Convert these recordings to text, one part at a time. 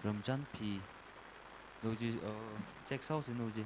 Ramjan P. Noji check house Noji.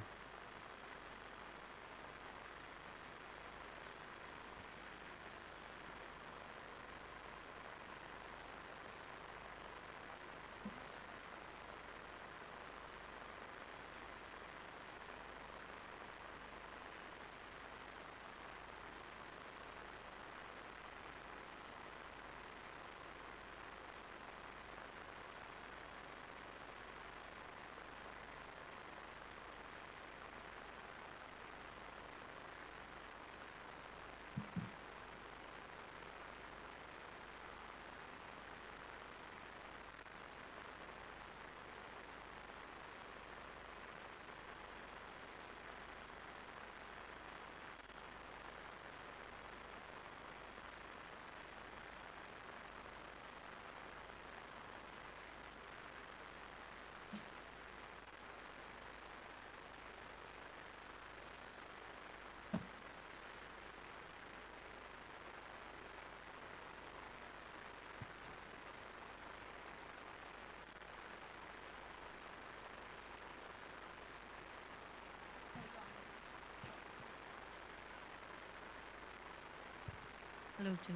Hello, check.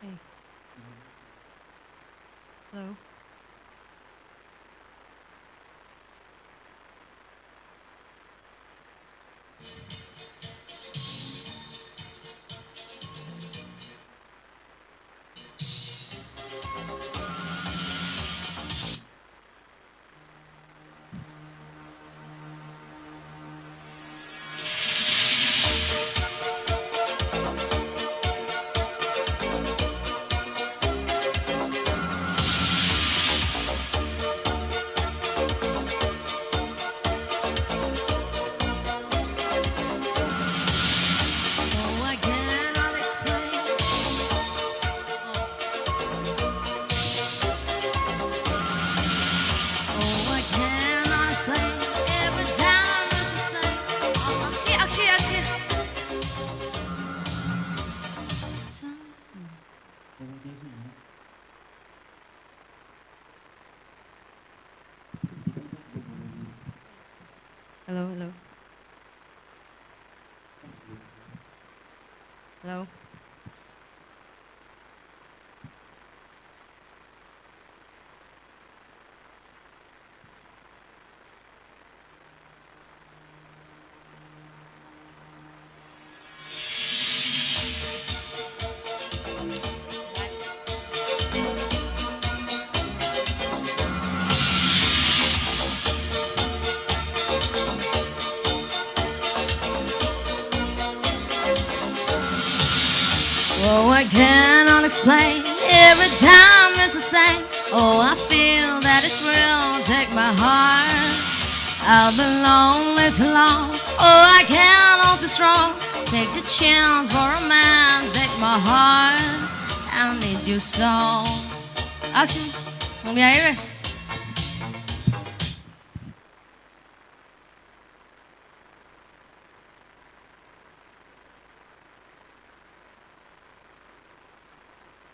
Hey. Hello. Hello, hello. Hello. Oh, I cannot explain. Every time it's the same. Oh, I feel that it's real. Take my heart. I've been lonely too long. Oh, I cannot be strong. Take the chance for a man. Take my heart. I need you so. Action. Không nhảy rồi.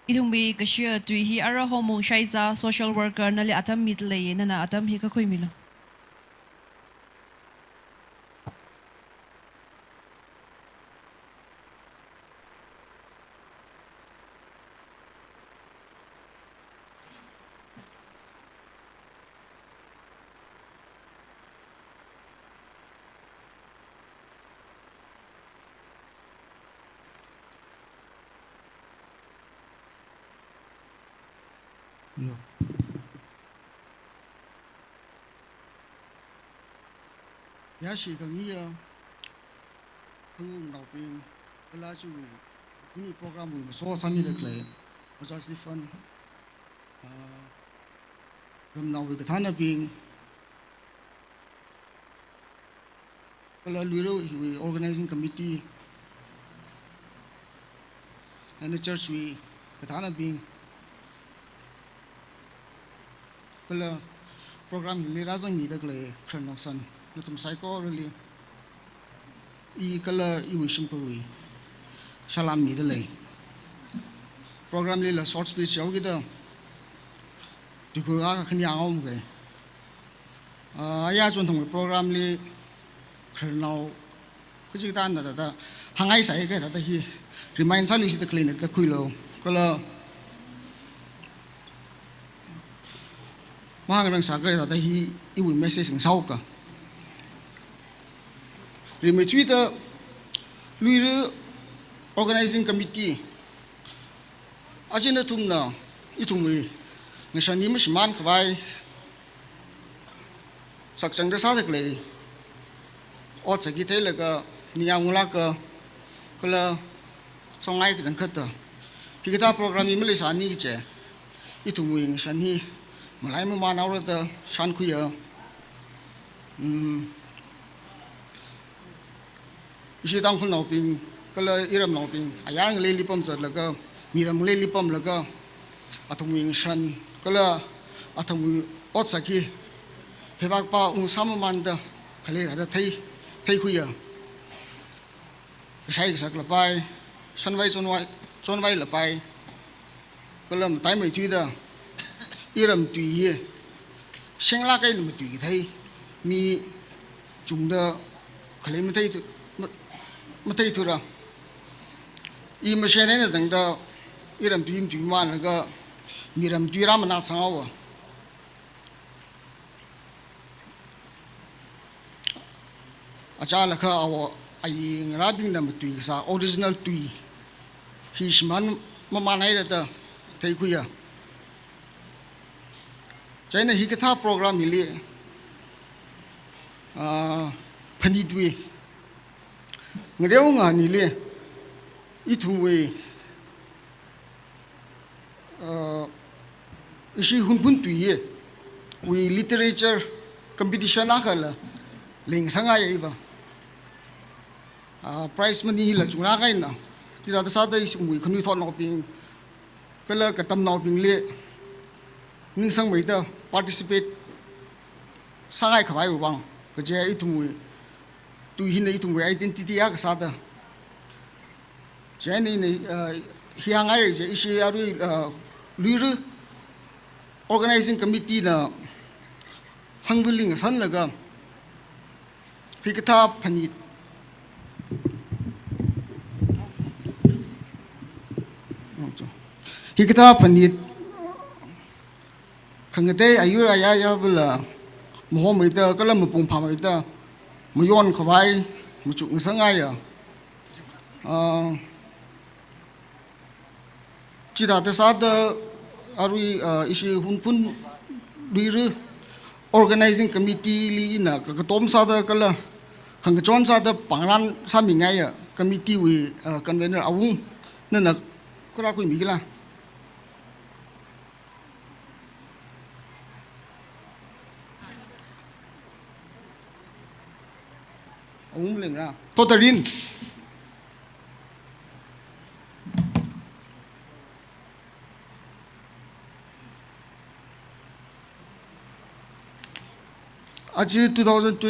Itumbi kashia tui hi ara homo shaisa social worker nali atam mitle na atam hi ka khoi milo. No. Ya shi kang iya hung nau ping la chu wi ini program wi so sami de klei ma cha si fan ram nau wi ka thana ping kala LUIRA wi organizing committee and the church we katana being kala program ni razang mi da kle khranoksan lutum psycho really I kala I wishing ko we salam mi da le program li la short speech yaw gida dikura ka khnya ngom ge aya chon thong program li khrnau kuji tan da hangai sai ge da hi remind sa lu si da clean da khuilo kala mahang nang sa ge da hi I will message ng sau ka remetui da LUIRA organizing committee ajina tumna itumwi nishani mishman kwai sakchang da sa le o chagi the le ka niyamula ka kala songai ka jangkhat higita program I mele sani che itumwi nishani malai ma na da shan khuya isi tang khun nau ping kala iram nau ping ayang le lipam zat la ka miram le lipam la ka atumwi shan kala atumwi o chagi hebak pa ung samaman da khale da thai khuya sai sak la pai sanwai chonwai la pai kalam tai mai tui da iram tui ye sengla kai nu tui thai mi chungda khale matai thura I machine ne dang da iram tui man ga miram tui ram na sangawa achala kha awo ai ngrabing nam tui sa original tui hisman mamanai da thai khuya China hikatha program ili PHANIT we ngrew nga ni le ithumwe isi HUNPHUN tuye we literature competition akala ling sanga yaiba prize money la chunga kai na tira da sa da isumwi khunu thon no ping kala katam no ping le ning sang mai da participate sangai khawai bang ka je itumwi tu hin itumwi identity ya ka sa da je ni hiangai je isi aru LUIRA organizing committee na hangbuling san laga hikatha PHANIT hikatha PHANIT khangate ayura ya bula mohom ita kalam pung pham ita muyon khawai muchuk ngasanga ya chida ta sada arui isi HUNPHUN LUIRA organizing committee li na ka tom sada kala khangchon sada pangran samingai ya committee we convener awung na kura ku migla awung lengra totarin Aji 2025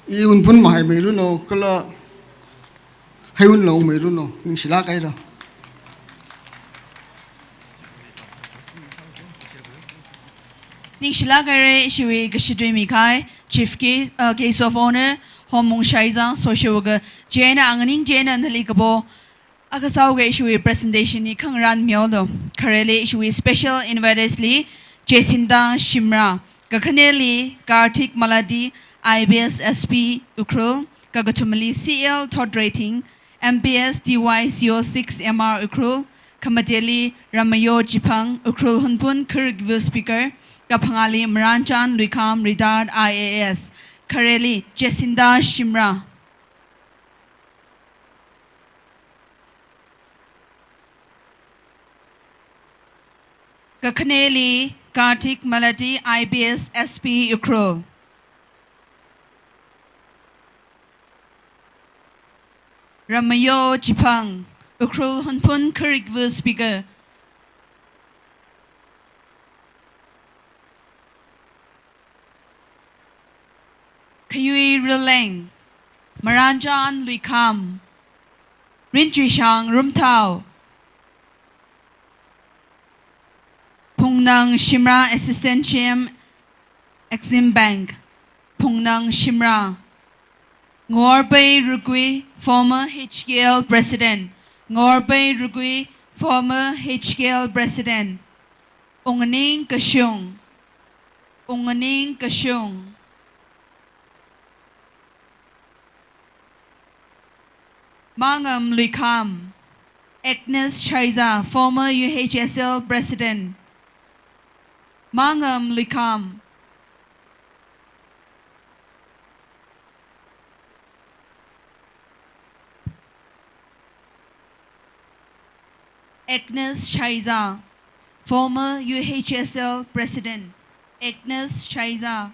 I HUNPHUN mahai meru no kala hayun lo meru no ning sila kai ra Ning shila gare shiwi gashidwe mikai chief case of honor homong shaiza social worker jena angning jena nalikabo akasaw ga shiwi presentation ni khangran myodo kharele shiwi special inviters li Jacinda Shimra Gakhaneli Karthik Maladi IBS SP HUNPHUN Kagatumali CL Thought Rating MPS DY CO6 MR HUNPHUN Kamateli Ramayo Jipang HUNPHUN Kyrgyz speaker Kaphangali Mranchan Luikam retired IAS Kareli Jacinda Shimra Gakhaneli Karthik Maladi IBS SP HUNPHUN Ramayo Jipang, HUNPHUN HUNPHUN Curriculum Speaker. UKHRUL, Maranjan Luikam, Rinjuishang Rumtao, Pungnang Shimra Assistant GM Exim Bank, Pungnang Shimra, Ngorbei Rugui, former HKL President, Ngorbei Rugui, former HKL President, Unganing Kashung, Unganing Kashung, Mangam Luikam, Agnes Chaiza, former UHSL President, Mangam Luikam, Agnes Chaiza, former UHSL President, Agnes Chaiza,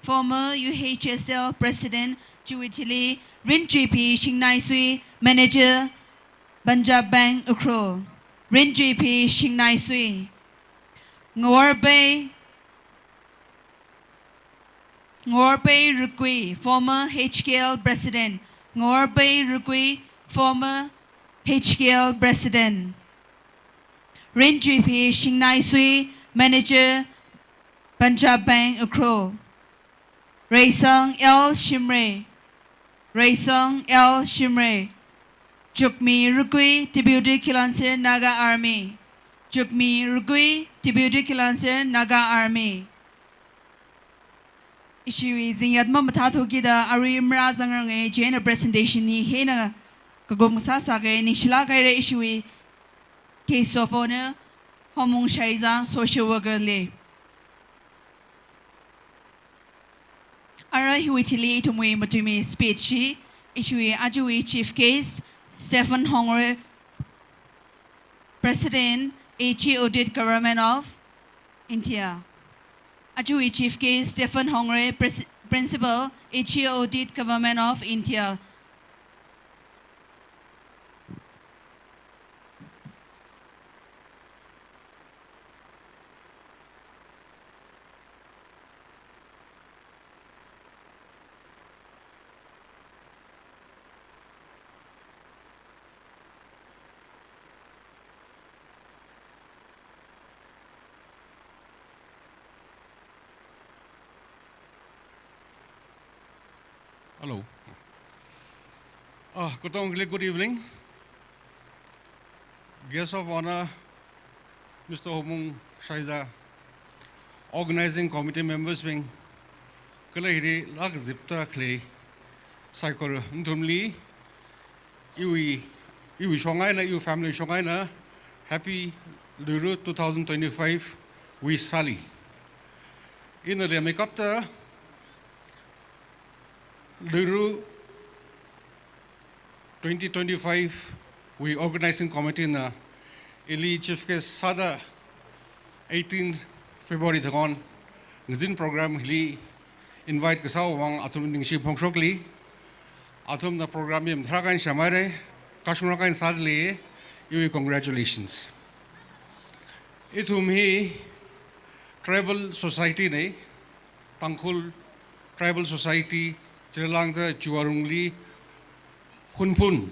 former UHSL President, Juitili, Rin GP Shingnai Sui, Manager, Punjab Bank HUNPHUN, Rin GP Shingnai Sui, Ngorbei Rukui, former HKL President, Ngorbei Rukui, former HKL President, Rin GP Shingnai Sui, Manager, Punjab Bank HUNPHUN, Raisang L Shimre, Raisang L Shimre, Jukmi Rukui, Deputy Kilanser Naga Army, Jukmi Rukui, Deputy Kilanser Naga Army. Ishiwi Zinyat Mamatato Gida Ari Mrazangang Jane presentation ni Hena Kagomsasage Nishla Gaire Ishiwi Case of Honor Homung Shaiza Social Worker Le Ara Huitili to Mui Matumi speech Ishiwi Ajui Chief Case Stephen Hongre President HE Audit Government of India. Ajui Chief Case Stephen Hongre Principal HE Audit Government of India. Hello. Good evening. Guest of honor, Mr. Homung Shaiza, organizing committee members being Kalahiri Lag Zipta Clay, Psychor Ntumli, Iwi Shongaina, you family Shongaina, happy LUIRA 2025, we Sally. In the Lemikapta, LUIRA 2025, we organizing committee na Ili Chief Case Sada 18 February Dhagon Ngzin program Hili invite Kasaw Wang Atum Ningshi Pongshokli Atum na program yam Thrakan Shamare Kashmurakan Sadli you congratulations. Itum hi tribal society ne Tangkhul tribal society Chirlangda Chuarungli HUNPHUN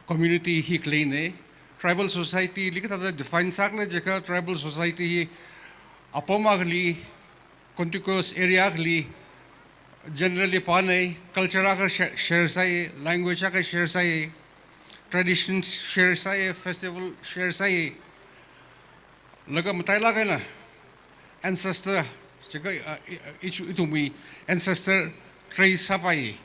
community hi kleine tribal society likata define sakle jeka tribal society apomagli contiguous area gli generally pane culture ka share sai language ka share sai traditions share sai festival share sai laga matai laga na ancestor jeka itu mi ancestor trace sapai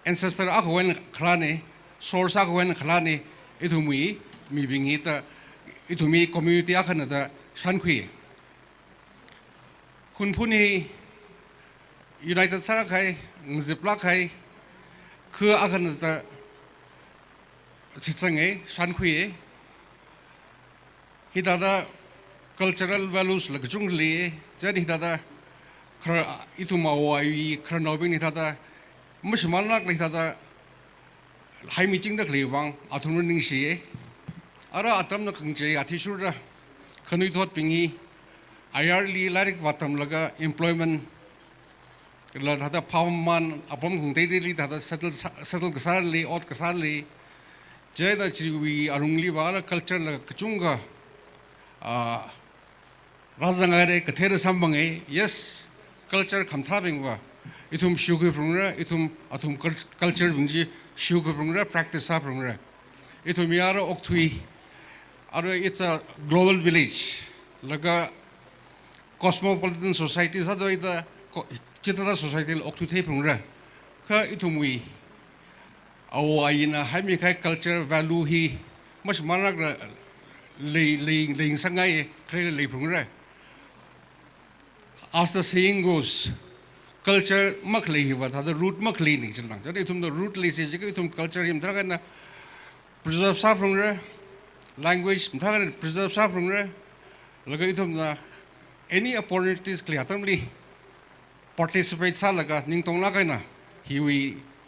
ancestor akwen khlane source akwen khlane itumi mi bingita itumi community akhanada shankhui HUNPHUN United Sarakai Ziplakai Ku akhanada sitsange shankhui hidada cultural values lagchungli jadi hidada ituma wai kranobin hidada mushmalnak hidada hai meeting da klewang athun ning si ara atam na khangche athishura khanui thot pingi ayarli larik watam laga employment la thada phawman apam khungtei li thada settle kasarli ot kasarli jeda chiwi arungli wala culture la kachunga razangare kathera sambange yes culture khamthabing wa itum shugu prungra itum atum culture bingji shugu prungra practice sa prungra itum yara okthui aro it's a global village laga cosmopolitan society sa do ita chitana society okthui the prungra ka itum wi aw ayina haimi khai culture value hi mas manak le sangai khle le prungra as the saying goes culture makli hi the root makli ni chinang that itum the root le se itum culture him thra na preserve sa prungra language thra preserve sa prungra laga itum na any opportunities clearly participate sa laga ning tong la kaina hi we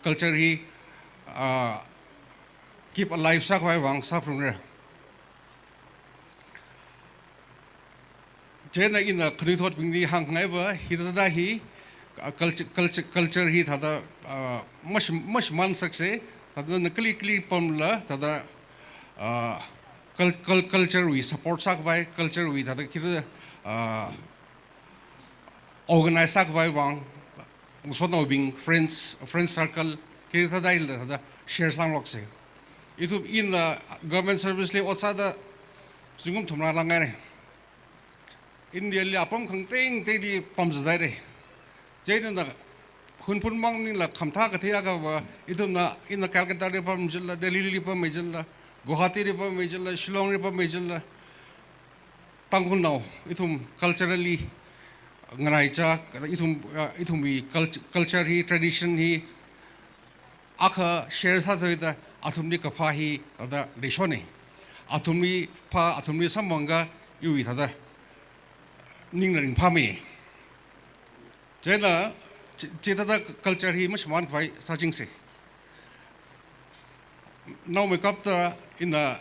culture hi keep alive sa kwai wang sa prungra jena ina khni thot bingni hang ngai ba hi da hi culture hi thada much man sakse thada nakli pamla thada culture we support sak vai culture we thada kira organize sak vai wang so no being friends circle kira thada share sang lok se itu in the government service le otsada singum thumra langai India li apam khangteng te di pamjadai re jena na hunpun mang ni la khamtha ka thia ka wa itum na in the Calcutta re pam jilla Delhi li pam jilla Guwahati re pam jilla Shillong re pam jilla tanghun now itum culturally nganai cha itum bi culture hi tradition hi akha share sa da atum ni ka pha hi da leshone atum ni pha atum ni samanga yui da ning phami jena cheta culture hi much man vai searching se now make up the in the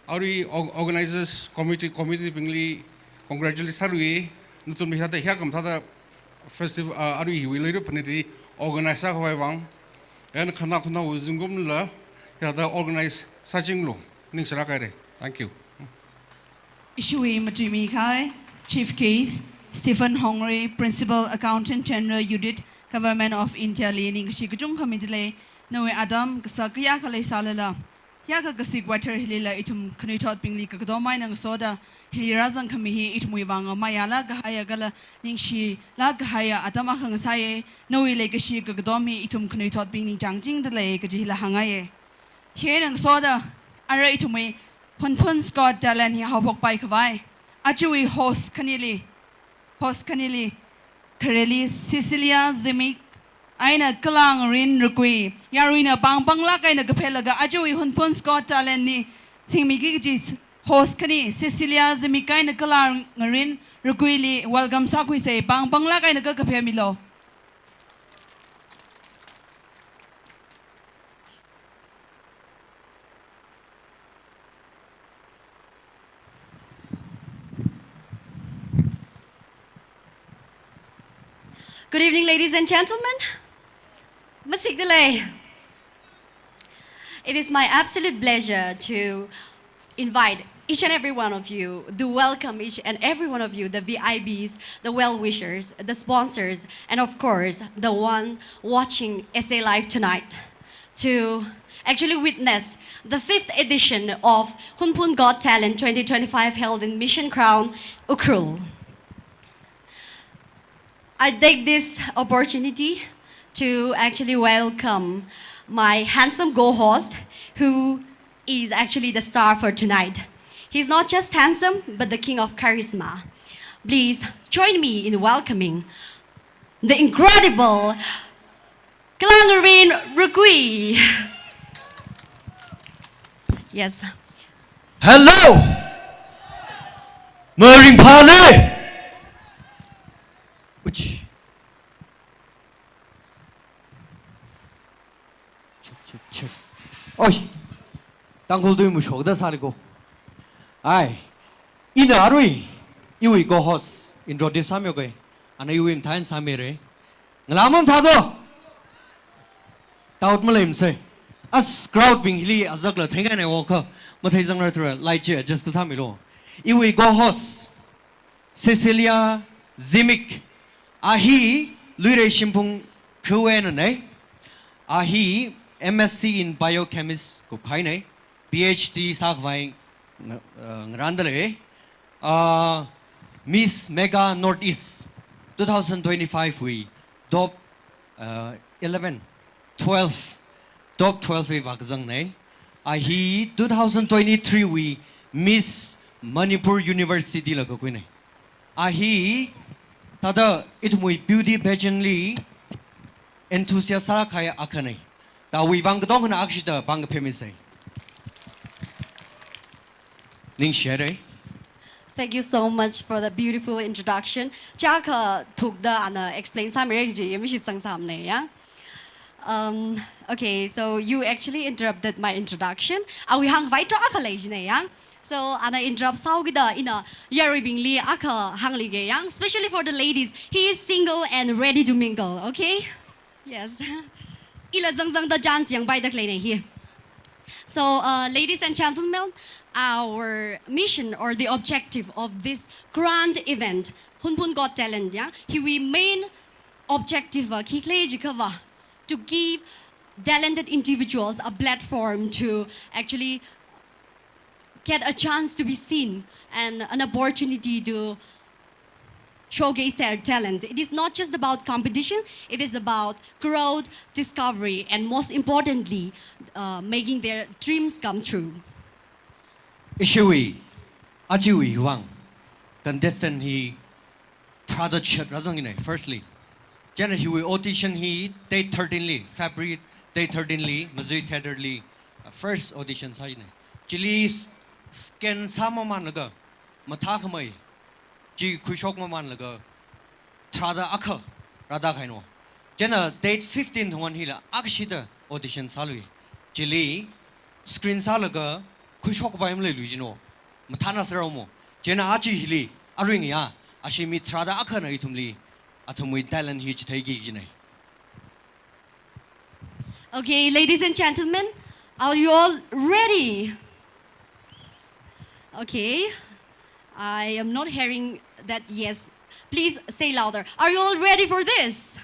ari organizers committee bingli congratulate sarwi nutun mi hada hya kam thada festival ari wi leiro phaniti organizer hoi wang and khana uzungum la hada organize searching lo ning sara kai thank you Ishui Matumi Kai, Chief Case, Stephen Hongre, Principal Accountant General Unit, Government of India Leaning Shikajung Committee, Noe Adam, Sakya Kale Salala, Yaka Gasik Water Hilila itum Kunitot Bingli Kadomai and Soda, Hirazan Kamihi, Itmuivanga, Mayala Gahaya Gala, Ningshi, La Gahaya, Adamahang Saye, Noe Legashi Gadomi, Itum Kunitot Bingli Jangjing the Lake, Jila Hangaye. Here and Soda, Ara Itumwe, HUNPHUN Scott Dalan hi hawpok pai khawai achui host kanili Kareli Cecilia Zimik aina klang rin rukui yaruina bang la kaina kapelaga achui HUNPHUN Scott Dalan ni singmigi ji host kani Cecilia Zimik aina klang rin rukui li welcome sakui say bang la kaina ka kapemilo. Good evening, ladies and gentlemen. Masig delay. It is my absolute pleasure to invite each and every one of you, to welcome each and every one of you, the VIBs, the well-wishers, the sponsors, and of course, the one watching SA Live tonight, to actually witness the 5th edition of HUNPHUN Got Talent 2025 held in Mission Crown, UKHRUL. I take this opportunity to actually welcome my handsome co-host, who is actually the star for tonight. He's not just handsome, but the king of charisma. Please join me in welcoming the incredible Klangarin Rukui. Yes. Hello! Marine Pale! Which? Check. Oi, tangkol tu mu show dah sarigo. Ai, ina arui, iwi go host introduce samyo koi, ana iwi imthahan samere. Ngalamam thado. Taut malim se. As crowd being hili azak la thenga ne Raokha. Mathai jang ra thura lai che just ka samilo. Iwi go host Cecilia Zimik. Ahi LUIRA shimpung kuwen ne. Ahi MSc in biochemist ko khai ne. PhD sak vai ngrandale. Miss Mega Northeast 2025 we top 11 12 top 12 we vakzang ne. Ahi 2023 we Miss Manipur University la ko ne. Ahi tada itmui beauty pageantly enthusiast sara khaya akhane. Ta we bang dong na akshita bang pemise. Ning share. Thank you so much for the beautiful introduction. Chaka took the and explain some yeah. Okay, so you actually interrupted my introduction. We hang vai tra college yeah. So I interrupt Saugida in a Yaribingli Aka Hangli yang, especially for the ladies. He is single and ready to mingle, okay? Yes. Ila zang zang the chance yang by the cleaning here. So ladies and gentlemen, our mission or the objective of this grand event, HUNPHUN Got Talent, yeah, we main objective to give talented individuals a platform to actually get a chance to be seen and an opportunity to showcase their talent. It is not just about competition, it is about growth, discovery, and most importantly, making their dreams come true. Ishiwi, ajiwi huang, contestant he trada chat razangine. Firstly, Janet he will audition he date 13ly, February date 13ly, Missouri Tetherly, first audition sajine. Chili scan sama man laga, mathak mai, ji kushok man laga, trada akha, rada kaino. Jena date 15th one hila akshita audition salui. Chili screen salaga. Kushok ba imle luijino mathana saramo jena achi hili aring ya ashimi trada akhana itumli athumui talent hi chithai gi jine. Okay, ladies and gentlemen, are you all ready? Okay, I am not hearing that yes. Please say louder. Are you all ready for this?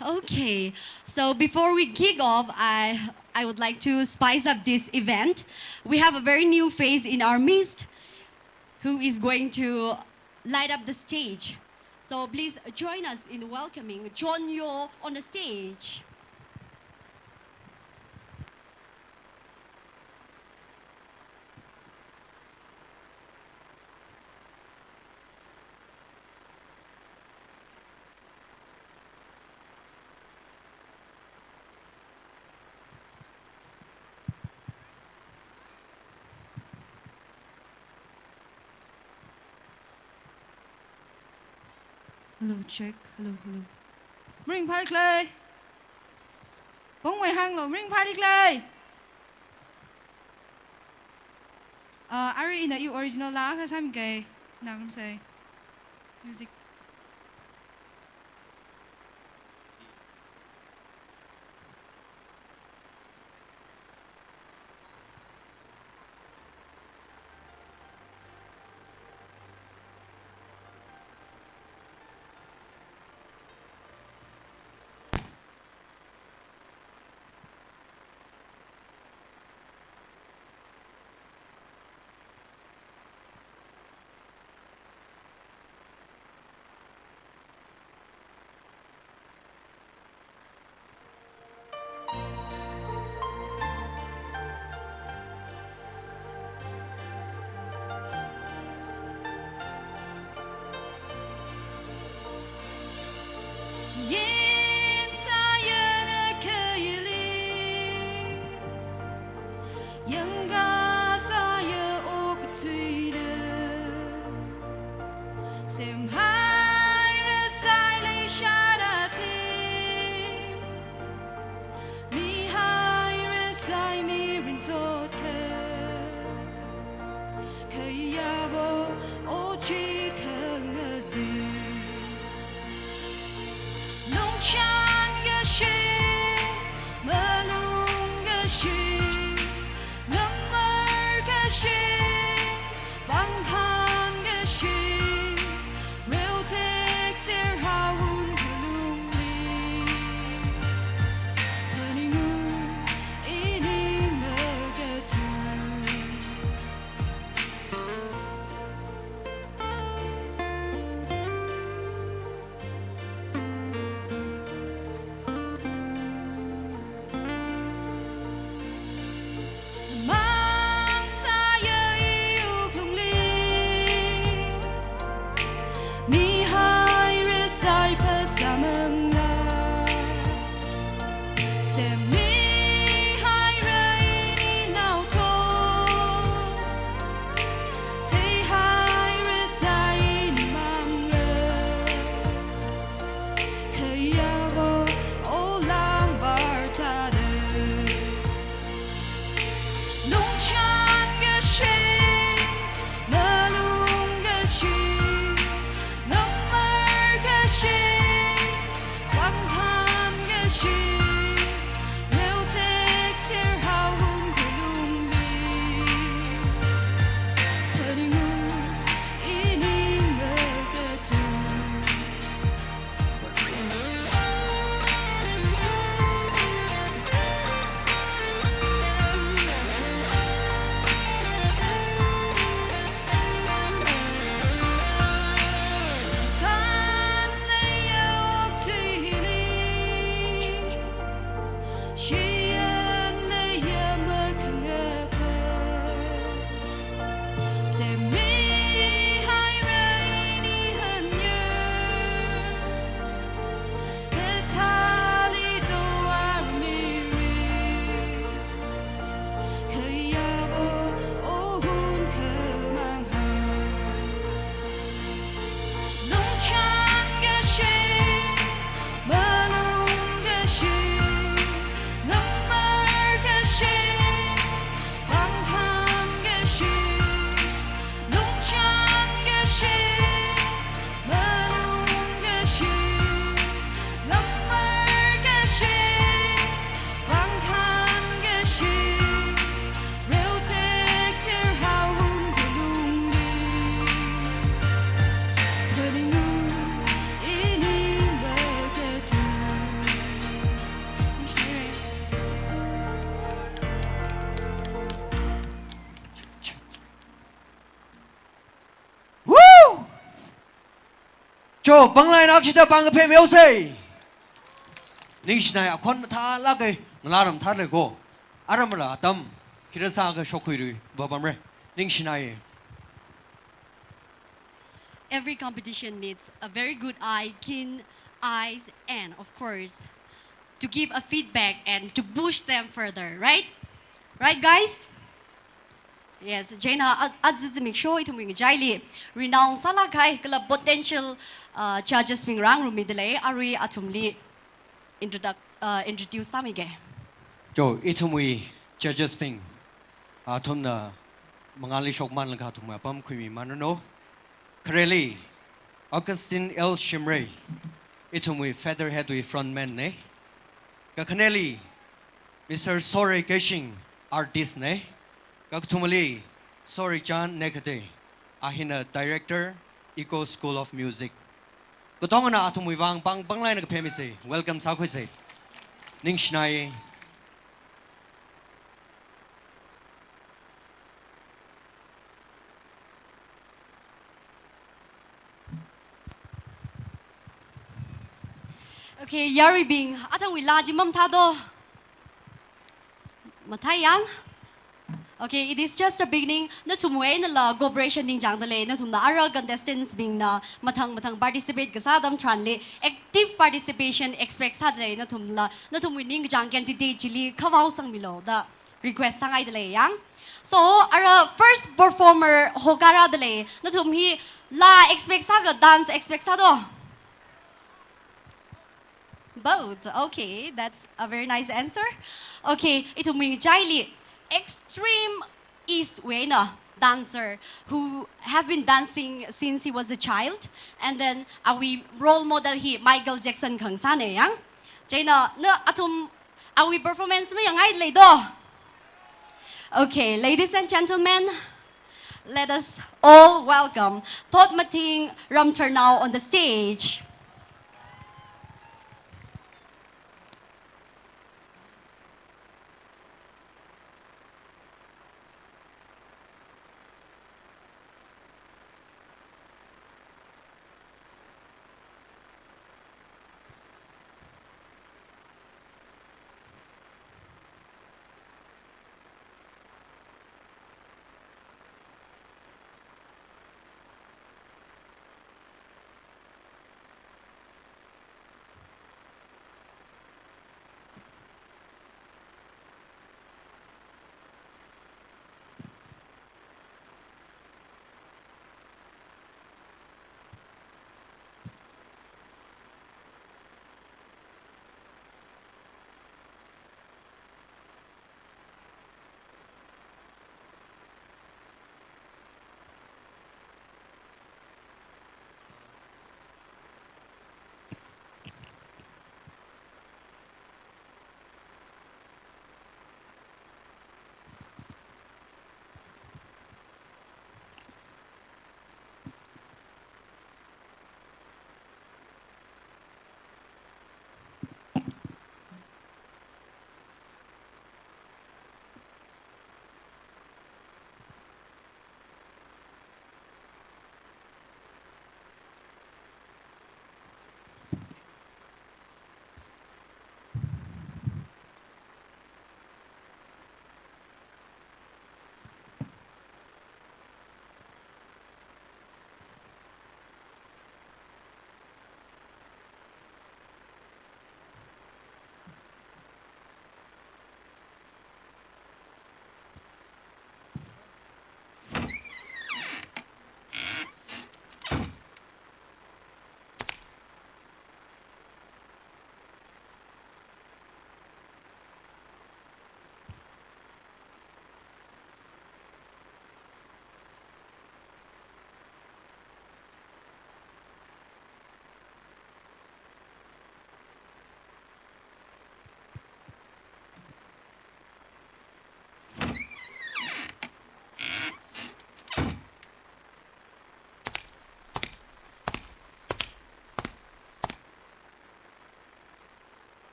Okay, so before we kick off, I would like to spice up this event. We have a very new face in our midst who is going to light up the stage. So please join us in welcoming John Yo on the stage. Hello, check. Hello. Ring party clay. Bóng ngoài hang lo ring party clay. Ari ina you original la ka sa kay nang say music. cho bang lai nak chita bang phe meu sei ning shnai akhon tha la ke nglaram tha le go aramla tam kirasa ga shokhui ri babam re ning shnai. Every competition needs a very good eye, keen eyes, and of course, to give a feedback and to push them further, right? Right, guys? Yes, Jaina, make sure it will be renowned salakai, kala potential charges being rang rumi delay, ari atumli introduce samige. Jo, itumwi charges being atumna mangali shokman laka tumma pam kui manano. Kreli, Augustine L. Shimray, itumwi featherhead with frontman ne. Kakaneli, Mr. Sore Geshing, artist ne. Kaktumali, sorry John Negate, ahina director, Eco School of Music. Kutongana atumwivang bang banglay nagpemisi. Welcome sa kwese. Ning shnai. Okay, Yari Bing, atang wilaji mam tado. Matayang. Okay, it is just a beginning. Na tumwe na la cooperation ning jang dale na tum na ara contestants being na matang participate kasadam tranle active participation expects hadle na tum winning jang candidate chili kawaw sang milo the request sangay dale yang. So our first performer hokara dale na tum hi la expect saga dance expect sado. Both. Okay, that's a very nice answer. Okay, ito ming jaili. Extreme East way na dancer who have been dancing since he was a child. And then we role model he Michael Jackson khang sa ne yang. Jaina ne atum we performance me yang ai le do. Okay, ladies and gentlemen, let us all welcome Thot Mating Ramturnau on the stage.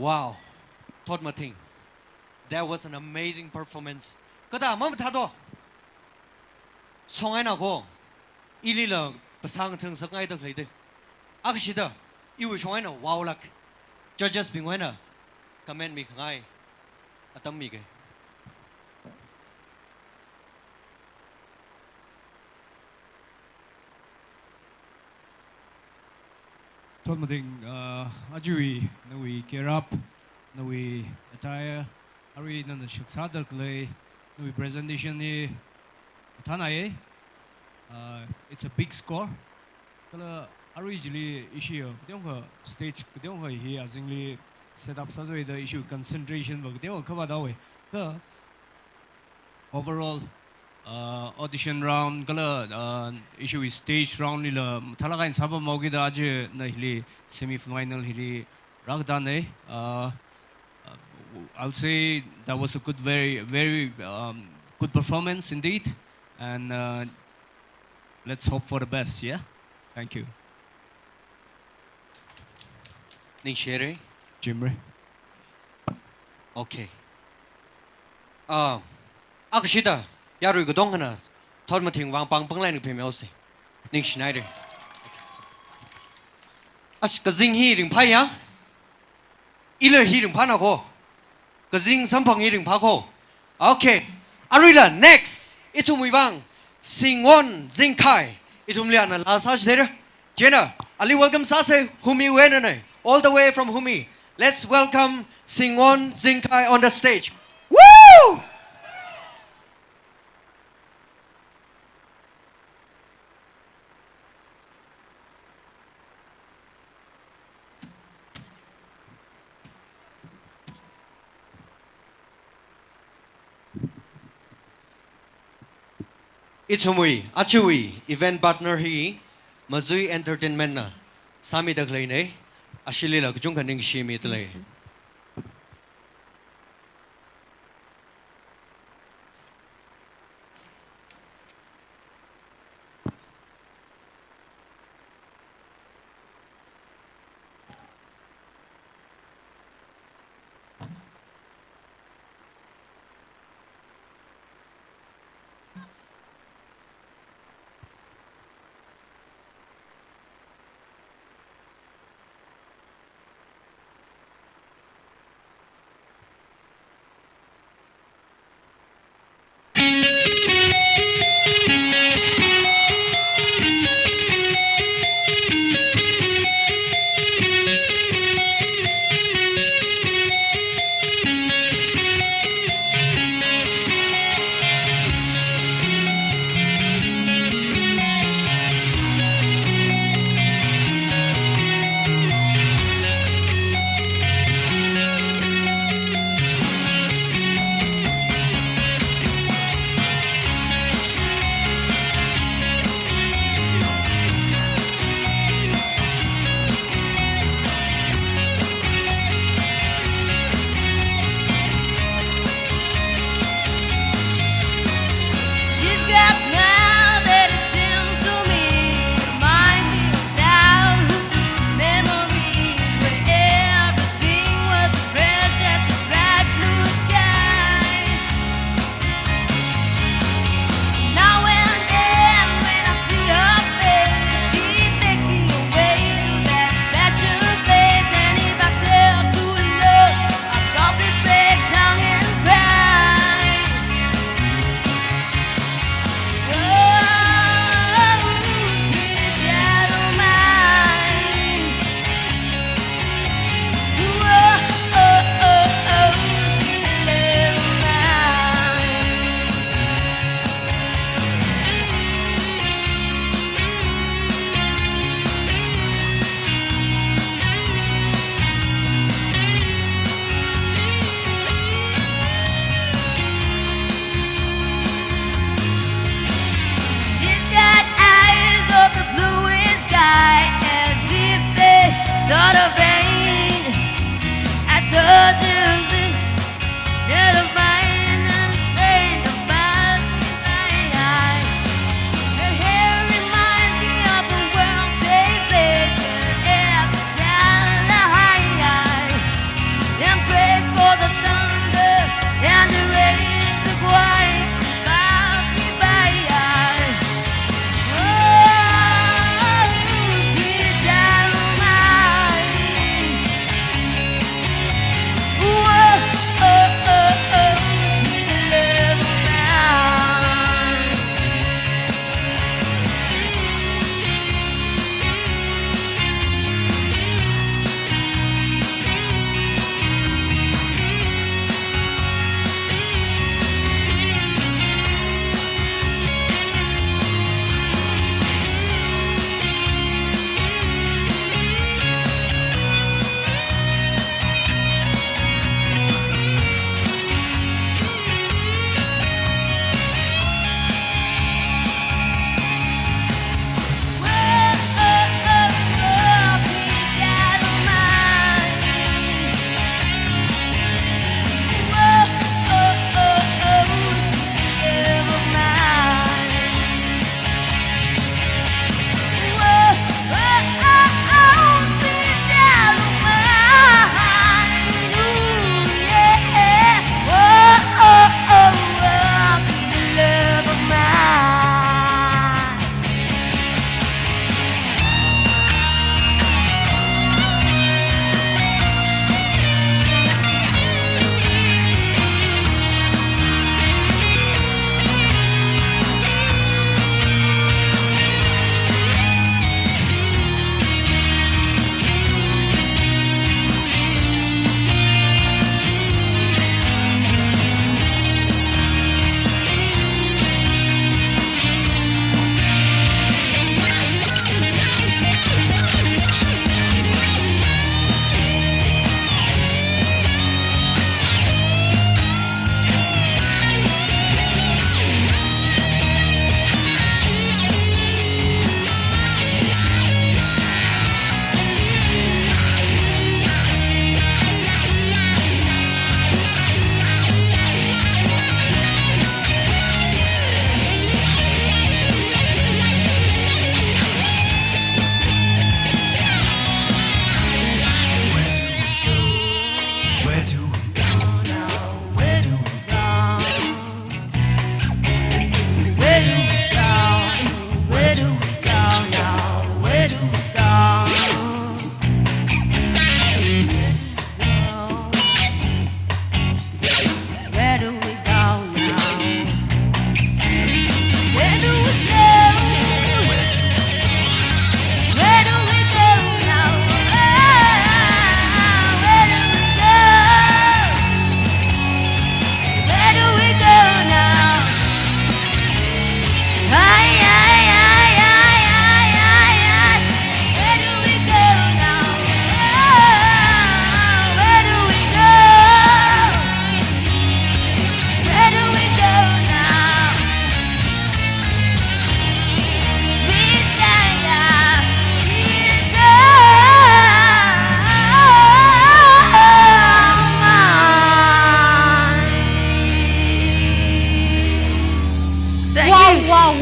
Wow, thought my thing. That was an amazing performance. 그다 뭐 타도 송ай나고 일일러 버상 등석 아이도 그래도 악시다 이거 송ай나 와우락 judges 빙와나 comment mi khai atam mi ke Thought my thing, Ajui, no we gear up, no we attire, Ari no Shuksadal clay, no we presentation ni Tanae. It's a big score. Kala originally issue, the stage, the he has set up such the issue concentration, but they will cover that way. The overall audition round kala issue is stage round nila talaga in sabab mogida aje na hili semi-final hili ragdane. I'll say that was a good, very good performance indeed, and let's hope for the best. Yeah, thank you. Ning shere Jimry. okay akshida yaru go dong na thought my thing wang pang pang lai ni phe me ose ning schneider as ka jing hi ring phai ya ile hi ring phana ko ka jing sam phang hi ring pha ko okay arila next itum wi wang sing one jing kai itum lian na la sa there jena ali welcome sa se humi wen na all the way from humi. Let's welcome Singwon Zinkai on the stage. Woo! Itumui, Achui, event partner he, Mazui Entertainment na, Sami Daglane, Ashilila, Junkaning Shimi Tlay.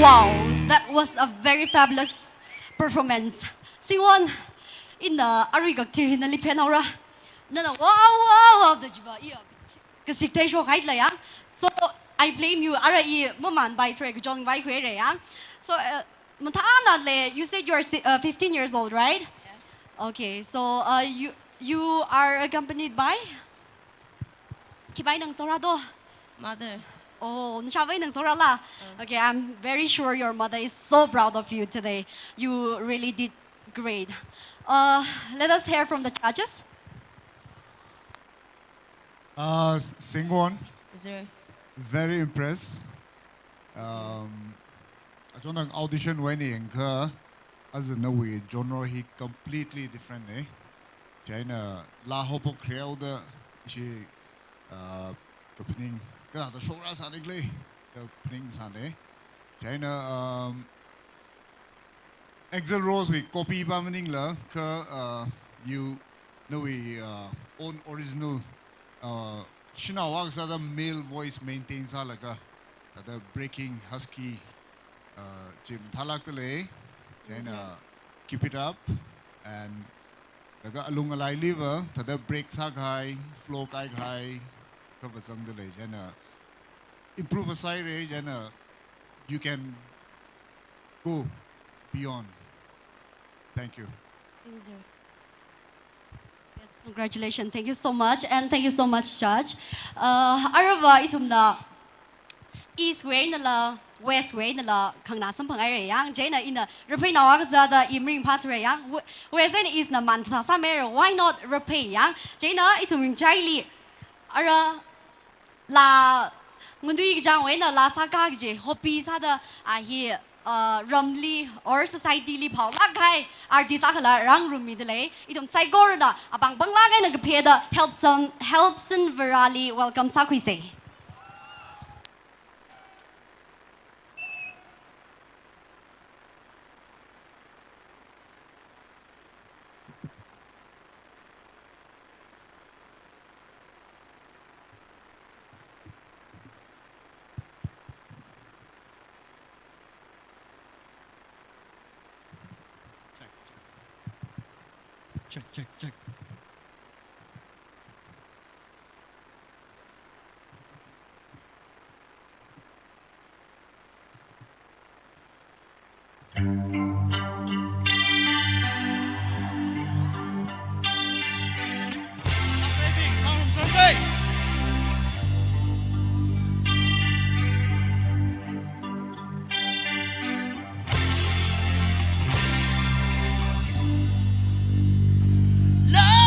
wow. That was a very fabulous performance. Sing one in the Ariga Tirinali Penora. No, wow, the Jiva. Because it takes your height. So I blame you. Maman by Trek John by So, you said you're 15 years old, right? Yes. Okay, so you are accompanied by? Kibay ng Sorado. Mother. Oh, nasabay ng Sorala. Okay, I'm very sure your mother is so proud of you today. You really did great. Let us hear from the judges. Singwon, Sir. very impressed. I don't know audition when he as a no way genre he completely different China la hopo crowd she opening the show ras the opening sane China Excel Rose we copy bamaning la you know we own original Shinawag sa the male voice maintains the breaking husky Jim Talak Tele, then keep it up and the along a liver, the breaks high, flow high, cover some delay, and improve a side range and you can go beyond. Thank you. Yes, congratulations. Thank you so much. And thank you so much, Judge. Arava itum na East way nala West way nala kang nasam pangai yang Jana in a repay na wakaza the imring patre yang West is na mantha samere why not repay yang Jana itum jali ara la ngundui jang way na la saka je hopi sa da here Rumli or society li pau lagai artist akala rang rumi delay itum saigor na abang banglagay nagpeda helpson virali welcome sakwise. Check. Love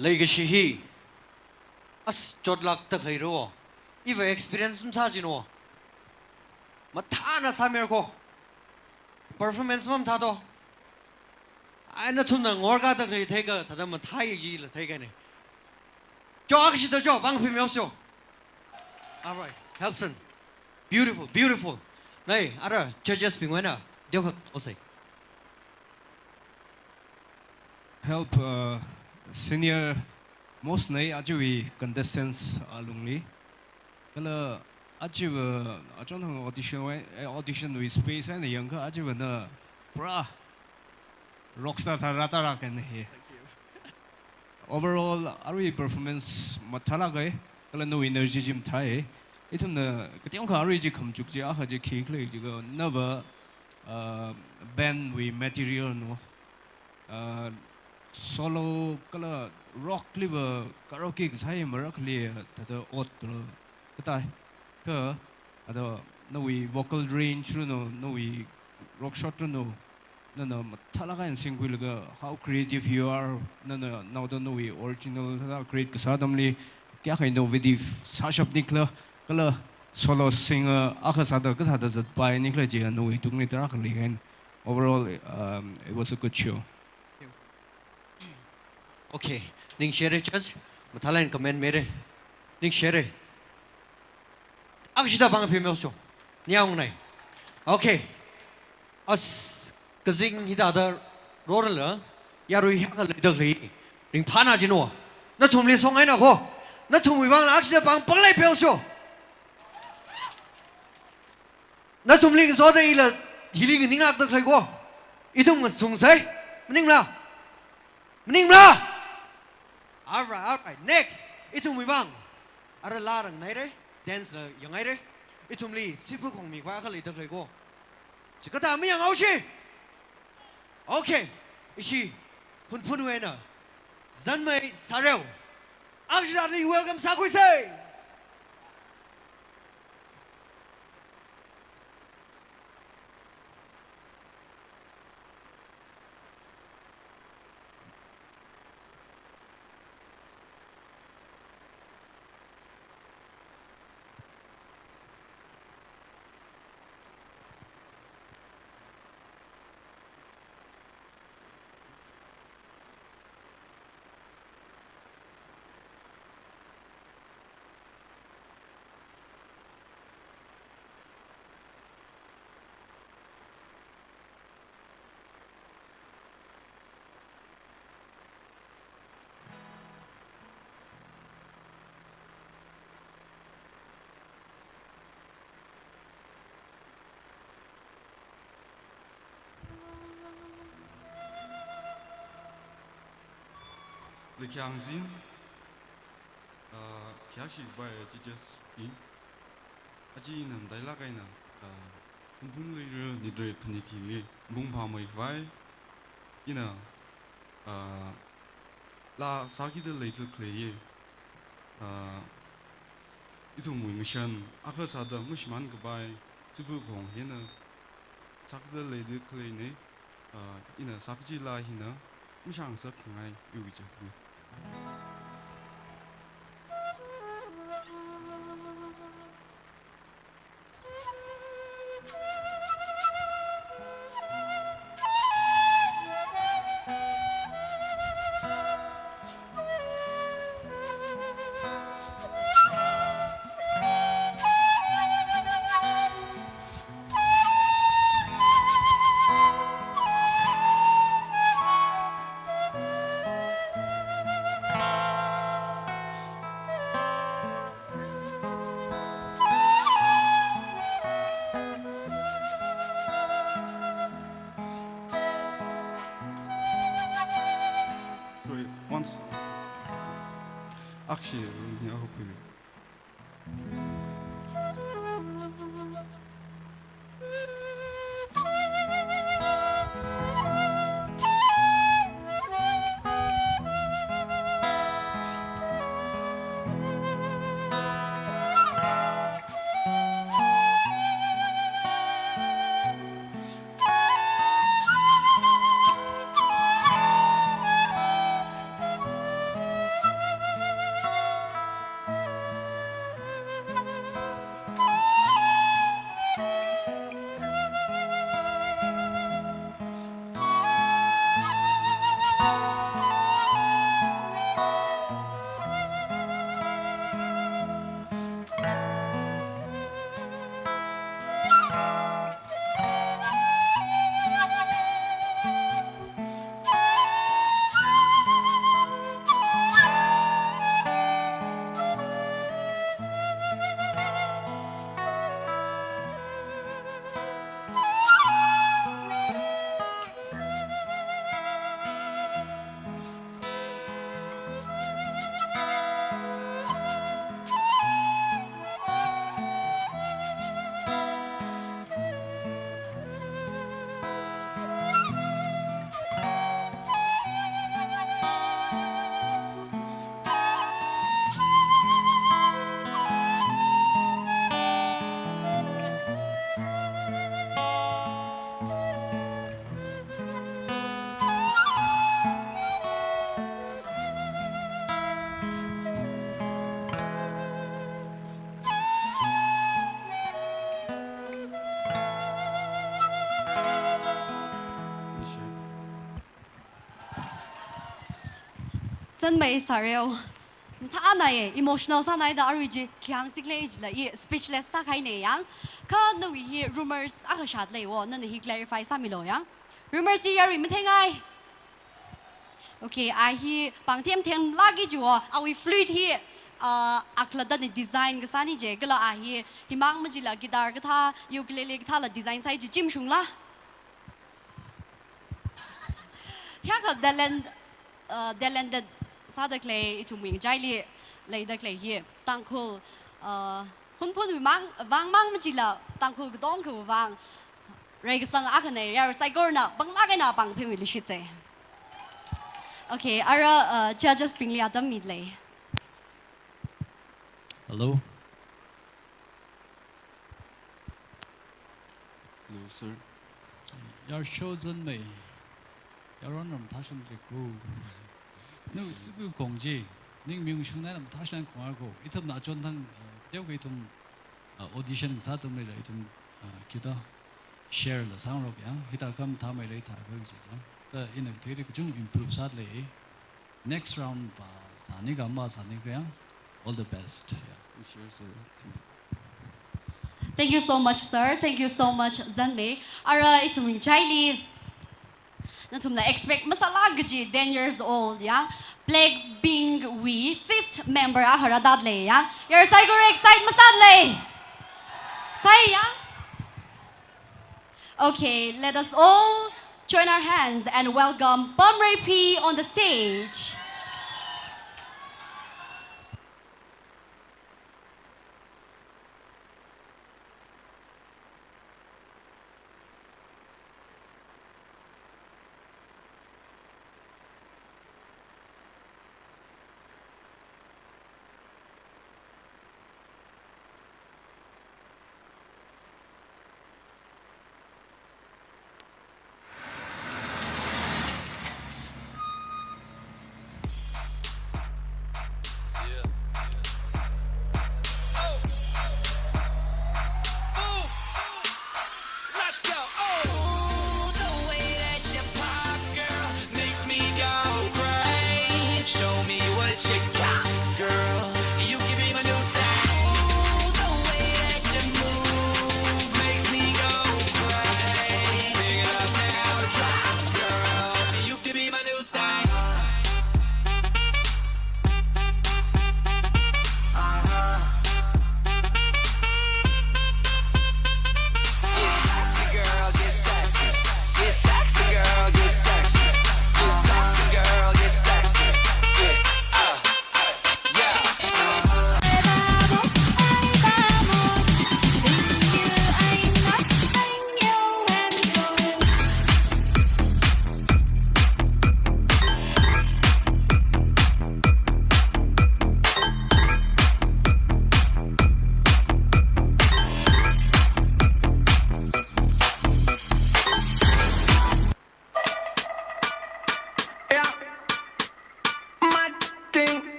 legacy he as chot lak tak hai ro if experience sum sa jino mathana samer ko performance mam tha do ai na thun na ngor ga tak hai thega thada mathai ji la thega ne cho shi do cho bang phi myo so all right helpson beautiful beautiful nei ara judges ping wena dio kha osai help senior most nei ajiwi contestants alungli kala ajiw ajon hang audition with space and yang ka ajiw na bra rockstar tharata ra kan he overall ari performance mathala gai kala no energy jim thai itum na kationg ka ari ji khamjuk ji a ha ji khik le ji go never band we material no solo kala rock liver karaoke sai marak le ta ot katai ka ado no we vocal range no we rock shot no talaga and single ga how creative you are now don't know we original create kasadamli kya kind of with sashap nikla kala solo singer akhasada ka da zat pai nikla ji no we tukni tara khali gan overall it was a good show. Okay, ning share judge, mathala in comment mere, ning share. Akshida bang phi myo so, nyang nai. Okay, as kazing hida da roll la, yaru hak le dak li, ning phana jino, na thum le song ai na ko, na thum wi bang la akshida bang pang lai pyo so. Na thum li so da ila hili ning nak dak lai ko, itung sung sai, ning la. Ning la. All right. Next, itum wibang. Ara larang naire, dance la yang aire. Itum li sipu kong mi kwa kali dak go. Jikata mi yang aushi. Okay, ishi HUNPHUN wena. Zanmei sareu. Akshidani welcome sakui say. Le Kiangzin, Kiashi by judges in Aji nam Dailagaina, HUNPHUN later Nidre Panitili, Bumpa Mai, Ina La Saki the later clay, Itum mission, Akasada, Mushman goodbye, Subukong, Hina, Sak the lady clay, Ina Sakji La Hina, Mushang Sakai, Uja. Once, actually, I hope you. 真美 Sarel 他那耶 emotional 上来的而且强势类的也 speechless 啥开那样看那位 rumors 啊个啥类我那你 clarify 啥米咯样 rumors 也有没听哎 OK I hear 帮天天拉几句啊 we fluid here akhlada ni design ka sani je gala ahi himang majila guitar ka tha ukulele ka tha la design sai jim shung la ya ka delend sada clay itu ming jaili lei da clay hi tangkhul hunphun wang mang majila tangkhul gdong ka wang rai ka sang akane ya sai gorna bangla ka na bang phemi li shite okay ara judges pingli adam midley Hello. Hello, sir. Your show's on me. Your honor, 다시 듣고. 너 스부 공지. ning 명중나는 다시 한 공하고 이텀 나존당 여기 좀 오디션 사람들이 좀 기다 share 라 상으로야. 이따 그럼 다음에 레이터 보이죠. 또 이는 되게 좀 improve 사들이 next round 봐. 사니가 뭐 사니가야. All the best. Yeah. Sure, sir. Thank you so much, sir. Thank you so much, Zanmei. Ara itu ming Charlie. Natumla expect masala gaji 10 years old, yeah. Plague being we 5th member ahara dadle, yeah. You're siguro excited masadle. Say, yeah. Okay, let us all join our hands and welcome Bumray P on the stage.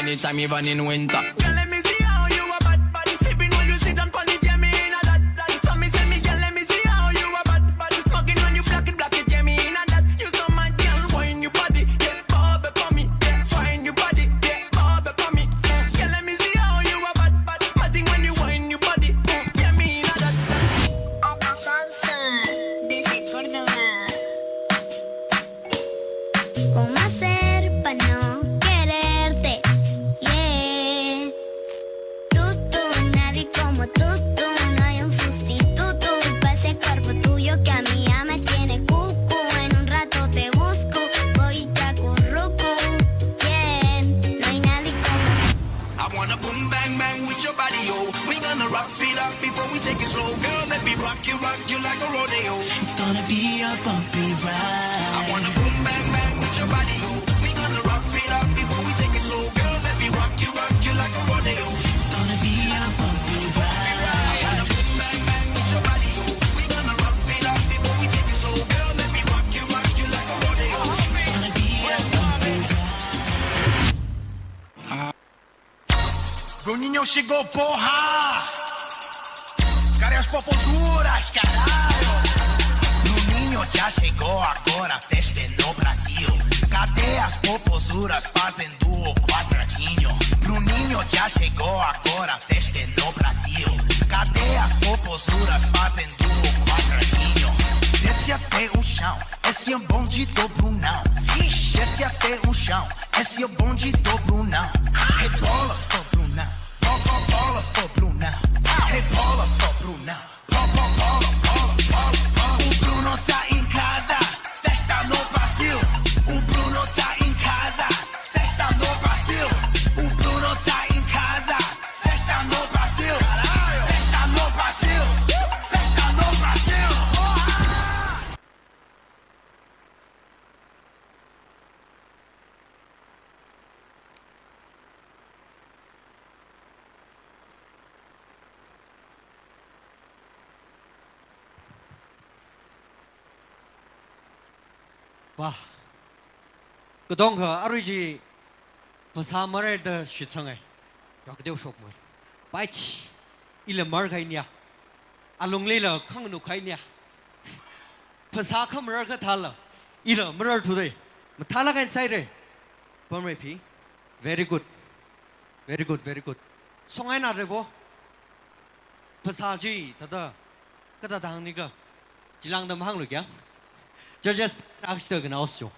Anytime even in winter. Girl, let me see how you a bad bad. Sipping when you sit down pon the jammy in a that. Tell me, girl, let me see how you a bad bad. Smoking when you block it, jammy in a that. You so mad, girl, wine your body, yeah, bob it for me, yeah, wine your body, yeah, bob it for me. Girl, let me see how you a bad bad. Matting when you wine your body, jammy in a that. Oga salsa, desde Córdoba. ¿Cómo hacer para no quererte? No hay un sustituto para ese cuerpo tuyo que a mí ya me tiene cucu. En un rato te busco, voy y te acurruco. Yeah, no hay nadie como. I wanna boom bang bang with your body, yo. We gonna rock it up before we take it slow. Girl, let me rock you like a rodeo. It's gonna be a bumpy ride. I wanna boom bang bang with your body, yo. We gonna rock it up before we take it slow. Girl, let me rock you like a rodeo. It's gonna be a bumpy ride. Bruninho chegou, porra! Cadê as popozuras, caralho? No ninho já chegou agora, a festa é no Brasil. Cadê as popozuras fazendo o quadradinho? Bruninho já chegou agora, a festa é no Brasil. Cadê as popozuras fazendo o quadradinho? Desce até o chão, esse é o bonde do Brunão. Desce até o chão, esse é o bonde do Brunão. Rebola pro Brunão, bola pro Brunão. Rebola pro Brunão, bola. O Bruno tá em casa, festa no Brasil. O Bruno tá em casa, festa no Brasil. O Bruno tá em casa, festa no Brasil. Festa no Brasil, festa no Brasil. 와, 그동 그 아루지 부사머를 더 시청해. 여기도 쇼물. 바이치 일레 머가이냐. 알롱레라 콩누 카이냐. 부사 커머를 그 달라. 일레 머를 두대. 뭐 달라간 사이래. 범레피. Very good. Very good, very good. 송아이 나르고 부사지 다다 그다 당니가 질랑담 항르냐. Judges 악시적 나오시죠.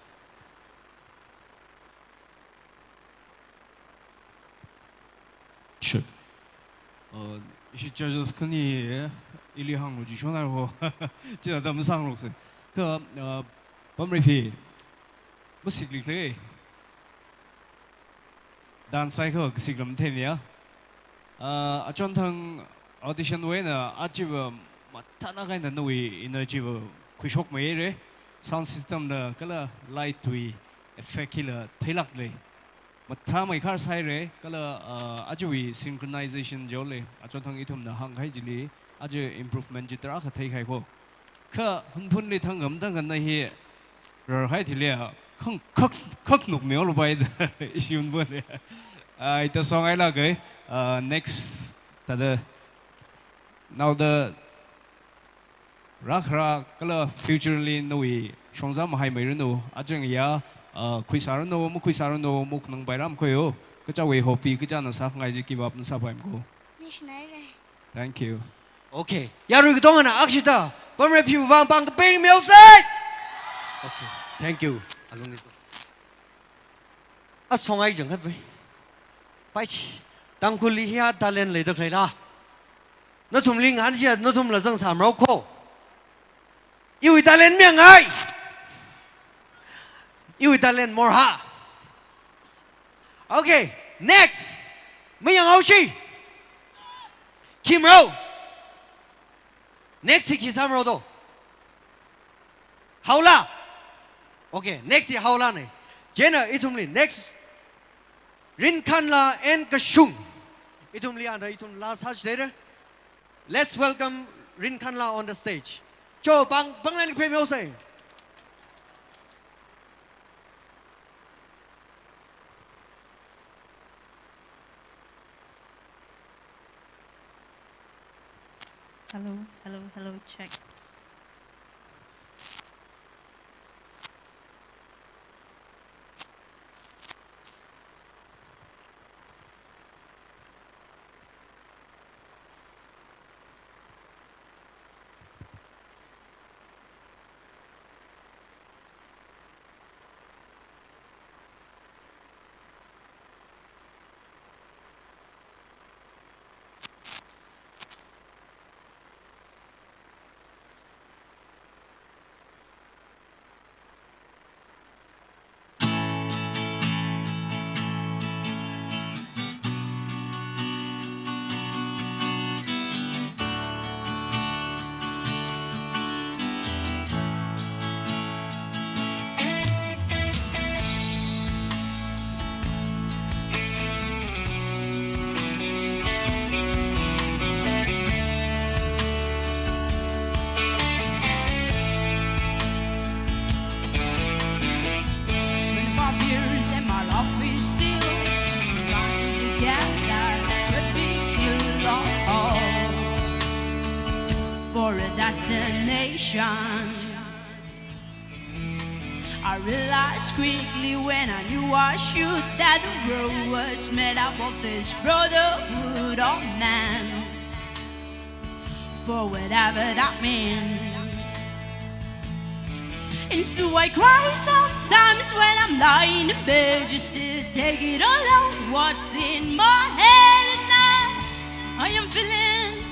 시 judges 큰이 일리 항로 지셔나고 제가 너무 상록스 그 범리피 무식리클레 단사이커 시금 테미야 아전탕 오디션 외나 아지브 마타나가 있는 노이 이너지브 쿠쇼크 메이레 sound system the color light we effect killer thailak le matha mai khar sai re color ajui synchronization jole achon thang ithum na hang khai jili aju improvement jitra kha thai khai ko kha hunphun ni thang gam tang kan na hi ro hai thile khong khok nuk me lo bai isun bon ai ta song ai la ge next the now the Raokha color futurely noi shongzam hai mai reno ajeng ya khuisarno mu khuisarno mu nang bairam khoyo ka chawe hopi ka jana sa ngai ji give up na sa baim ko thank you okay yaru 그 동안 악시다 범레 피부 방방 베리 뮤직 okay thank you 알롱리스 아 송아이 정 핫 바이치 당쿨리 히아 달렌 레더 클레라 너 tumling 한시야 너 tum라 정 삼로코 yêu talent miệng ai yêu talent more ha okay next mấy yang hậu chi Kim Ro next is Kim Ro do Haula okay next is Haula này Jenna itumli next Rin Kanla and Kashung itumli anda itum last hatch there let's welcome Rin Kanla on the stage cho bang lên phim yêu say hello check I realized quickly when I knew I should that the world was made up of this brotherhood of man. For whatever that means. And so I cry sometimes when I'm lying in bed just to take it all out what's in my head. And I am feeling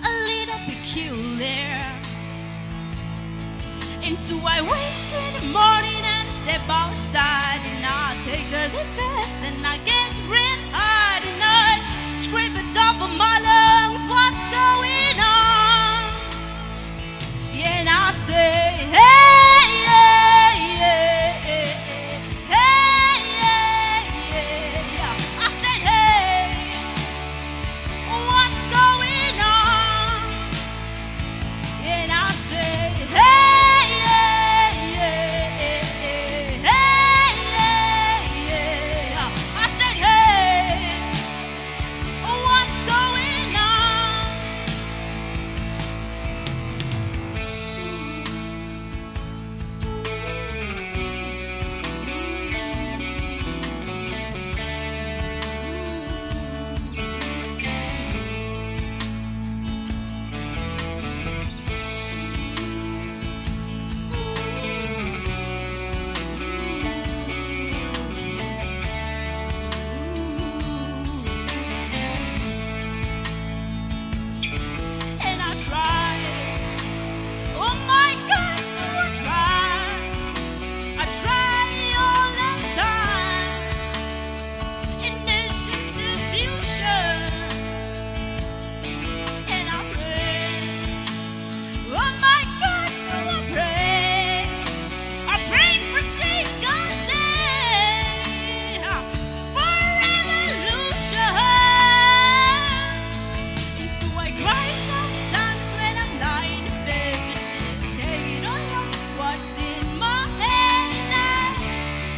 a little peculiar. And so I wake in the morning and step outside, and I take a deep breath and I get red hot, and I scrape the top of my lungs, what's going on? And I say, hey, hey, hey, hey, hey, hey, hey. I said, hey, what's going on? And I say, hey, hey, hey, hey, hey, hey, hey. I said, hey, what's going on? And I try, oh my God, do I try all the time in this institution, and I pray, oh my God, do I pray for single day, for revolution. And so I cry sometimes when I'm lying in bed just to take it all out what's in my head. And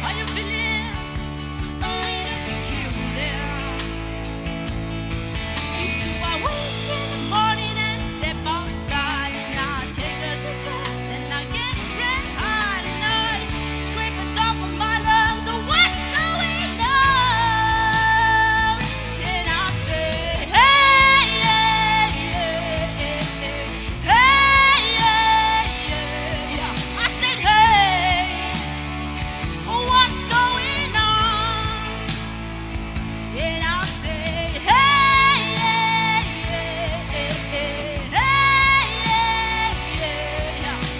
I am feeling a little peculiar. And so I wake in the morning and step outside, and I take a deep breath and I get red hot, and I scrape the top of my lungs, oh, what's going on? And I say, hey, hey, hey, hey, hey, hey. I said, hey, what's going on? And I say, hey, hey, hey, hey, hey, hey.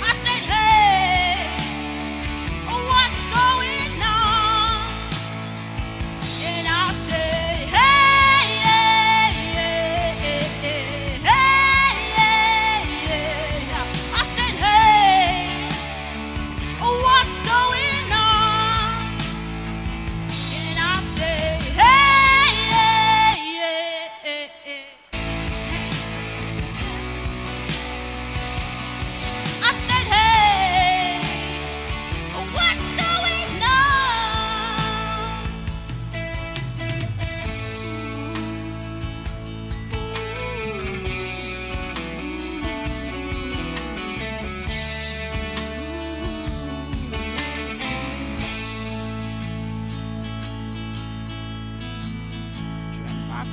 I said, hey, what's going on? And I say, hey, hey, hey, hey, hey, hey. I said, hey, what's going on? And I say, hey, hey, hey, hey. I said, hey, what's going on?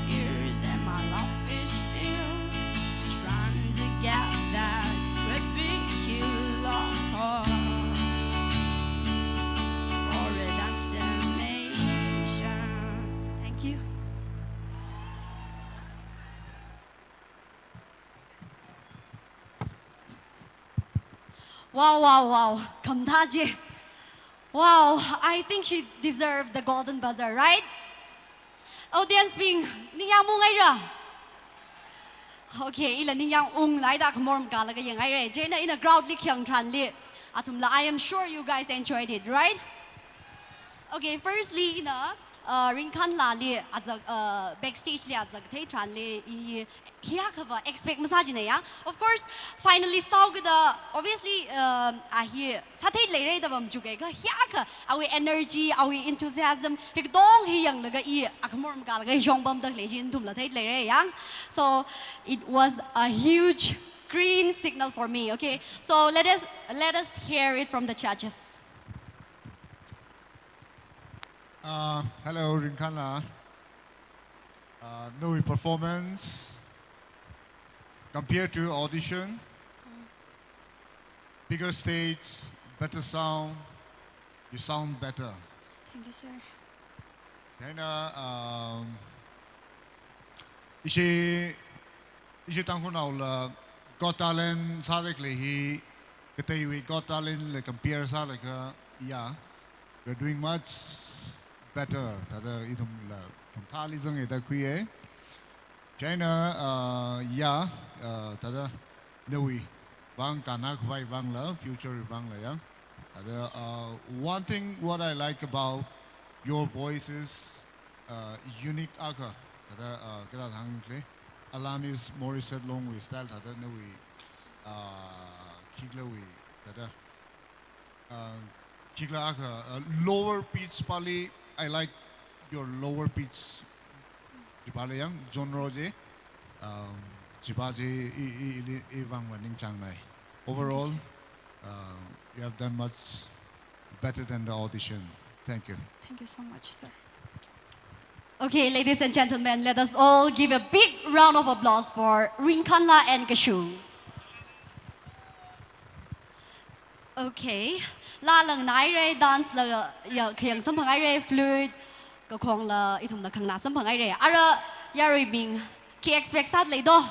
Years and my life is still trying to get that ridiculous heart for a destination. Thank you. Wow, wow, wow. Kamtaji. Wow, I think she deserved the golden buzzer, right? Audience being ningyang mo ngay ra. Okay, ilan ningyang lai da kamorm kala ka yang ay re. Jena in a crowd li kyang tran li. Atumla, I am sure you guys enjoyed it, right? Okay, firstly, ringkan la li at the backstage li at the thay tran li hiya kava expect massage na ya. Of course, finally saw the obviously here satay lay re da bam juge ka hiya ka our energy, our enthusiasm higdong hiyang laga akmor ka laga jong bam dak lejin tum la thay lay re yang. So it was a huge green signal for me. Okay, so let us hear it from the judges. Hello, Rinkana. No performance. Compared to audition, bigger stage, better sound. You sound better. Thank you, sir. Then, ishi tangko na ula Got Talent sa he katay we Got Talent like compare sa like yeah, we're doing much better. Tada itum la kampali zong ita kuye. China yeah, tada nawi bang kanak vai bang la future bang la yeah. Tada one thing what I like about your voice is unique aka. Tada kada hang kle. Alanis Morissette long we style tada nawi kigla we tada kigla aka lower pitch pali. I like your lower pitch. Jibale yang genre je, jibaje evang waning chang nai. Overall, you have done much better than the audition. Thank you. Thank you so much, sir. Okay, ladies and gentlemen, let us all give a big round of applause for Rinkana and Kashu. Okay, la lang nai re dance la ya kheng sam phang re flute. Có khong là ít thùng là khang na sắm phẳng ai rồi, ara yari mình khi expect sát lấy đó.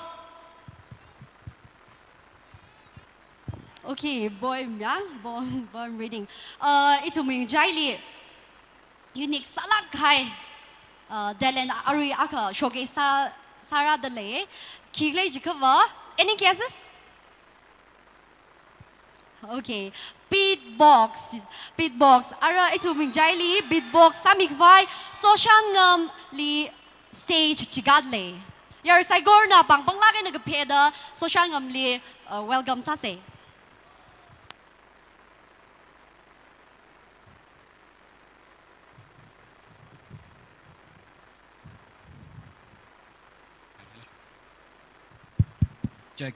Okay, boy, yeah, boy, I'm reading. Ít thùng mình trái li unique salak hay, Delen ari aka showcase Sarah Dele, khi lấy chỉ cover. Any guesses? Okay, beatbox. Ara itu menjadi beatbox samik vai social ngam li stage cigadle. Yar sigor na pang lagi na kapeda social ngam li welcome sase.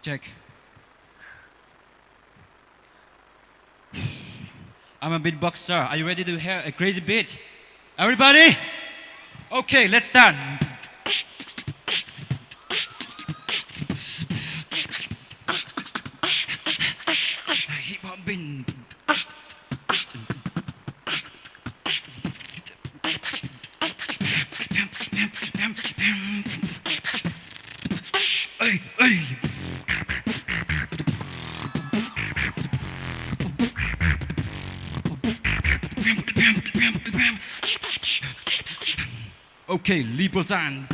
Check. I'm a beatboxer. Are you ready to hear a crazy beat? Everybody? Okay, let's start. Hip hop bin. Hey. Okay, Libertan.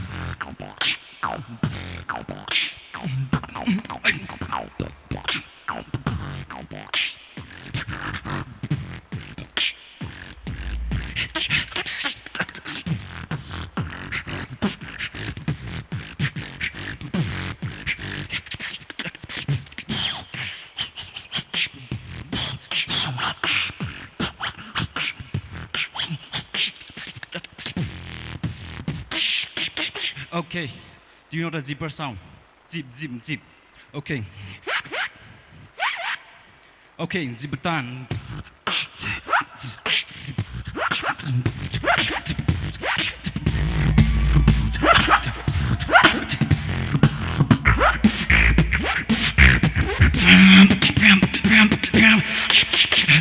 Okay, do you know the zipper sound? Zip. Okay. Okay, zibutan.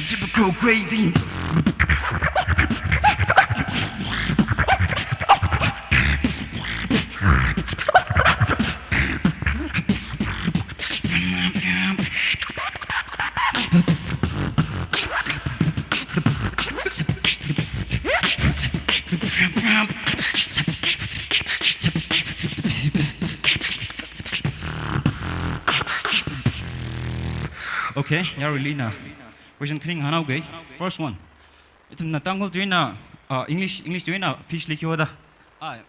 Zipper go crazy. Okay, Yarulina. Question cleaning Hana okay. First one. It's na tangle doing na English doing na fish like you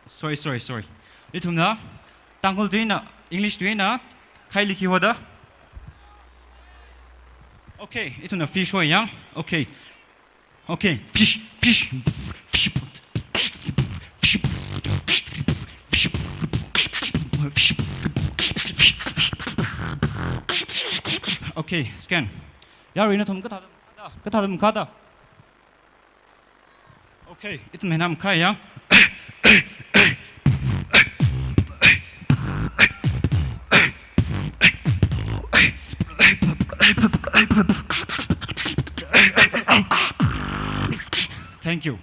sorry. It's na tangle doing na English doing na kai like you Okay, it's na fish way yang. Okay, fish. Okay, scan. Yarina thum ka thadam kada. Okay, itu menam kaya. Thank you.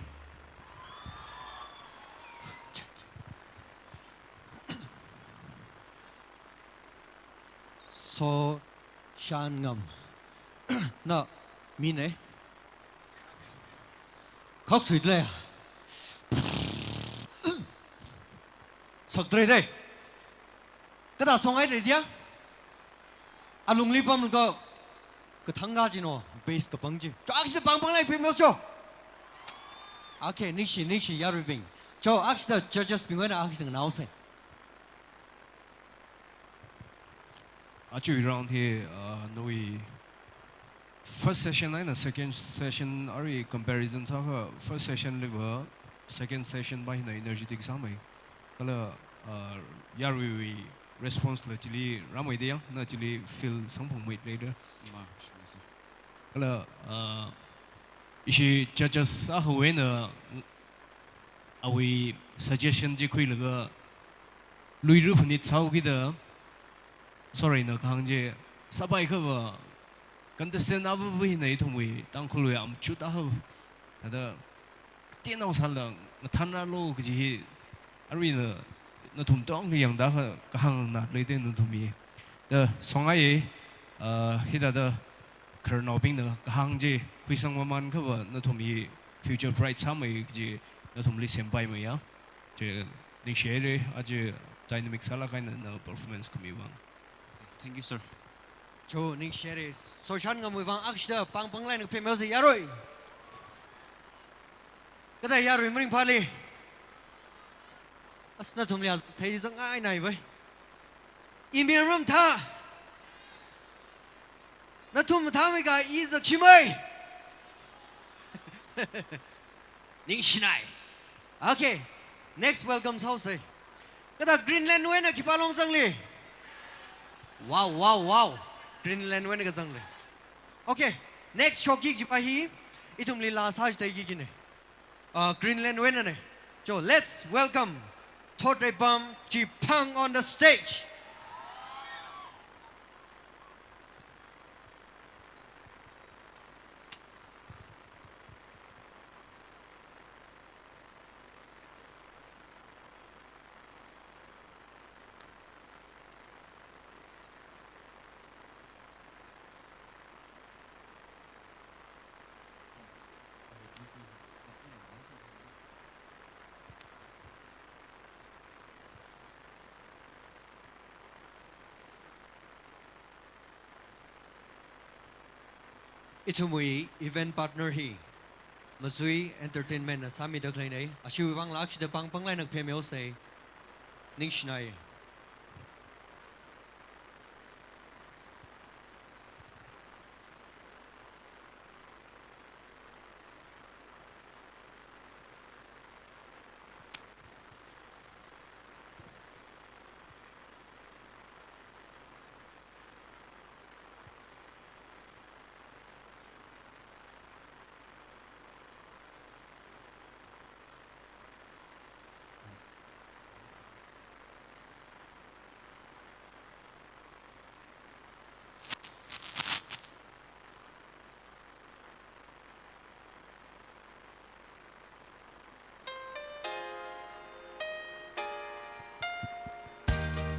So, Shan ngam. Na, mine. Khóc suyệt lệ. Sọc trời đây. Cái đó xong ấy rồi đi á. À lùng li bấm có cái thằng ngã gì nó base cái băng gì. Cho axi băng băng lại phim cho. Okay, nishi yaru bing. Cho axi judges bing vậy là axi nào xem. Actually, around here, we first session and second session are comparison. So first session liver, second session by the energetic exam. Kala we response actually ramai dia, actually feel something with later. Kala ishi judges when we suggestion je kui laga LUIRA PHANIT sau kita. Sorry, na kahangje sabay ka ba? Contestant abu na ito mo tang kuloy am chuta ho. Ada tinaw salang na tanalo kasi ari na tumtong liyang dah kahang na lete na tumi. Da songay hita da karnoping na kahangje kuisang maman ka ba na tumi future bright samay kasi na tumli sempay mo ya. Je ning share aje dynamic sala kain na performance kami bang. Thank you, sir. Cho ning share so Shan ngam wang axi pang pang lai nak phim gì yaroi. Cái này yaroi mình phali. Asna thum liya thấy rằng ai này vậy? Imiram ram tha. Na thum tha mấy cái ý giấc chim ơi. Ning shinai. Okay, next welcome house. Cái đó Greenland nuôi na kipalong sang li. Wow. Greenland when ka le. Okay, next choki jipahi itum lila saj tai gi ne. Greenland when ne. So let's welcome Troupe Bum Jipang on the stage. Ito mui event partner hi. Mazui entertainment na sami da klay nay. Asiu wang lakshi da pang lai nak PMO say. Ning shinay.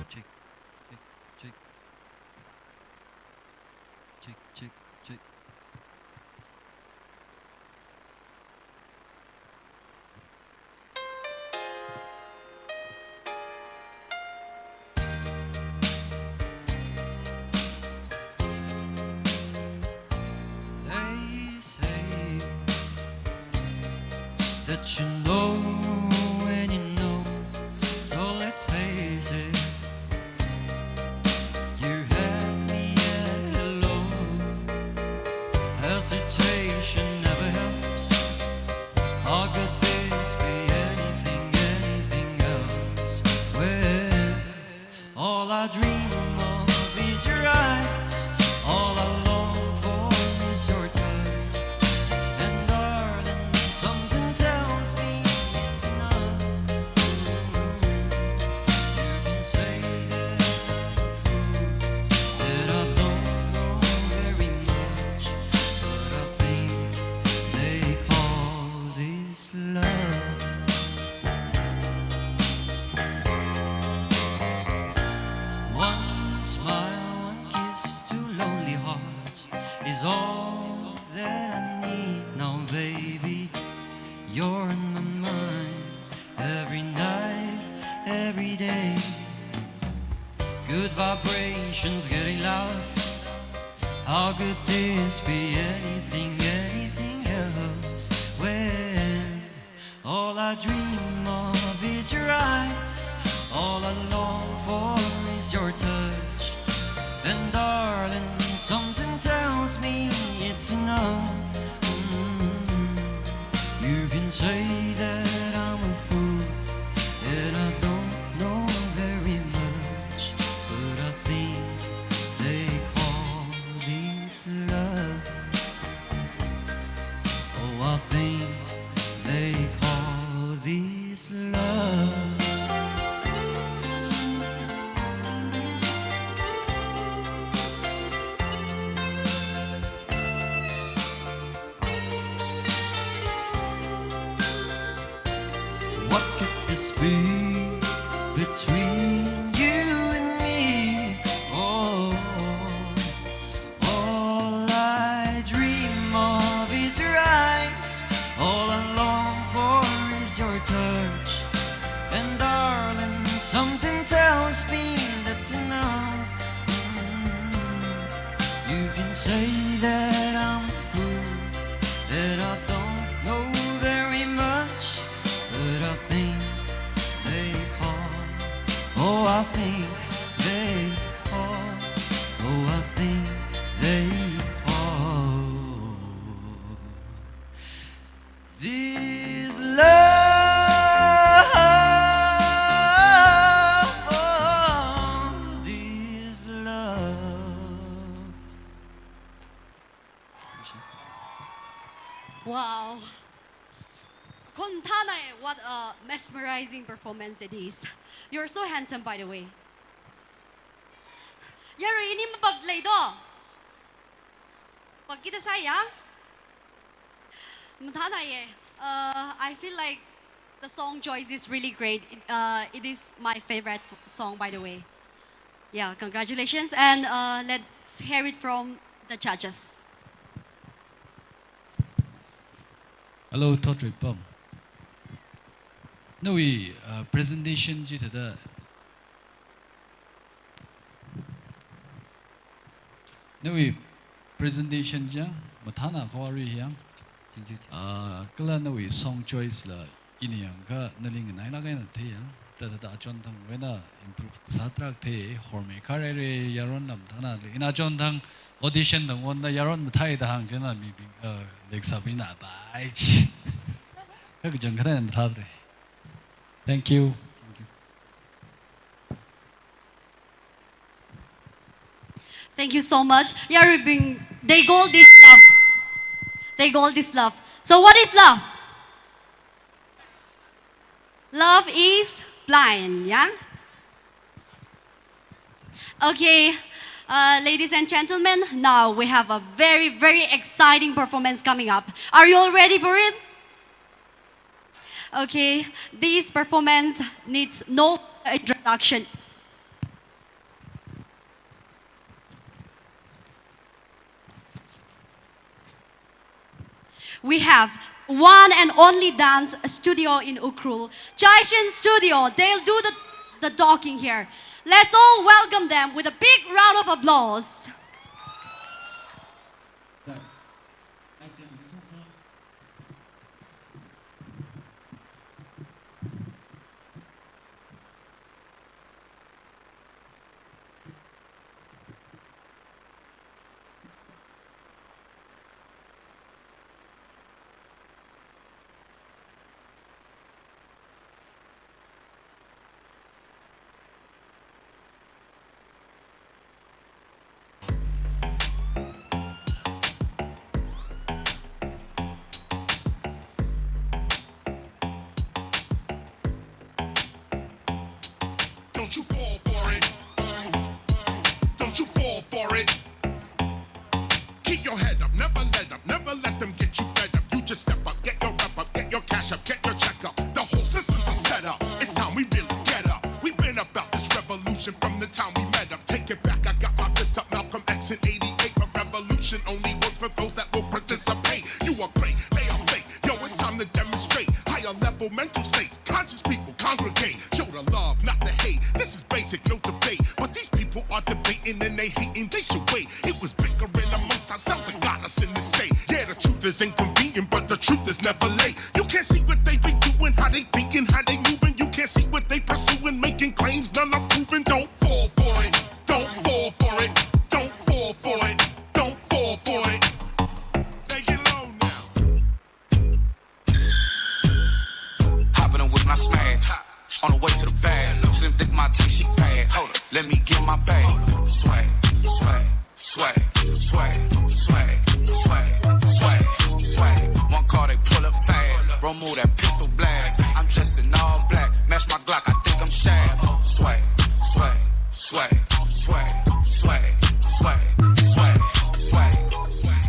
Check. They say that you know when you know, so let's face it. You had me at hello. Hesitation never helps. How could this be anything else? Well, all I dream of is your eyes. All I long for is your touch. And darling, something tells you're in my mind. Every night, every day. Good vibrations getting loud. How could this be anything, anything else? When all I dream of is your eyes, all I long for is your touch. And darling, something tells me it's enough. You can say that I'm a fool, and I don't know very much, but I think they call this love. Oh, I think they call this love. What could this be between you and me? Oh, all I dream of is your eyes. All I long for is your touch. And darling, something tells me that's enough. You can say that I'm a fool, that I don't know very much, but I think they call. Oh, I think they call. Oh, I think they call this love. Oh, this love. Wow. Kontanae, what a mesmerizing performance it is. You're so handsome, by the way. Yaro, ini mabablay do. Pag kita saya, Kontanae, I feel like the song choice is really great. It is my favorite song, by the way. Yeah, congratulations, and let's hear it from the judges. Hello, Troupe. No, we presentation jita da. No, we presentation jang matana kawari yang. Thank you. Kala no we song choice la ini yang ka naling nai la na the yang. Da chon thang wena improve kusatrak the horme kare re yaron nam thana le ina chon thang audition dang won da yaron mutai da hang jena mi leg sabina bai. Ka jang kara na thadre. Thank you. Thank you so much. Yarubing, they call this love. They call this love. So what is love? Love is blind, yeah? Okay, ladies and gentlemen, now we have a very, very exciting performance coming up. Are you all ready for it? Okay, this performance needs no introduction. We have one and only dance studio in UKHRUL, Jaishin Studio. They'll do the talking here. Let's all welcome them with a big round of applause. multiple mental states. Conscious people congregate, show the love, not the hate. This is basic, no debate. But these people are debating and they hating, they should wait. It was bickering amongst ourselves that got us in this state. Yeah, the truth is inconvenient, but the truth is never late. You can't see what they be doing, how they thinking, how they moving. You can't see what they pursuing, making claims, none are proven. Don't fall for it, don't fall for it, don't fall for it, don't fall for it. Take it low now. Hopping in with my smash, on the way to the bag. Slim thick my teeth, she bad. Hold up, let me get my bag. Swag, swag, swag, swag, swag, swag, swag, swag. One car they pull up fast, bro move that pistol blast. I'm dressed in all black, match my Glock, I think I'm Shaft. Swag, swag, swag, swag, swag, swag, swag, swag, swag.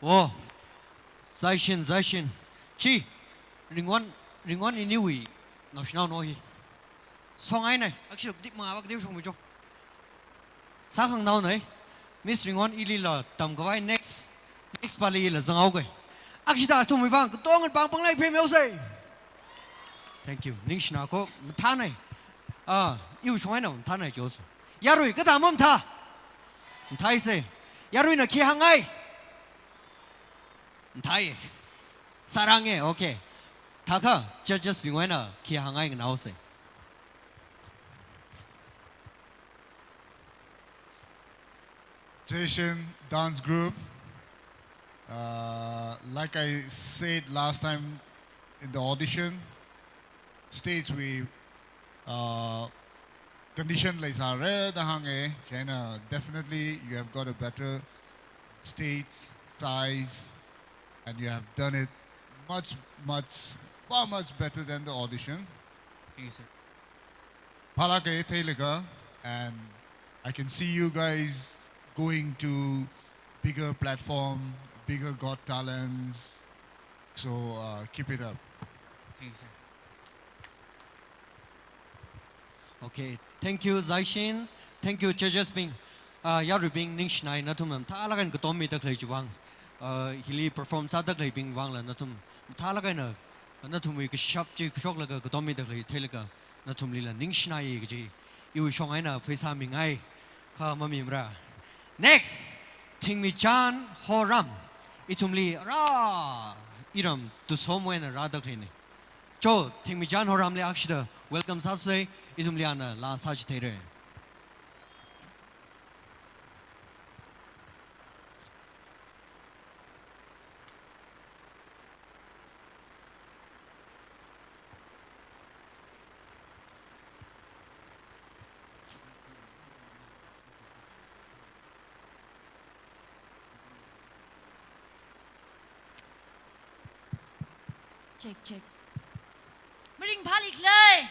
Oh, Zaishin, Chi, Ringwan Inuwi, National Noi. Song I know, actually, deep my work from Joe. Sakang now, eh? Miss Ringwan Ilila, Tamgawai next Pali Lazangaway. Actually, that's to me, Dong and Pampang like Premier say. Thank you. Nishnako, Matane. You join on Tana Joseph. Yarui, get a monta. Tai say, Yaruina Kihangai. Thai, Sarange, okay. Taka, just be when a Kihangai now say. Jason dance group. Like I said last time in the audition, stage we condition like Sare the Hange, China, definitely you have got a better stage size. And you have done it far much better than the audition. Thank you, sir. Palake Teleka, and I can see you guys going to bigger platform, bigger Got Talents. So keep it up. Thank you, sir. Okay, thank you, Zaishin. Thank you, Judges Bing. Yaru Bing Nishnai Natumam. Talagan Kotomi the Klejwang. He performed Saturday being Wangla Natum Talagana Natum we shop Jake Shoklaga Gotomi the Teleca Natum Lila Ningshnai you Shongina face humming I Kamamimra. Next Tingmi Chan Horam Itumli Ra Iram to someone rather clean. Joe Tingmi Chan Horam Le Akshida welcome Sase Itumliana La Sagittaire. Check. Bring Palik Lay.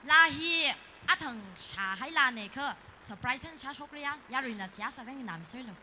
Lahi Atang Sha Hailane Kerr. Surprise and Shashokria. Yarina Siasa and Namsilo.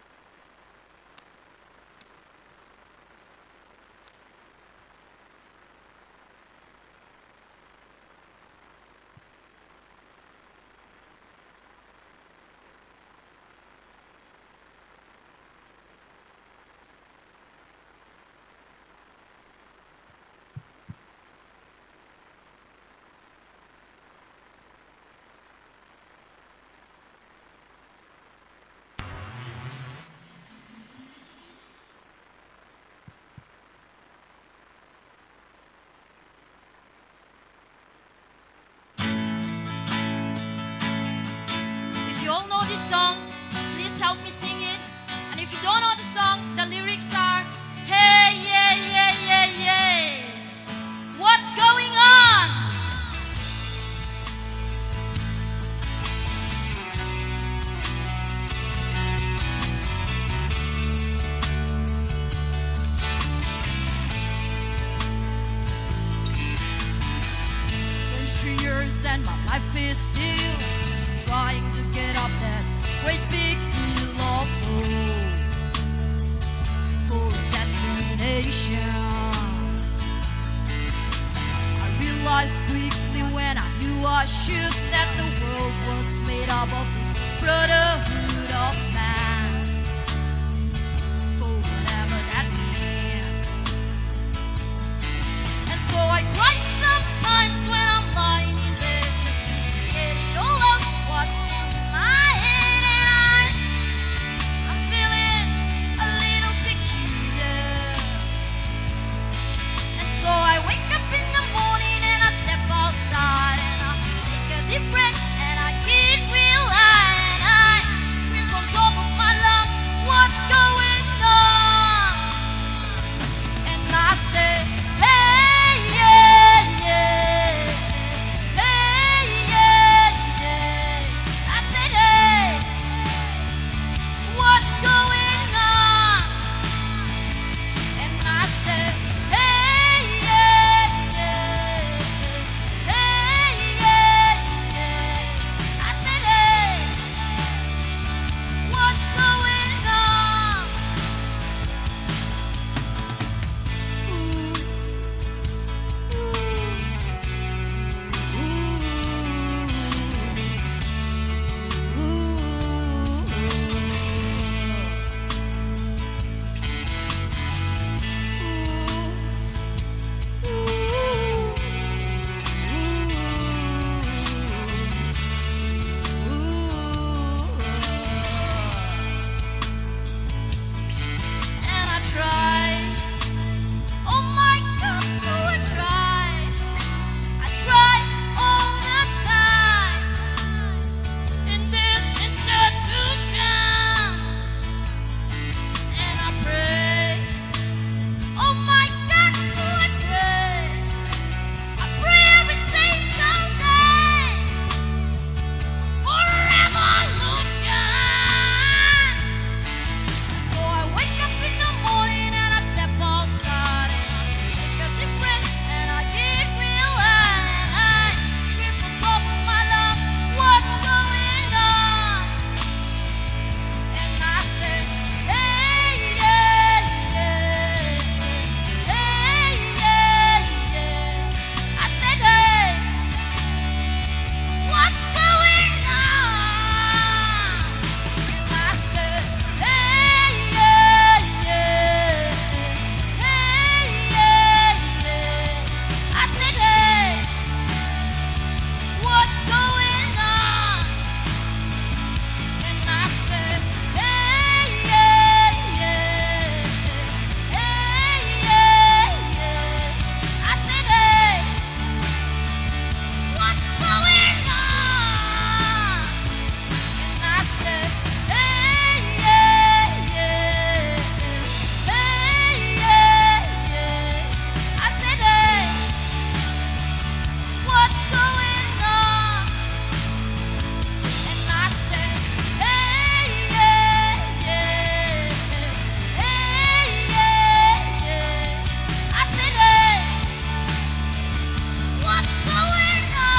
years and my life is still trying to get up that great big hill of hope for a destination. I realized quickly when I knew I should that the world was made up of this brotherhood of man, for whatever that means. And so I cry sometimes when I'm lying in bed just to get it all out what's in my head, and I'm feeling a little peculiar. And so I wake up in the morning and I step outside and I take a deep breath and I get real high and I scream from top of my lungs, what's going on? And I say, hey, yeah, yeah, hey, yeah, yeah. I said, hey, what's going on? And I said, hey, yeah, yeah, hey, yeah, yeah. I said, hey, what's going on? And I try, oh my God, do I try? I try all the time in this institution, and I pray, oh my God, do I pray? I pray every single day for a revolution. So I wake up in the morning and I step outside and I take a deep breath and I get real high and I scream from top of my lungs, what's going on? And I say, hey, yeah, yeah, hey, yeah, yeah. I said, hey, what's going on? And I said, hey, yeah, yeah, hey, yeah, yeah. I said, hey, what's going on? And I said, hey, yeah, yeah, hey, yeah, yeah. I said, hey, what's going on? And I said, hey, yeah, yeah, hey, yeah, yeah. I said, hey, what's going on? And I said, hey, yeah, yeah, hey, yeah, yeah. I said, hey, what's going on?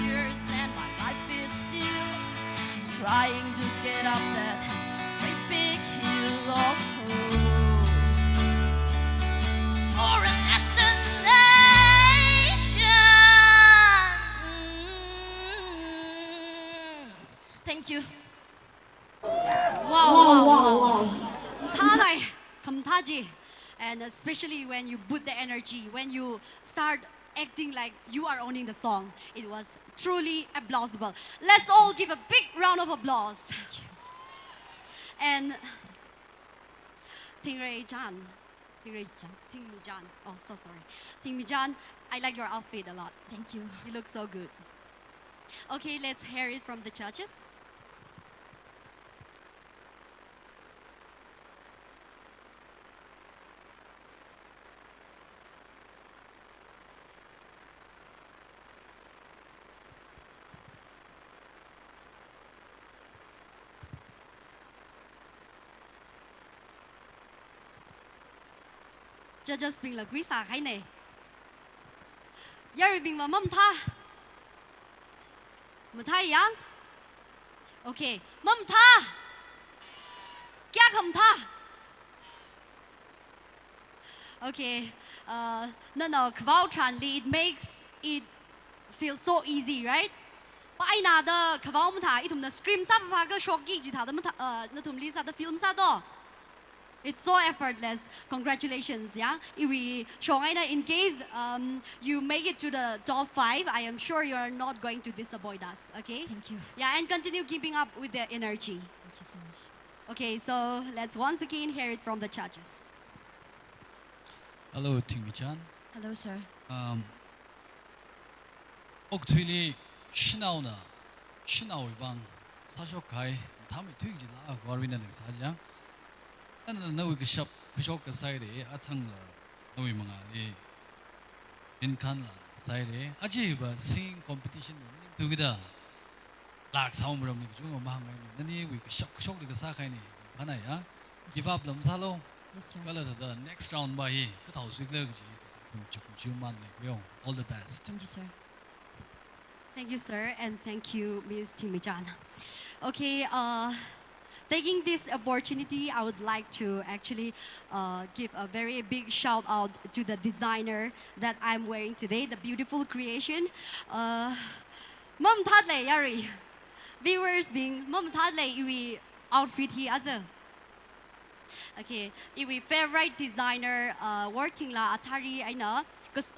Years and my life is still trying to get up that great big hill of hope for a destination. Thank you. Wow. Kamthai, kamthaji. And especially when you put the energy, when you start acting like you are owning the song, it was truly applausible. Let's all give a big round of applause. And Tingray Jan, oh so sorry. Tingmi Jan, I like your outfit a lot. Thank you. You look so good. Okay, let's hear it from the judges. judges bình là quý xã khai này yari bình mà mâm tha mà tha yang ok mâm tha kya không tha okay no khvao tran li it makes it feel so easy right pa ai na da khvao mâm tha itum na scream sa pa ka shocky ji tha da na tum li sa da film sa do. It's so effortless. Congratulations, yeah. Iwi Shongaina, in case you make it to the top 5, I am sure you are not going to disappoint us. Okay. Thank you. Yeah, and continue keeping up with the energy. Thank you so much. Okay, so let's once again hear it from the judges. Hello, Tingchan. Hello, sir. 옥트윌이 신나오나 신나오이방 사쇼카이 다음에 튀기지 나 거리는 사장. 나는 너희 그 shop 그 사이에 아탕라 너희 mga 인칸라 사이에 아직 뭐 singing competition 두기다 락 사움으로 중 마음에 너희 그 shop 그 사카이니 하나야 give up 넘살로 Yes, sir. 그래서 the next round 바이 그 다우스 그러지 조금 주만 내고요. All the best. Thank you, sir. Thank you, sir, and thank you, Ms. Timichan. Okay, taking this opportunity, I would like to actually give a very big shout out to the designer that I'm wearing today, the beautiful creation. Mom Tadle Yari. Viewers being Mom Tadle Iwi outfit here as a. Okay, Iwi favorite designer working la Atari aina. Because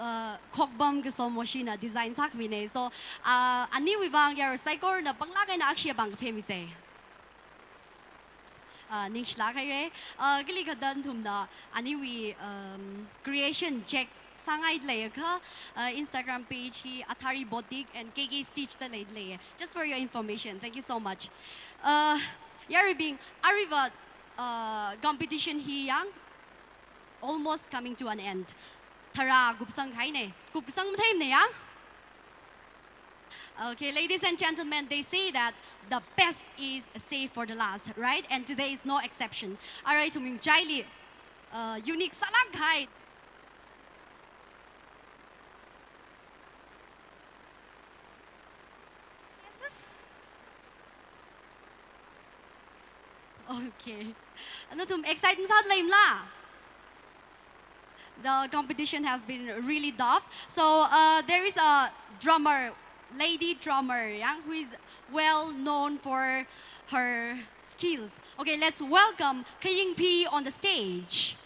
Khokbam gusto mo siya na design sa kami so ani wi bang yar cycle na panglagay na aksya bang famous eh ning shlagay re gili kadan thum na ani wi creation check sangay lay ka Instagram page hi Atari Boutique and KK Stitch the lay just for your information. Thank you so much. Yari being arriva competition hi yang almost coming to an end. Tara gupsang khai ne gupsang thêm ne yang. Okay, ladies and gentlemen, they say that the best is saved for the last, right? And today is no exception. All right, tuming jaili unique salag khai. Okay, ano tum exciting sa laim la. The competition has been really tough. So there is a drummer, lady drummer, yeah, who is well known for her skills. Okay, let's welcome Kaying P on the stage.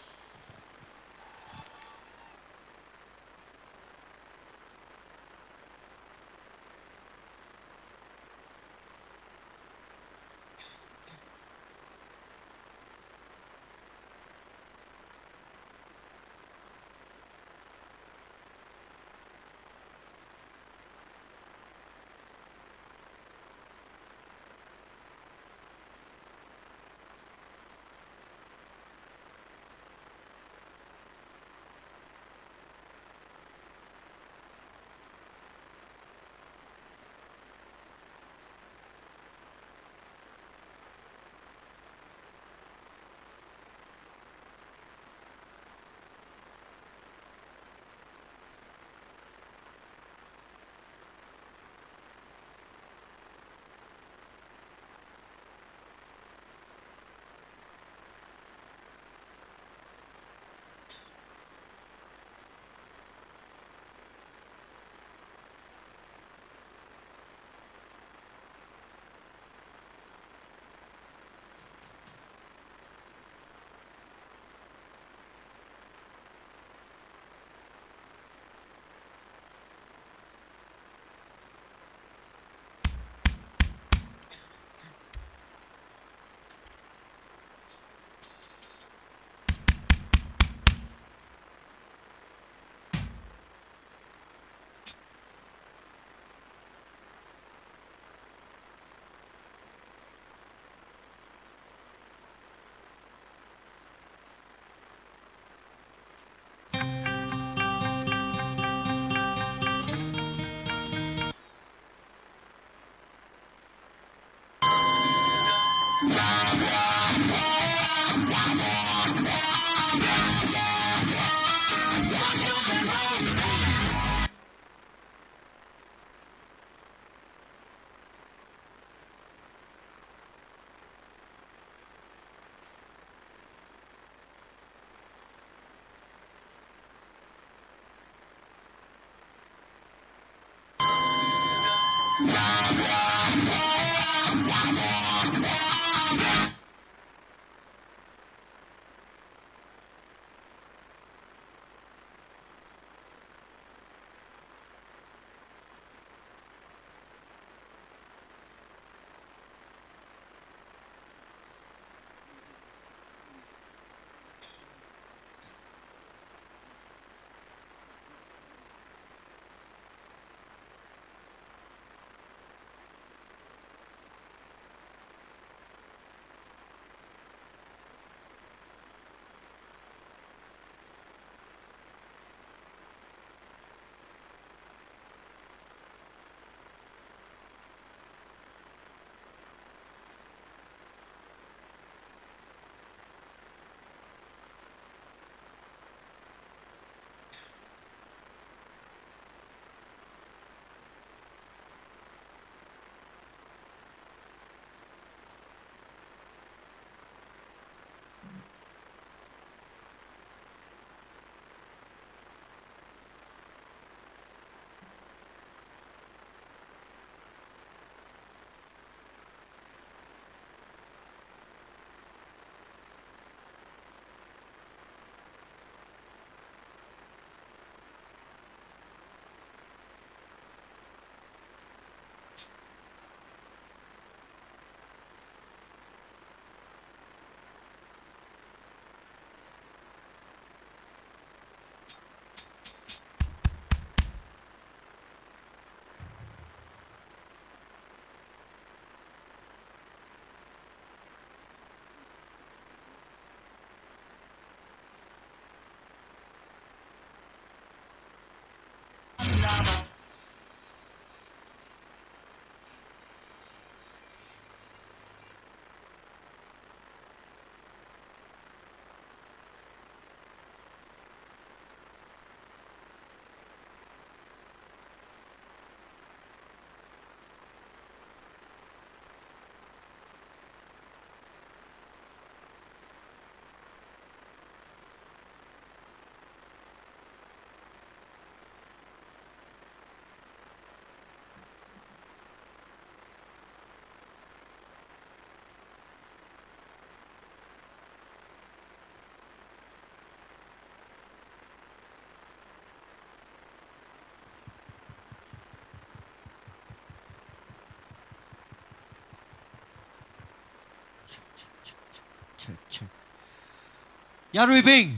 Yarui Bing.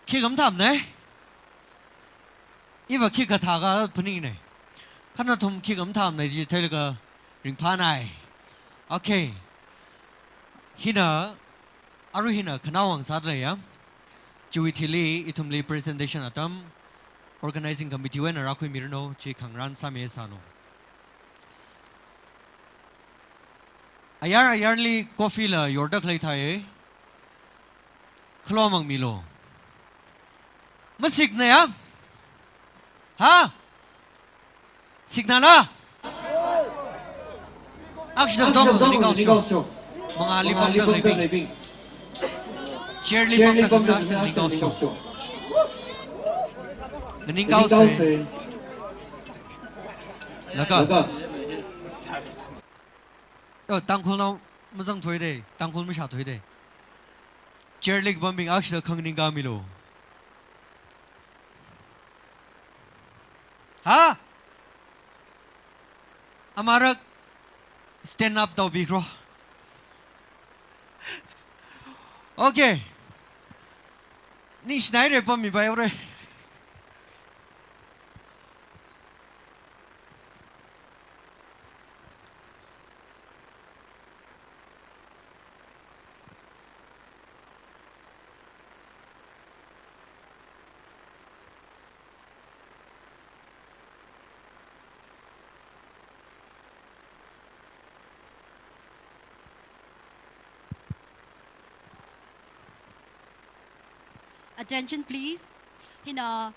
Khi cấm thảm đấy. Ý vào khi cả thả cả phân hình này. Khăn là thông khi cấm thảm này thì thấy được rình phá này. Ok. Hina. Aru hina khana wang sát này á. Chui thili itumli presentation atam. Organizing committee when Raokha Mirno chi khangran same sano. Ayarly coffee la yorda klay thaye. Khlo mang milo. Masik na ya? Ha? Signal na? Action dong ni gausyo. Mga lipang dong living. Chair lipang dong ni gausyo. Ganing gausyo. Laka. Tang khol na mazang thoi de, tang khol ma sha thoi de. Chair leg bombing action khangning ga milo. Ha? Amara stand up daw bigro. Okay. Ni Schneider pa mi ba yore? Attention please. In the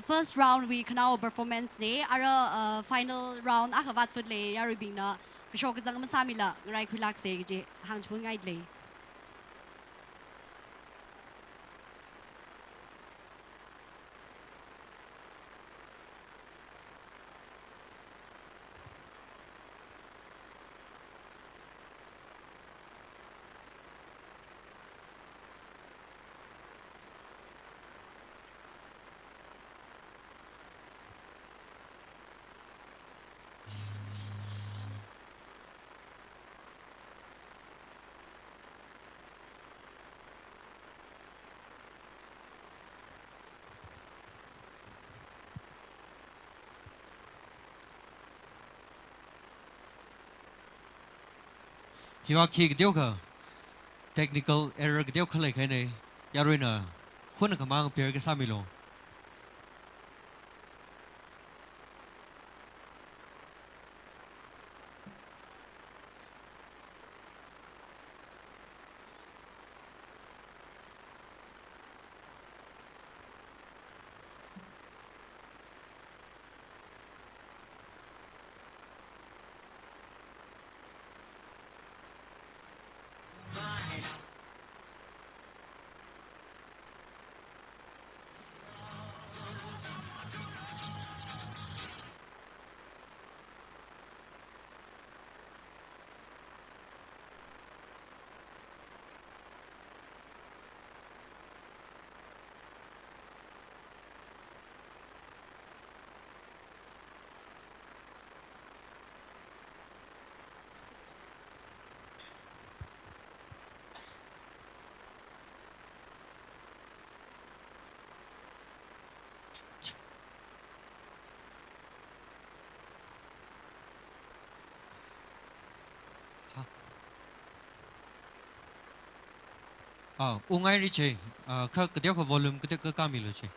first round we can our performance ne. Our final round akavat foodle yaribing na. Kishok zang masamila. Rai kulak se je HUNPHUN guide. Hiwa ki gdiyo ka technical error gdiyo ka lai khai nei yaroi na khun ka mang per ka samilo. Ungai ri che kha kdiyo ka volume kdiyo ka kamilo che.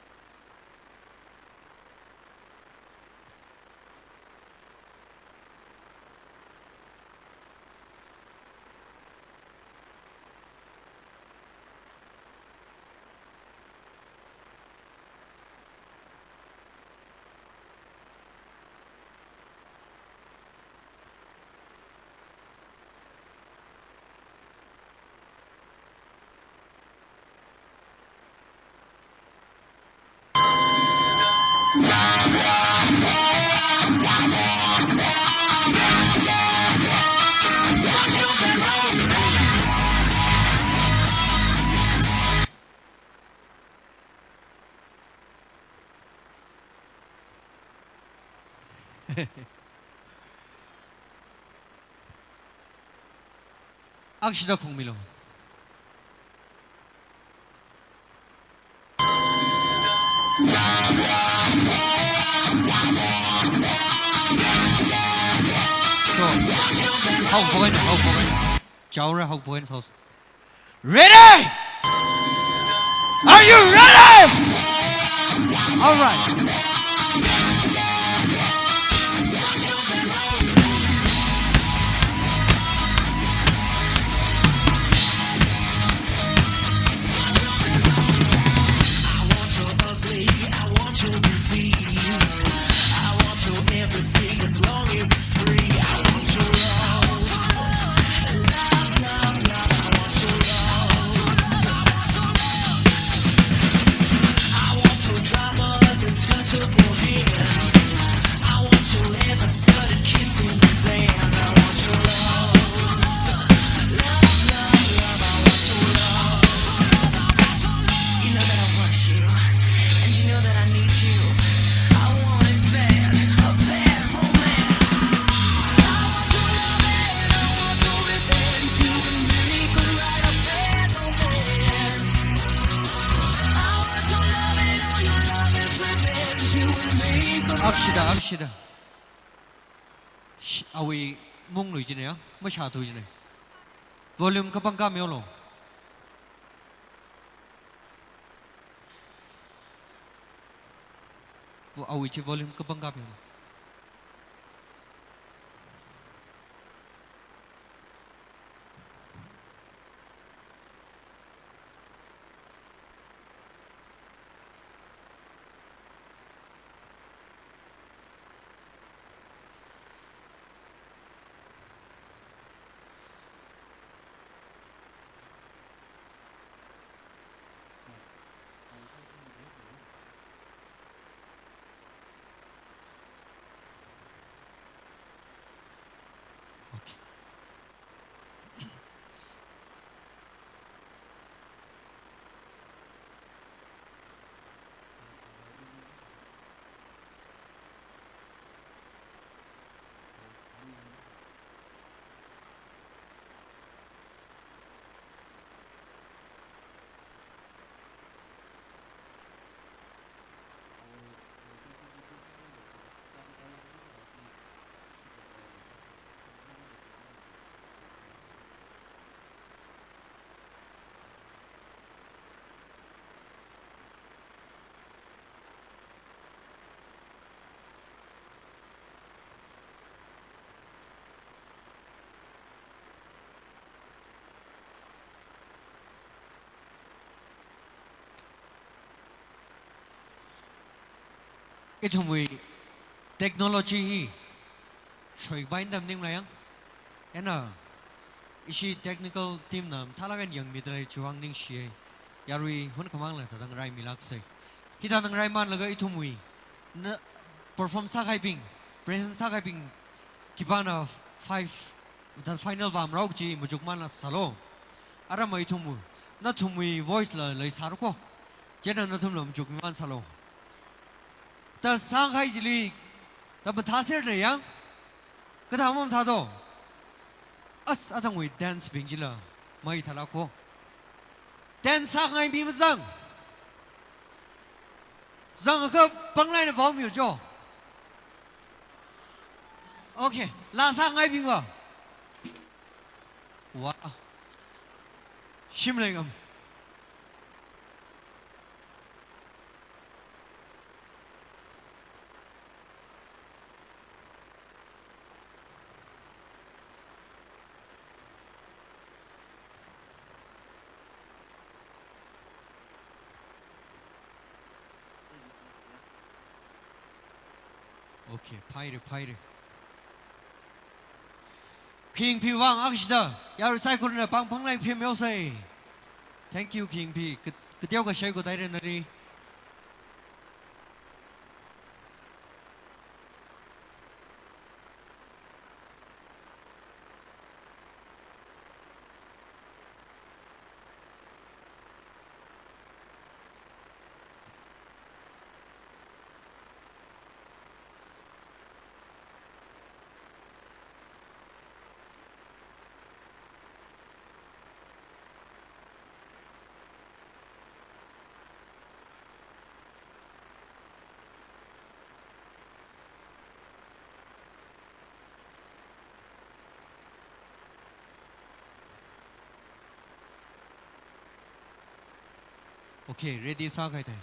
악시다 공밀로. How point? Jaura, how points house. Ready? Are you ready? All right. Everything as long as it's free. I want your love. Love, love, love. I want your love. I want your drama that touch of your hands. I want your leather studded kiss in the sand. I want your love. Love, love, love. I want your love. You know that I want you, and you know that I need you. I want it bad. 악시다. 아위 몽 누이지네요. 뭐 샤도이지네. 볼륨 kapang kamelo. 아위 지 볼륨 kapang kamelo. Itu mui teknologi soi bain dam ning layang. Ena isi technical team nam thalagan yang midrai chuang ning shie. Yarui hun kamang la tadang rai milak se. Kita nang rai man laga itu mui. Na perform sa kai ping, present sa kai ping. Kipana 5 the final bam rauk ji mujuk man la salo. Ara mai itu mui. Na tu mui voice la lai saruko. Jena na tum lam mujuk man salo. 다 상하이질이 다 다세를 양 그다음은 다도 아스 아당 위 댄스 빙질라 많이 달았고 댄스 상하이 비무상 상그 방라인의 범위죠 오케이 라 상하이 빙와 와 심랭음 오케이 파이르 킹 피왕 악시다 야르 사이코르나 방방라인 피메오사이 땡큐 킹 피 그때가 쉐고 다이레너리 Okay, ready sa kai thai.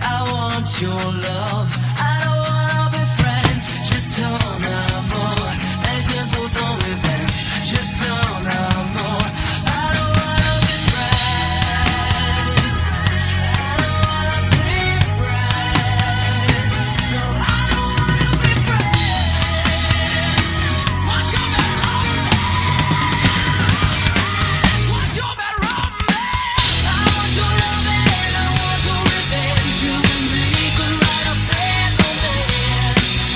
I want your love. I don't wanna be friends. Je t'en amour. Et je veux ton revenge. Je t'en amour. I don't wanna be friends. I don't wanna be friends. No, I don't wanna be friends. Want your bad romance. Want your bad romance. I want your love and I want your revenge. You and me could write a bad romance.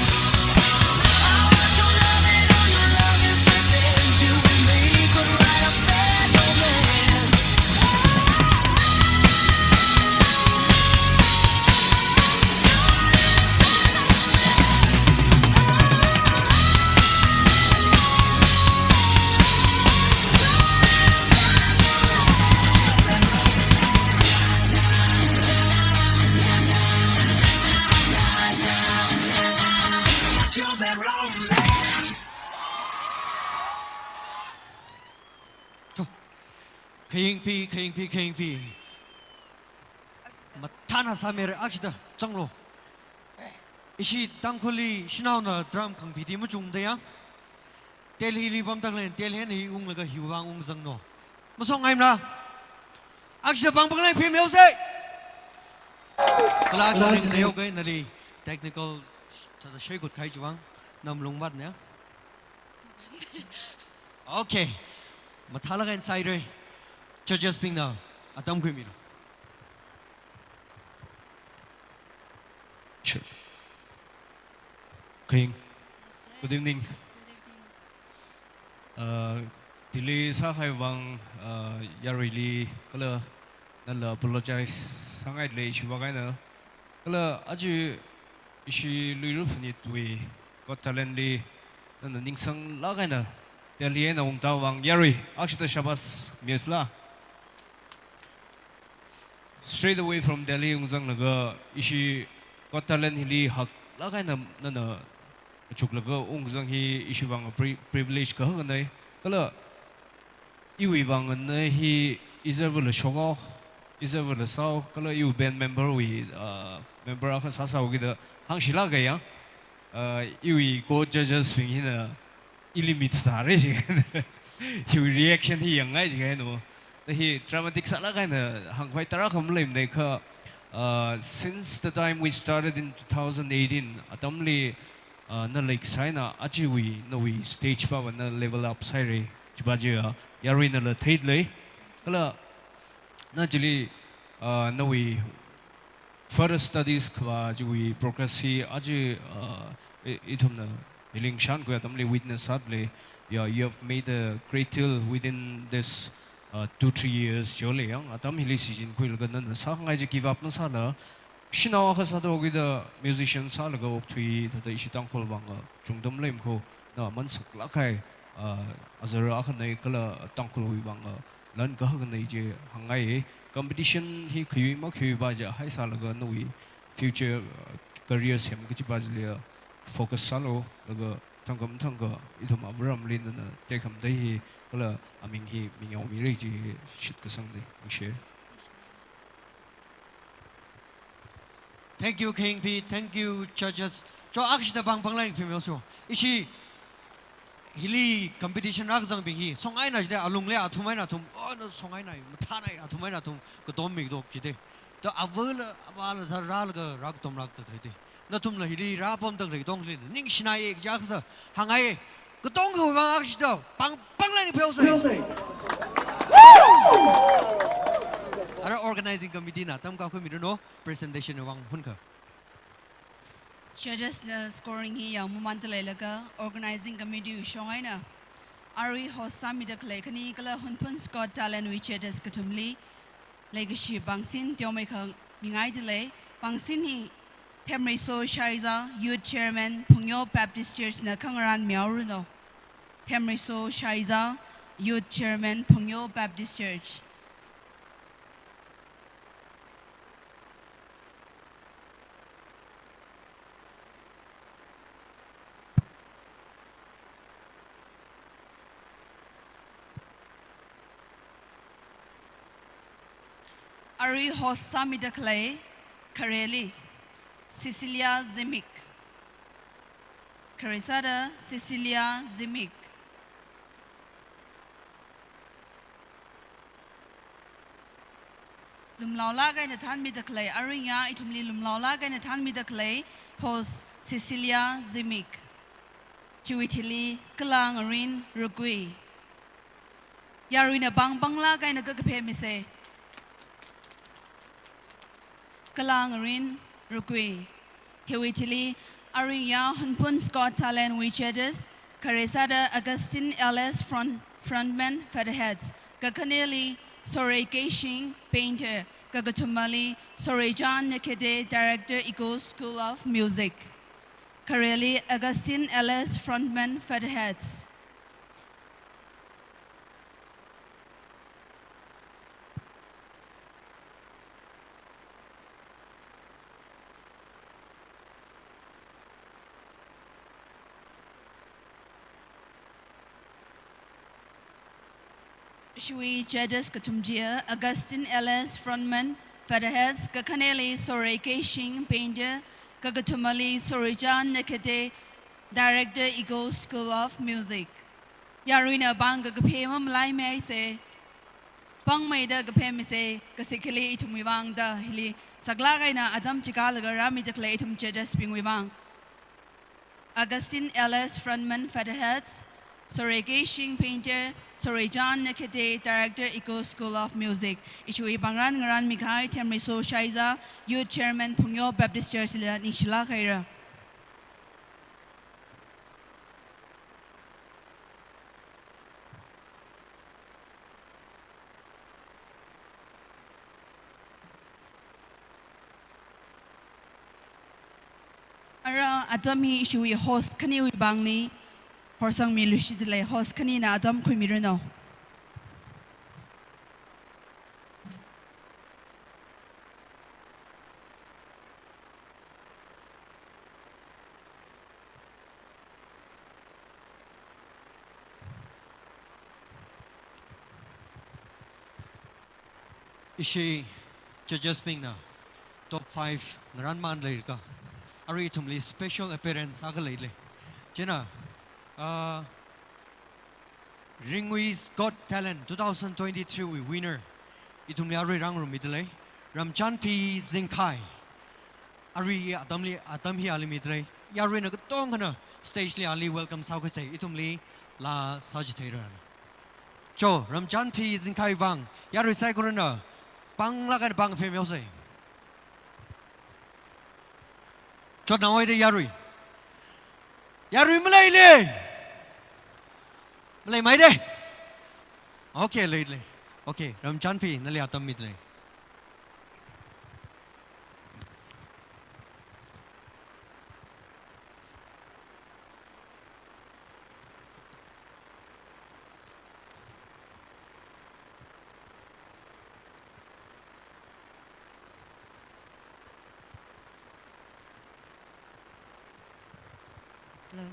I want your love and all your love is revenge. You and me could write a bad romance. Want your bad romance. KingP. Matana Samir Akshida, Janglo. Ishi Tankuli, Shinauna, Drum Kangpidi Mujumdea. Tell he leave Tangland, tell Henny Unga Huang Zangno. Masong I'm la. Akshida Banglang female say. The last thing they okay in the technical to the shake with Kaijuang, Namlung Badna. Okay. Matala and Sire. Judges being now. Adam Grimino. King, good evening. delay sa hai wang ya really kala nala apologize sangai le ishi wagai na kala aju ishi LUIRA PHANIT we got talent le nana ningsang lagai na Delhi na ung ta wang yari akshita shabas miesla straight away from Delhi ung zang naga ishi got talent hili hak lagai na nana chuk laga ung zang hi ishi wang privilege ka haganai kala iwi wang na hi deserve le shoga deserve le sao kala you band member we member aka sa sa gida hang shila ga ya iwi go judges ping hina illimit tare you reaction hi yang ai jiga no hi dramatic sa la ga na hang khwai tara kham lem nei kha since the time we started in 2018 atamli na like saina achi we no we stage pa na level up sai re chibaji yari na la thaid le kala na jili no we further studies kwa ji we progress hi aji itum na healing shan ko atamli witness sadly yeah you have made a great deal within this 2-3 years jole yang atam hili season ko ilga na sa ngai ji give up na sala Shinawa ka sa dogi da musician sa laga oktui da ishitang kol wanga jungdam lem ko na mansak lakai azara akhan nei kala tangkol wi wanga lan ka hagan nei je hangai competition hi khui ma khui ba ja hai sa laga noi future career sem ki ba jlia focus salo laga tangam thanga idum avram lin na tekam dai hi kala aming hi mingaw mi re ji shit ka sang dei share. Thank you, King P. Thank you, judges. Jo akshita bang bang lain film also. Ishi hili competition rak zang bing hi. Song ai na jide alung le athumai na thum. Oh no song ai na matha na athumai na thum. Ko tom mi dok jide. To avul awal sa ral ga rak tom rak ta de. Na thum la hili ra pom tak le dong le. Ning shinai ek jak sa hangai. Ko tong ko bang akshita bang bang lain film also. Our organizing committee na tam ka ko mi no presentation wang hunka. Judges na scoring hi yang mumantale laga organizing committee shongai na ari host sami da klay kani kala HUNPHUN Scott talent we judges katumli legacy bangsin tiomai khang mingai dile bangsin hi Temre So Shaiza youth chairman Pungyo Baptist Church na kangaran miauru no Temre So Shaiza youth chairman Pungyo Baptist Church. Ari host sami da clay Kareli Cecilia Zimik Karisada Cecilia Zimik Lumlaula gai na than mi da clay Ari nga itumli lumlaula gai na than mi da clay host Cecilia Zimik Chiwitili Kalang Arin Rugui Yarina bang bangla gai na gagaphe mi se Kalang Rin Rukui Hiwitili Ariya HUNPHUN Scott talent we judges Karesada Augustine LS frontman featherheads Gakaneli Sore Keishing painter Gagatumali Sore John Nekede director Eco School of Music Kareli Augustine LS frontman featherheads. Shui judges Katumjia, Augustine LS frontman, featherheads, Kakaneli Sore Keishing painter, Gagatumali Sorejan Nekede, director Eco School of Music. Yarina Bang Gapema Lai may say Bang made a Gapem say Kasikili itum wivang da hili Saglagana Adam Chikalaga Rami declare itum judges being wivang. Augustine LS frontman, featherheads, Sore Keishing painter, Sore John Nekede, director Eco School of Music. Ishui Bangran Ngaran Mikai, Temre So Shaiza, youth chairman Pungyo Baptist Church Nishila Kaira. Adami issue host Kani Bangni, Horsang Milushidle, host Kanina Adam Kumirano. Ishi judges being na top 5 naran man later ka. Ari tumli special appearance aga lately. Jena Ringwi's Got Talent 2023 winner. Itumli ari rang room midlay. Ramchan P Zinkai. Ari Adam hi ali midlay. Yari na gutong na stage li ali welcome sao ka say. Itumli la Sagittarian. Jo Ramchan P Zinkai bang. Yari say ko na. Bang la kan bang phim say. Chốt nào ấy đi Yari. Yari Malay đi. Malay mấy đi. Ok lấy đi. Ok, Ramchan Phi nó liệt tâm mít này. Hello.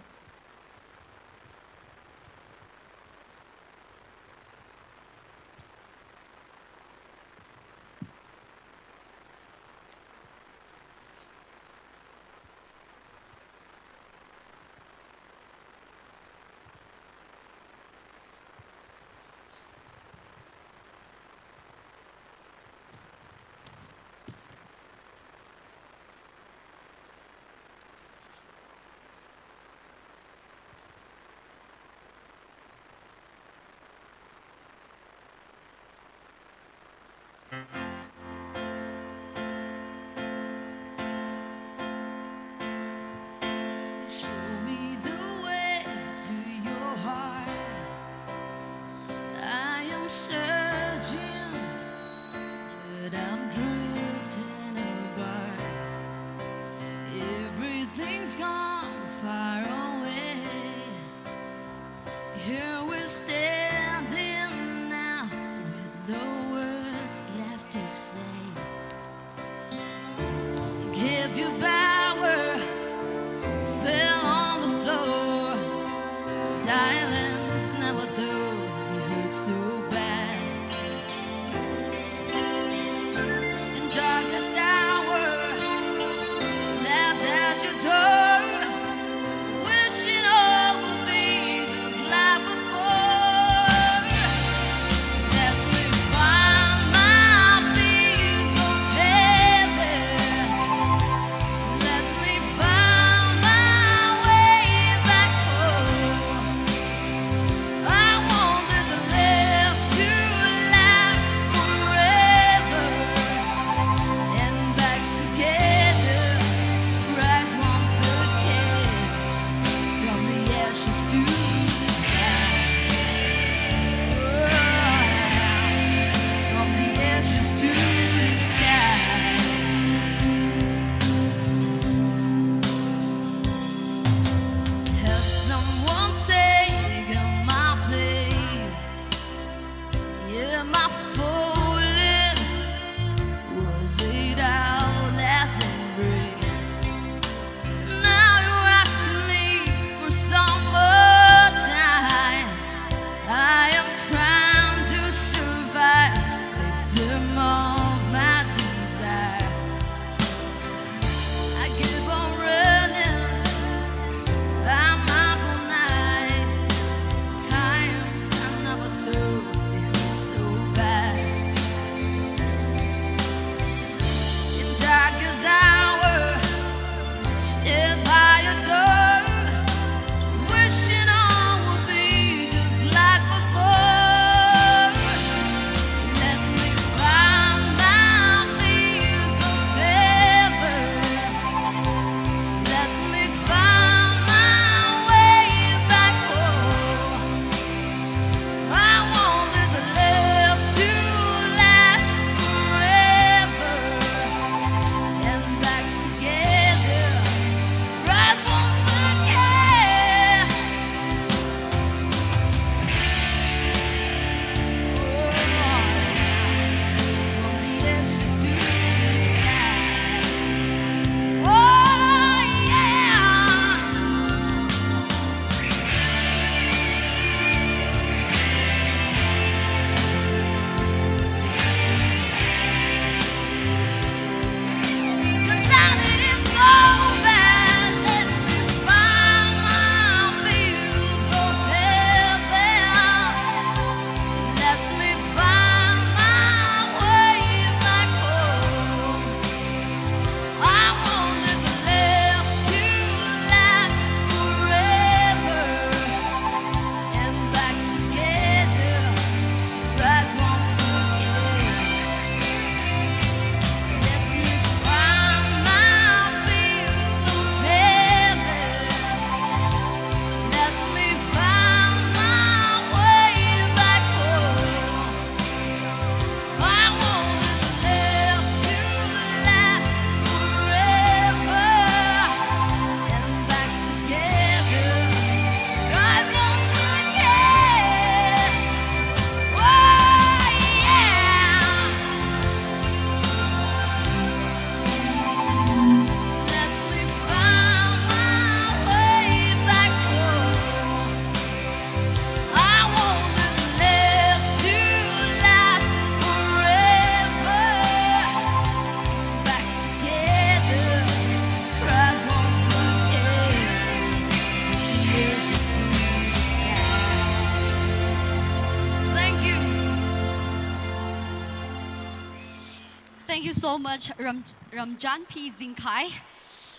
Thank you so much, Ramjan P. Zinkai.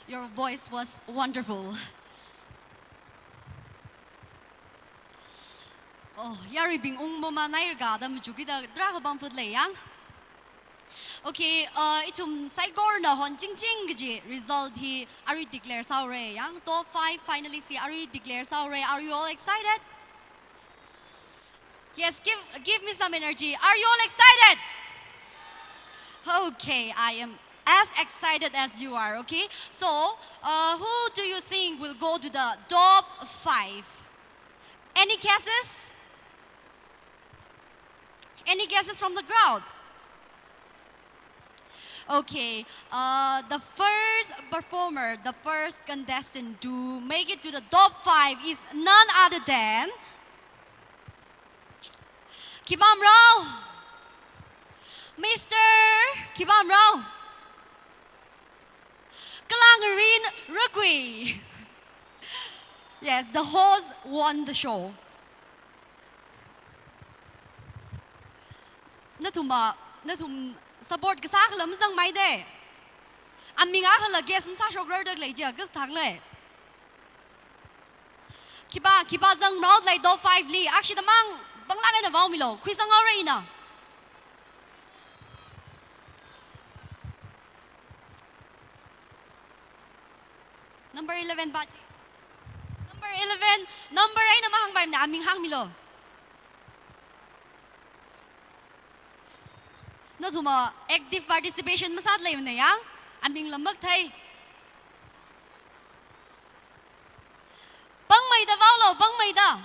Your voice was wonderful. Oh, yari bing mama nair ga da mujuki da dra bang fut le yang. Okay, itum saigor na hon jing gji result he ari declare saure yang top 5 finalists he ari declare saure. Are you all excited? Yes, give me some energy. Are you all excited? Okay, I am as excited as you are, okay? So, who do you think will go to the top 5? Any guesses? Any guesses from the crowd? Okay, the first performer, the first contestant to make it to the top 5 is none other than Kibam Rao. Mr. Kibam Rao. Kalangarin Rugui. Yes, the host won the show. Natum support kasak lam zang mai de. Aminga khala guess msa shogrer dak lai ja gal thak le. Kiba zang round lai top 5 li. Actually the mang bangla na vaw milo. Quiz ang already na. Number 11 bachi. Number 11, number 8 na mahang bay na aming hang milo. Na thuma active participation masad lai na yang aming lamag thay. Bang may da vawlo, bang may da.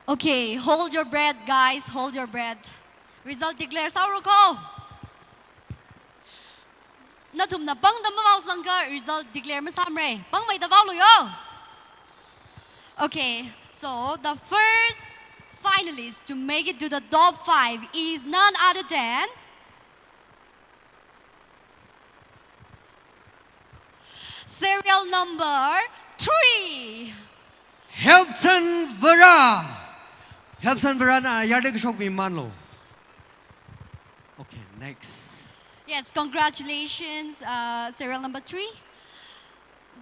Okay, hold your breath, guys. Hold your breath. Result declares Raokha. Natum na bang da mawaw sangka result declare masamre. Bang may dawaw lo yo. Okay, so the first finalist to make it to the top 5 is none other than serial number 3. HUNPHUN Vera. HUNPHUN Vera na yarde ko shok mi manlo. Okay, next. Yes, congratulations, serial number 3.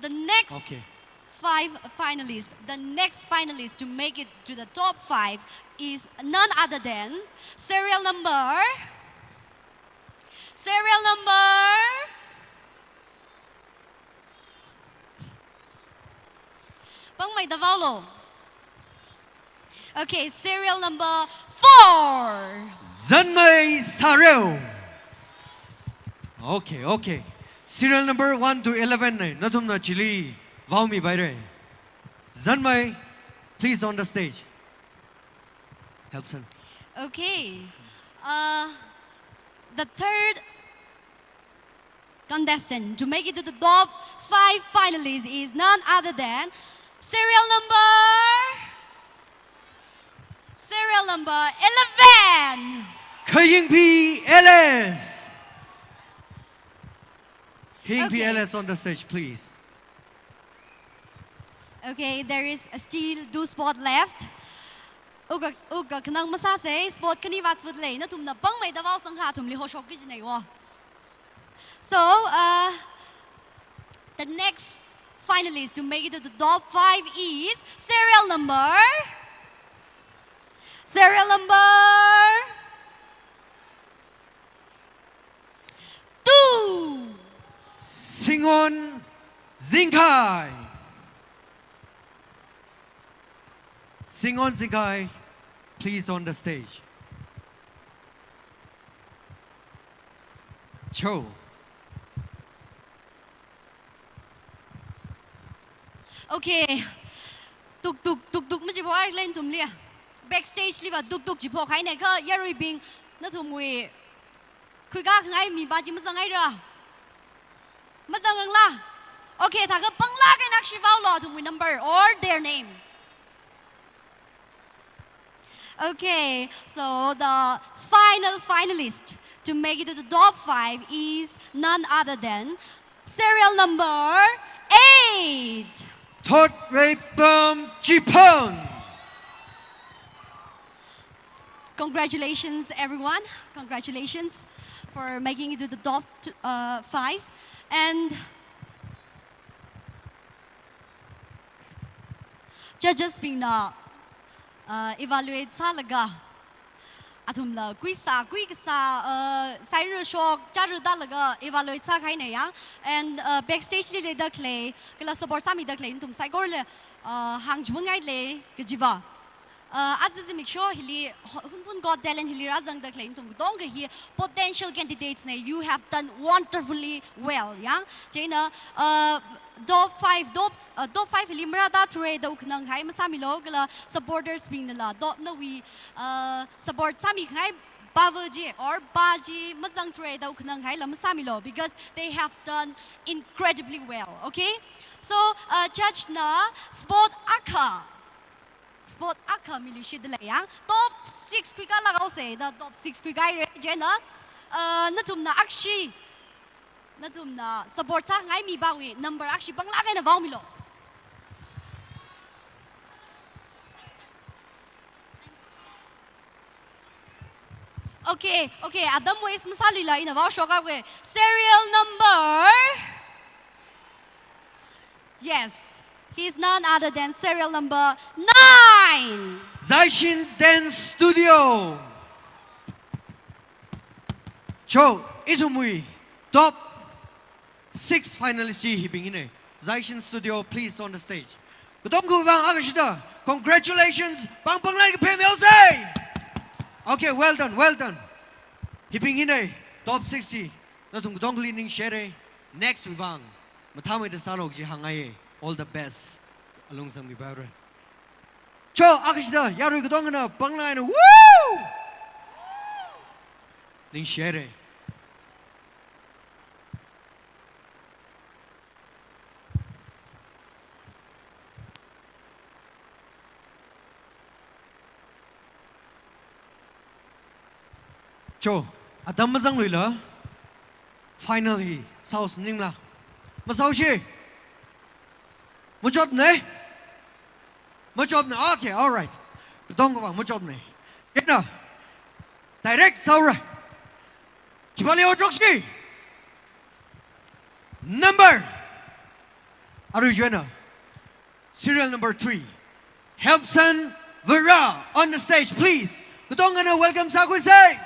The next 5 finalists, the next finalist to make it to the top 5 is none other than serial number. Bang may davao lo. Okay, serial number 4. Zanmay Sareo. Okay. Serial number 1 to 11 na natum na chili vaumi bayre. Zanmay, please on the stage. HUNPHUN. Okay. The third contestant to make it to the top 5 finalists is none other than serial number 11. Kayingpi LS. Kayingpi LS on the stage, please. Okay, there is still 2 spots left. Uga kanang masase spot kani wat foot lane na tum na bang may dawaw sang ha tum li ho shok gi wo. So, the next finalist to make it to the top 5 is serial number 2. Singon Zinkai. Singon Zinkai, please on the stage. Cho. Okay. Tuk ma jipo ar lên tum lia. Backstage li va tuk jipo khai ne kha yari bing na tum we. Khui ga ngai mi ba ji ma sang ai ra. Ma sang lang la. Okay, tha ka pang la kai nak shi vau lo tum we number or their name. Okay, so the final finalist to make it to the top 5 is none other than serial number 8. Japan. Congratulations, everyone. Congratulations for making it to the top 5. And judges being evaluate salaga. Atumla kuisa sai ru shok charu dalaga evaluate sa khai ne ya and backstage le da clay kala support sami da clay tum sai gor le hang jmungai le gejiva as make sure hili hunpun got talent hili razang da clay tum dong ge hi potential candidates ne you have done wonderfully well ya jaina top 5 hili mrada thre da uknang hai masami lo gala supporters being la dop na we support sami khai Bavaji or Baji Mazang Tre da uknang hai la masami lo because they have done incredibly well. Okay, so judge na sport aka milishi de yang top 6 quick la say the top 6 quick guy jena natum na akshi natum na support sa ngai mi bawi number akshi bangla kai na baw milo. Okay, Adam ways masali la ina baw shoka we serial number. Yes, he's none other than serial number 9. Zaishin Dance Studio. Cho, itumui top 6 finalists he bingine. Zaishin Studio, please on the stage. Kutonggu bang agashida. Congratulations, bang panglai ke pemel say. Okay, well done. He bingine top 60. Natung kutong cleaning share. Next we bang. Matami de salog ji hangaye. All the best. Along some gibare. Cho agashida yaru kutong na panglai na woo. Ning share. Cho, Adam mazang luila. Finally, South Ningla. Masaushi. Mujob ne? Okay, all right. Don't go on. Mujob ne. Get now. Direct Saura. Kibali Ojoksi. Number. Arujana. Serial number 3. HUNPHUN Vera on the stage, please. Kutongana welcome Sakusei.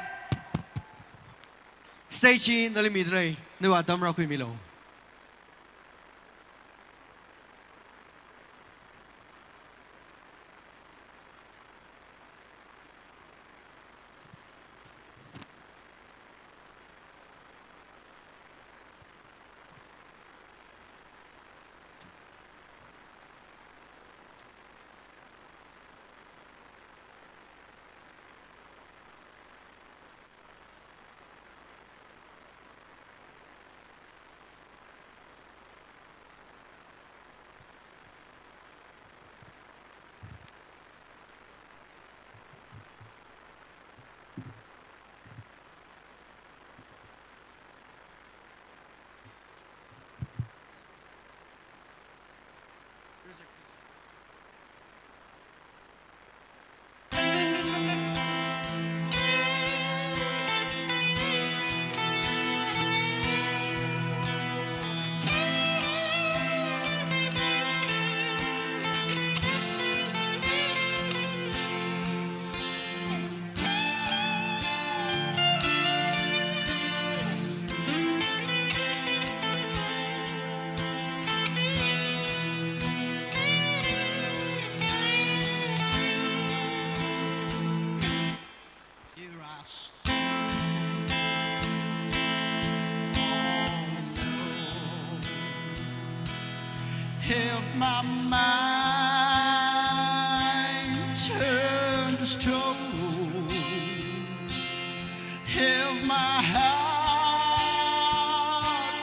Stage in the limit, no Adam Rakumilo. If my mind turned to stone, if my heart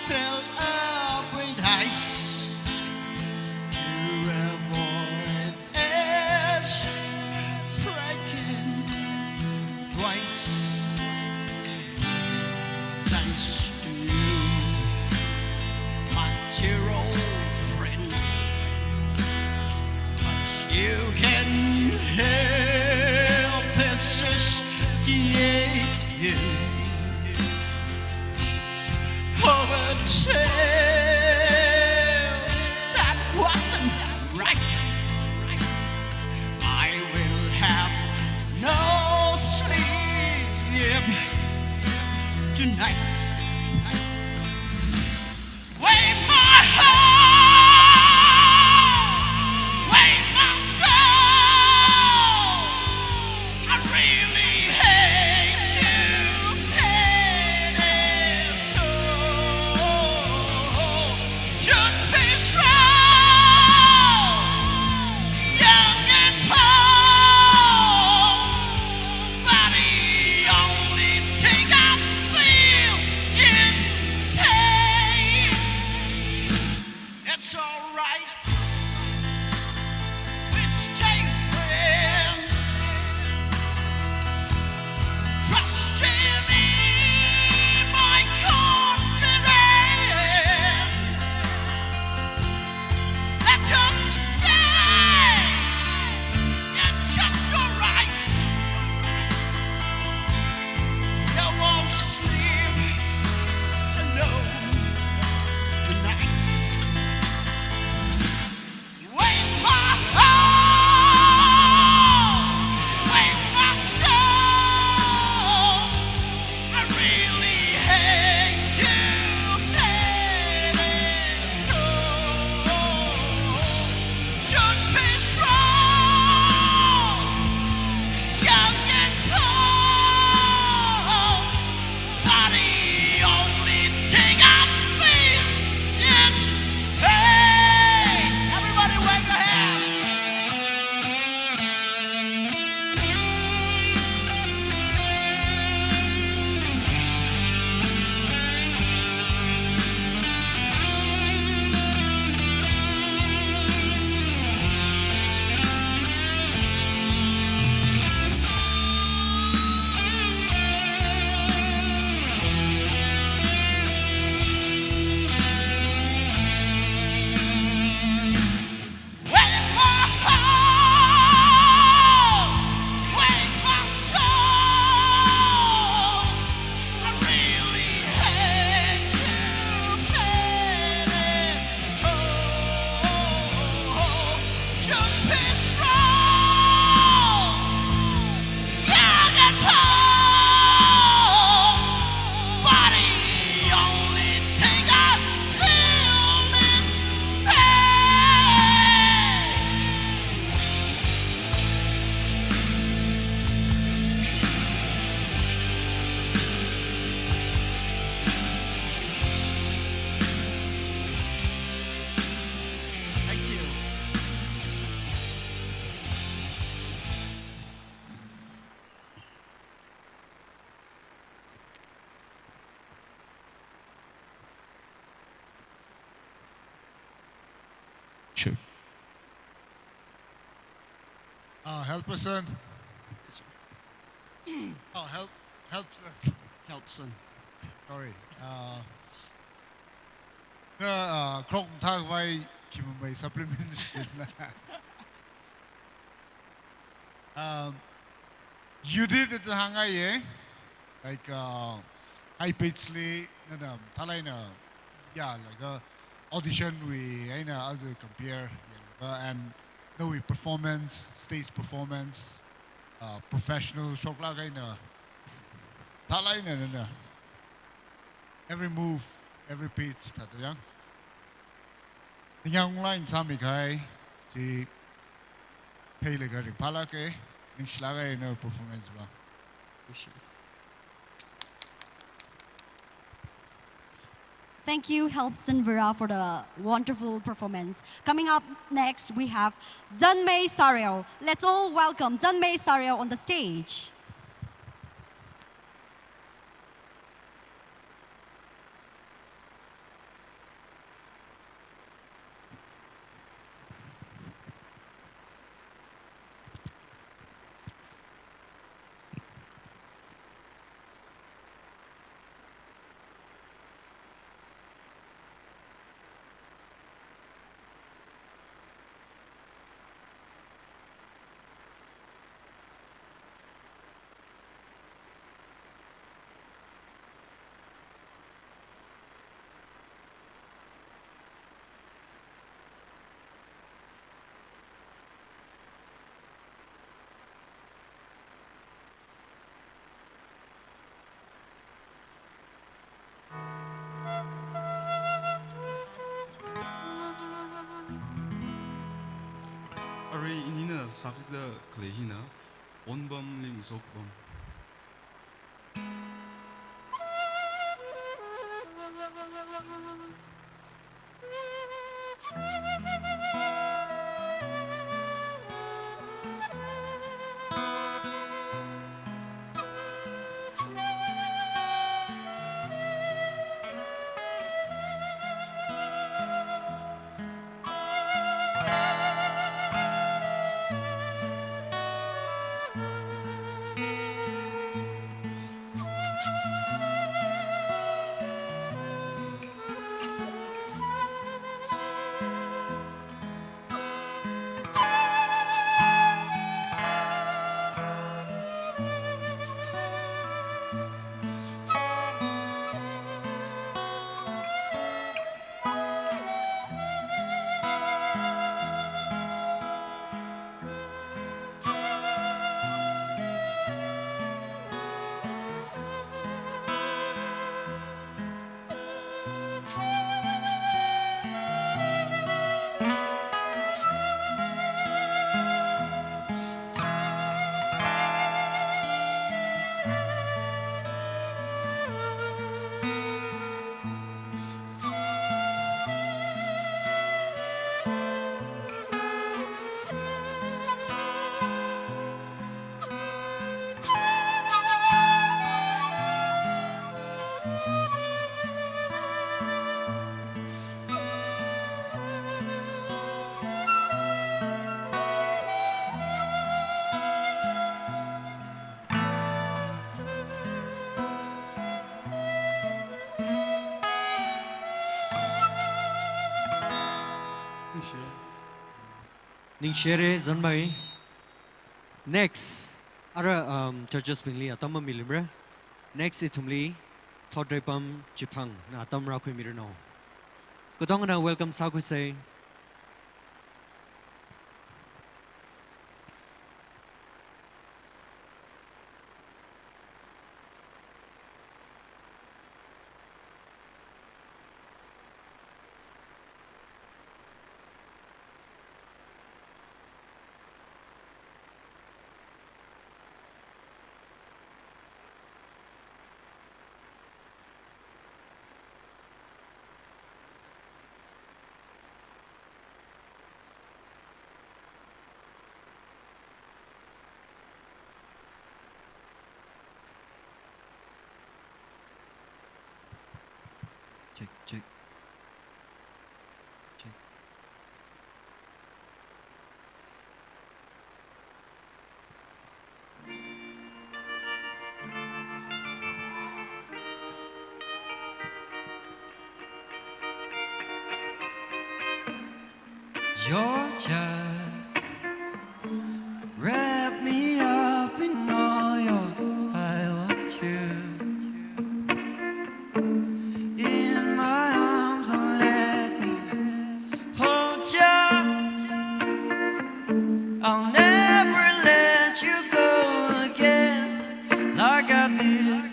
fell up with ice, to avoid its breaking, tell that wasn't right. I will have no sleep tonight. Wave my heart, wave my soul. I really hate you, hate it so. Should be strong, young and bold, but the only thing I feel is pain. It's alright, we'd stay friends, trusting in my confidence. Let's just say it's just alright. You won't sleep alone tonight. Wake my heart, wake my soul. I really hate you, hate it so. Should be strong, young and bold, but the only thing I feel is pain. Everybody wave your hand. Wake my heart, wake my soul. I really hate you, hate it so. Should be strong, young and bold, but the only thing I feel is pain. Thank you. Sure. Help person. Oh, helps. Helpson. Sorry. Krok thang vai kim mai supplements. You did it hangai ye. Like high pitchly thalai na yeah like audition we aina as a compare and no we performance stage performance professional shokla gaina thalai na every move every pitch that yang yang line sami kai ji thei le garing phala ke ning slaga ina performance ba Thank you, Helpson Vera, for the wonderful performance. Coming up next, we have Zanmei Sario. Let's all welcome Zanmei Sario on the stage. sakda klehina onbam ling sokbam. Ning share zanmai. Next, ara judges pingli atam milimra. Next itumli thodrepam jipang na atam ra khoi mirno. Kodong na welcome sa ko say. Check, check. Check. Georgia, wrap me up in all your I want you. In my arms and let me hold you. I'll never let you go again like I did.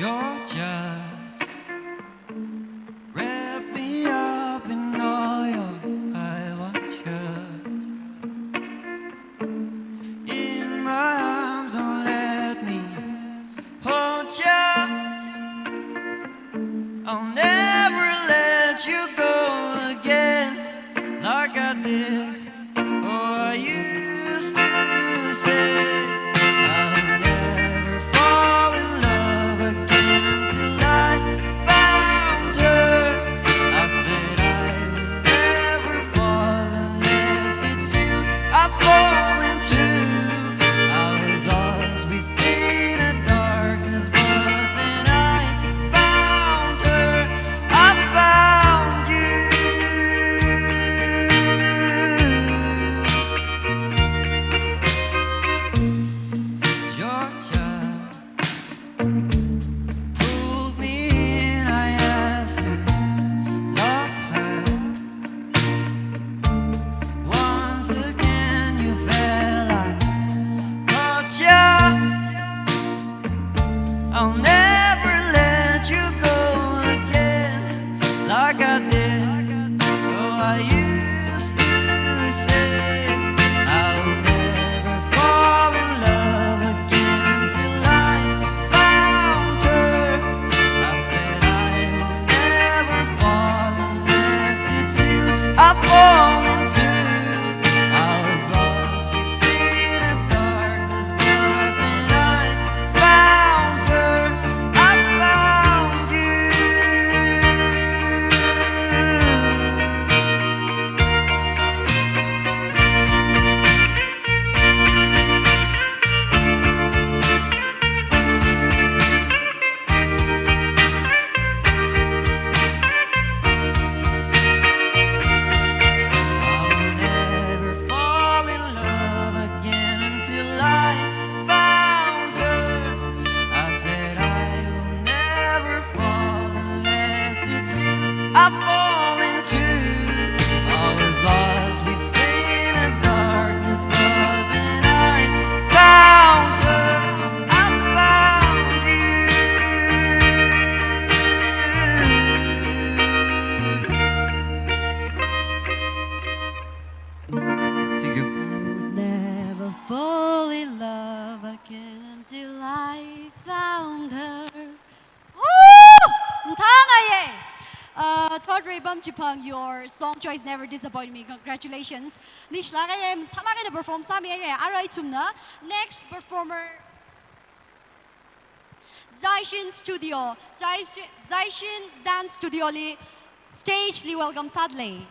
Georgia, wrap me up in all your I want you. In my arms and let me hold you. I'll never let you go again like I did. Oh, I used to say I'll never fall in love again until I found her. I said I would never fall unless it's you I fall into. I was lost within welcome Chipang. Your song choice never disappointed me. Congratulations. Nishlagare thalagare perform sami ere arai tumna. Next performer Zaishin Studio. Zaishin Dance Studio li stage li welcome sadly.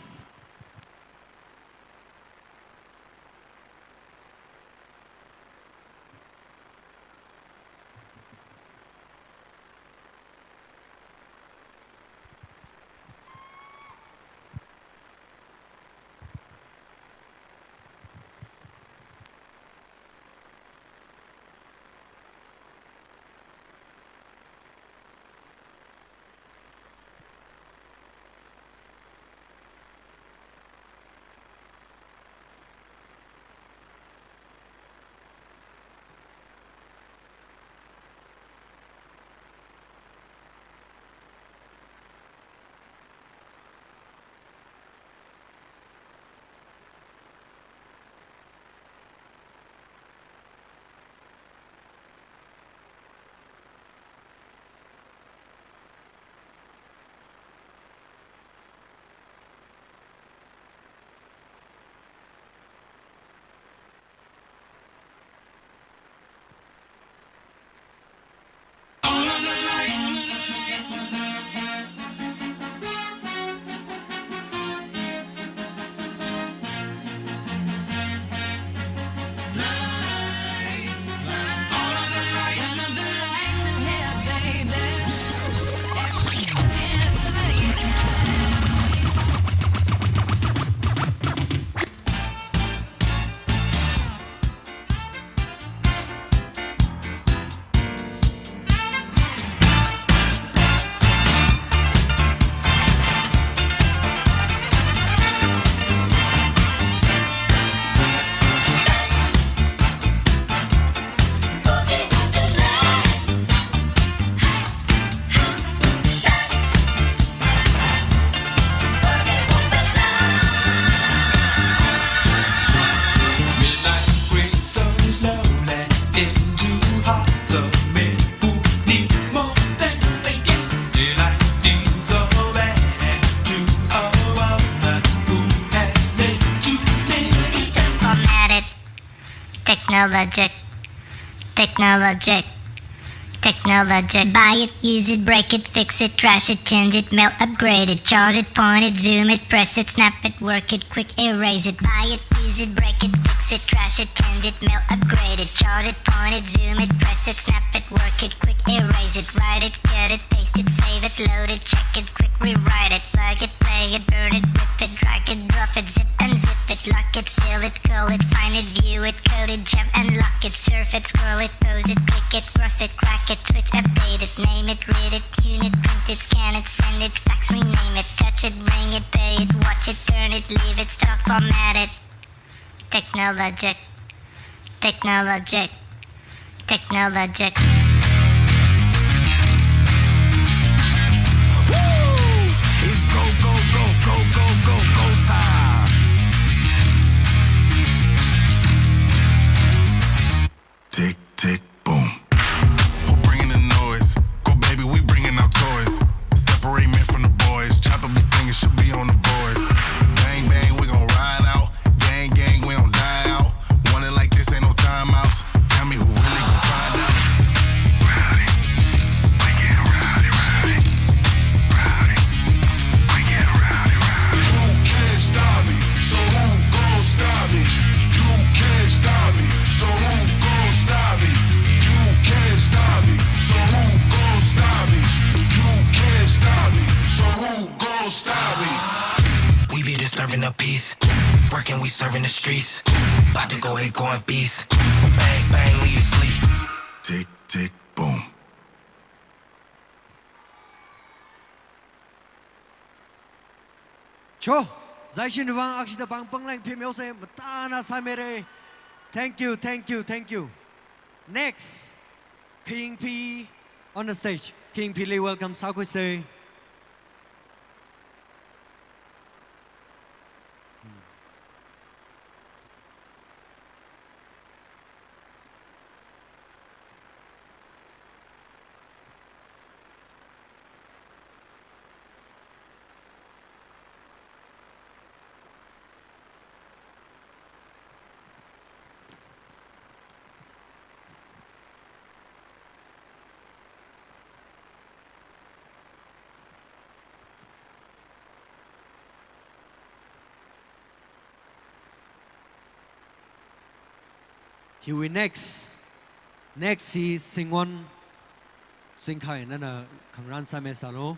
Technologic. Buy it, use it, break it, fix it, trash it, change it, mail, upgrade it, charge it, point it, zoom it, press it, snap it, work it, quick erase it. Buy it, use it, break it, fix it, trash it, change it, mail, upgrade it, charge it, point it, zoom it, press it, snap it, work it, quick erase it. Write it, cut it, paste it, save it, load it, check it, quick rewrite it. Plug it, play it, burn it, rip it, drag it, drop it, zip and zip it, lock it, fill it, call it, find it, view it, code it, jump and lock it, surf it, scroll it, pose it, click it, cross it, crack it, switch, update it, name it, read it, tune it, print it, scan it, send it, fax, rename it, touch it, bring it, pay it, watch it, turn it, leave it, stock, format it. Technologic. It's go, go, go, go, go, go, go time. Tick, tick, boom. Who bringing the noise? Go, baby, we bringing our toys. Separate men from the boys. Chopper be singing, should be on the voice. Bang, bang, we gon' ride out. Gang, gang, we don't die out. Want it like this, ain't no timeouts. Tell me who really gon' find out. Rowdy, we get rowdy, rowdy. Rowdy, we get rowdy, rowdy. You can't stop me, so who gon' stop me? You can't stop me, so who gon' stop me? You can't stop me, so who gon' stop me? You can't stop me, so who gon' stop me? We be disturbing the peace. Working, we serving the streets. About to go ahead, going beast. Bang, bang, leave you sleep. Tick, tick, boom. Cho, Zaishin Wang Akshita Bang Banglang Pimose, Matana Samere. Thank you. Next, King P on the stage. King P, welcome, Sao Koi say. He will next. Next he sing one. Sing kai nana kangran sa mesalo.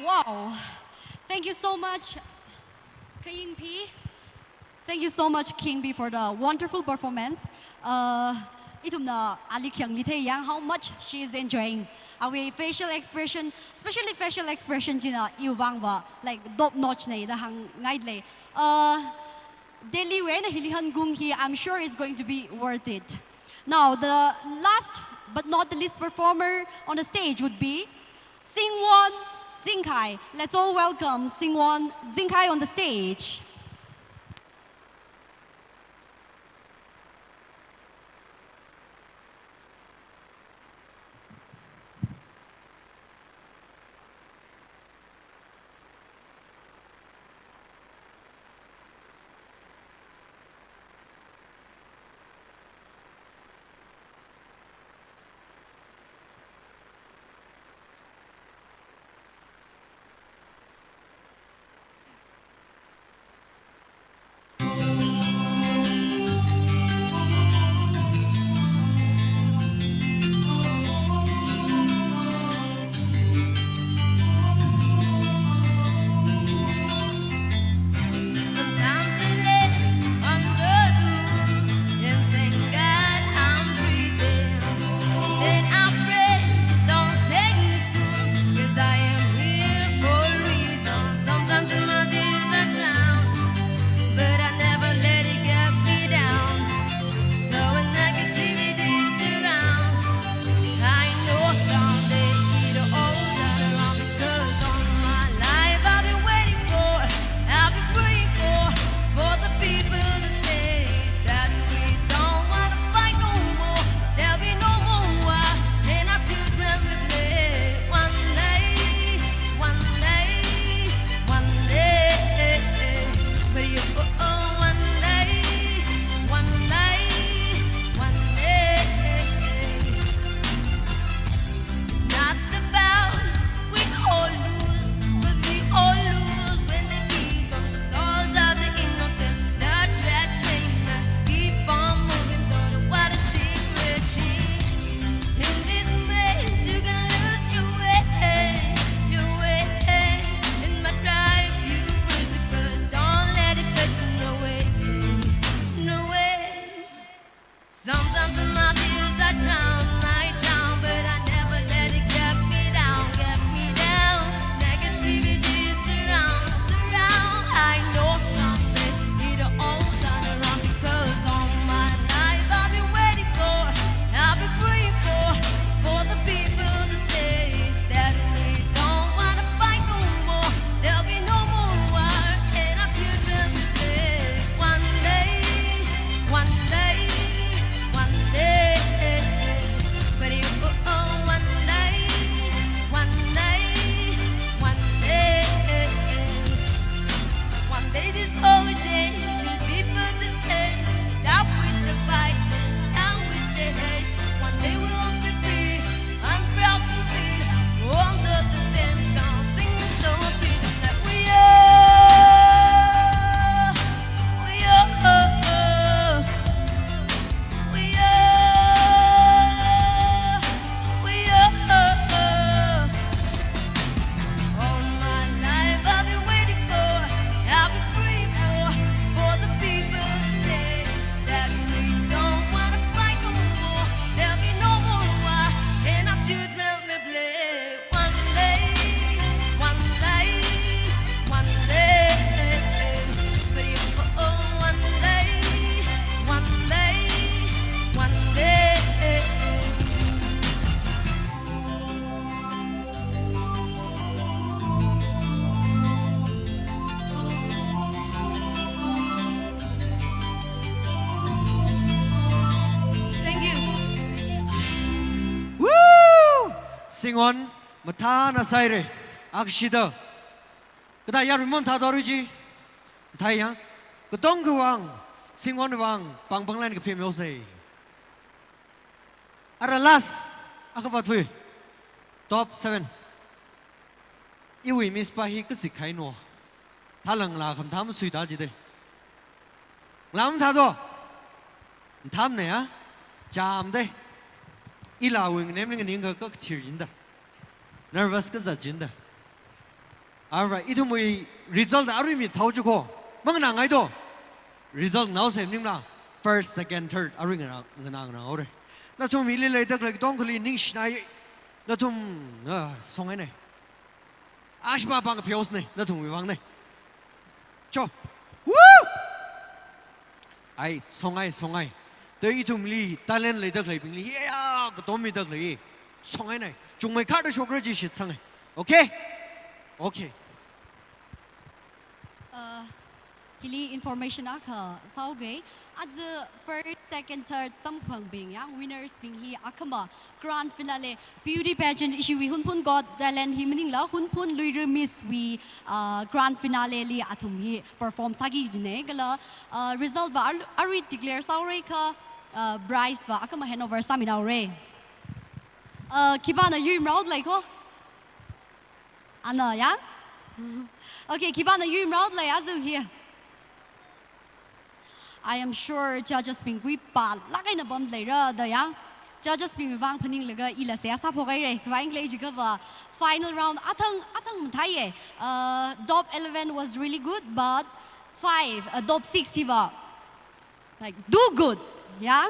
Wow. Thank you so much, King P. Thank you so much, King B, for the wonderful performance. itumna ali kyang lithe yang how much she is enjoying our facial expression, especially facial expression jina iwang ba like top notch nei da hang ngaidle daily way na hilihan gung hi I'm sure is going to be worth it. Now the last but not the least performer on the stage would be Singwon Zingkai. Let's all welcome Singwon Zingkai on the stage. Singwon Matana Saire Akshida Kada Yarimon Tadoriji Taya Kudonguang Singwon Wang Pang Panglan Film say Ara last Akavatwi Top 7 Iwi Miss Pahi Kasikaino Talang La Kam Suidajide Lam Tado Tamnea Jam de Ila wing naming an inga cock tirinda. Nervous Kazajinda. Alright, it we result Arimi Taujuko. Manganang I do. Result now same name now. First, second, third, Aringa. แล้วทุ่มมีเลยตักเลยต้องคลีนิ่งชนะแล้วทุ่มส่งไงเนี่ยอาชมาบังกับพิโอสเนี่ยแล้วทุ่มมีบังเนี่ยจบวู้ไอ้ส่งไงเดี๋ยวอีทุ่มลีตาเล่นเลยตักเลยเป็นลีก็ต้องมีตักเลยส่งไงเนี่ยจุงไม่ขาดโชคดีชิดส่งไงโอเคHili information aka sauge as the first, second, third samphang being yang winners being he akama grand finale beauty pageant issue we HUNPHUN got talent hi meaning la HUNPHUN LUIRA miss we grand finale li athum hi perform sagi jine gala result ba ari declare saure ka Bryce va akama Hanover Semifinal re kibana yum round like ho ana ya okay kibana yum round like azu here I am sure judges being we pa lagai na bom later the ya judges being wang phaning lega ila se sa phogai re kwaing le ji ka final round athang thai ye top 11 was really good but 5 top 6 hi ba like do good ya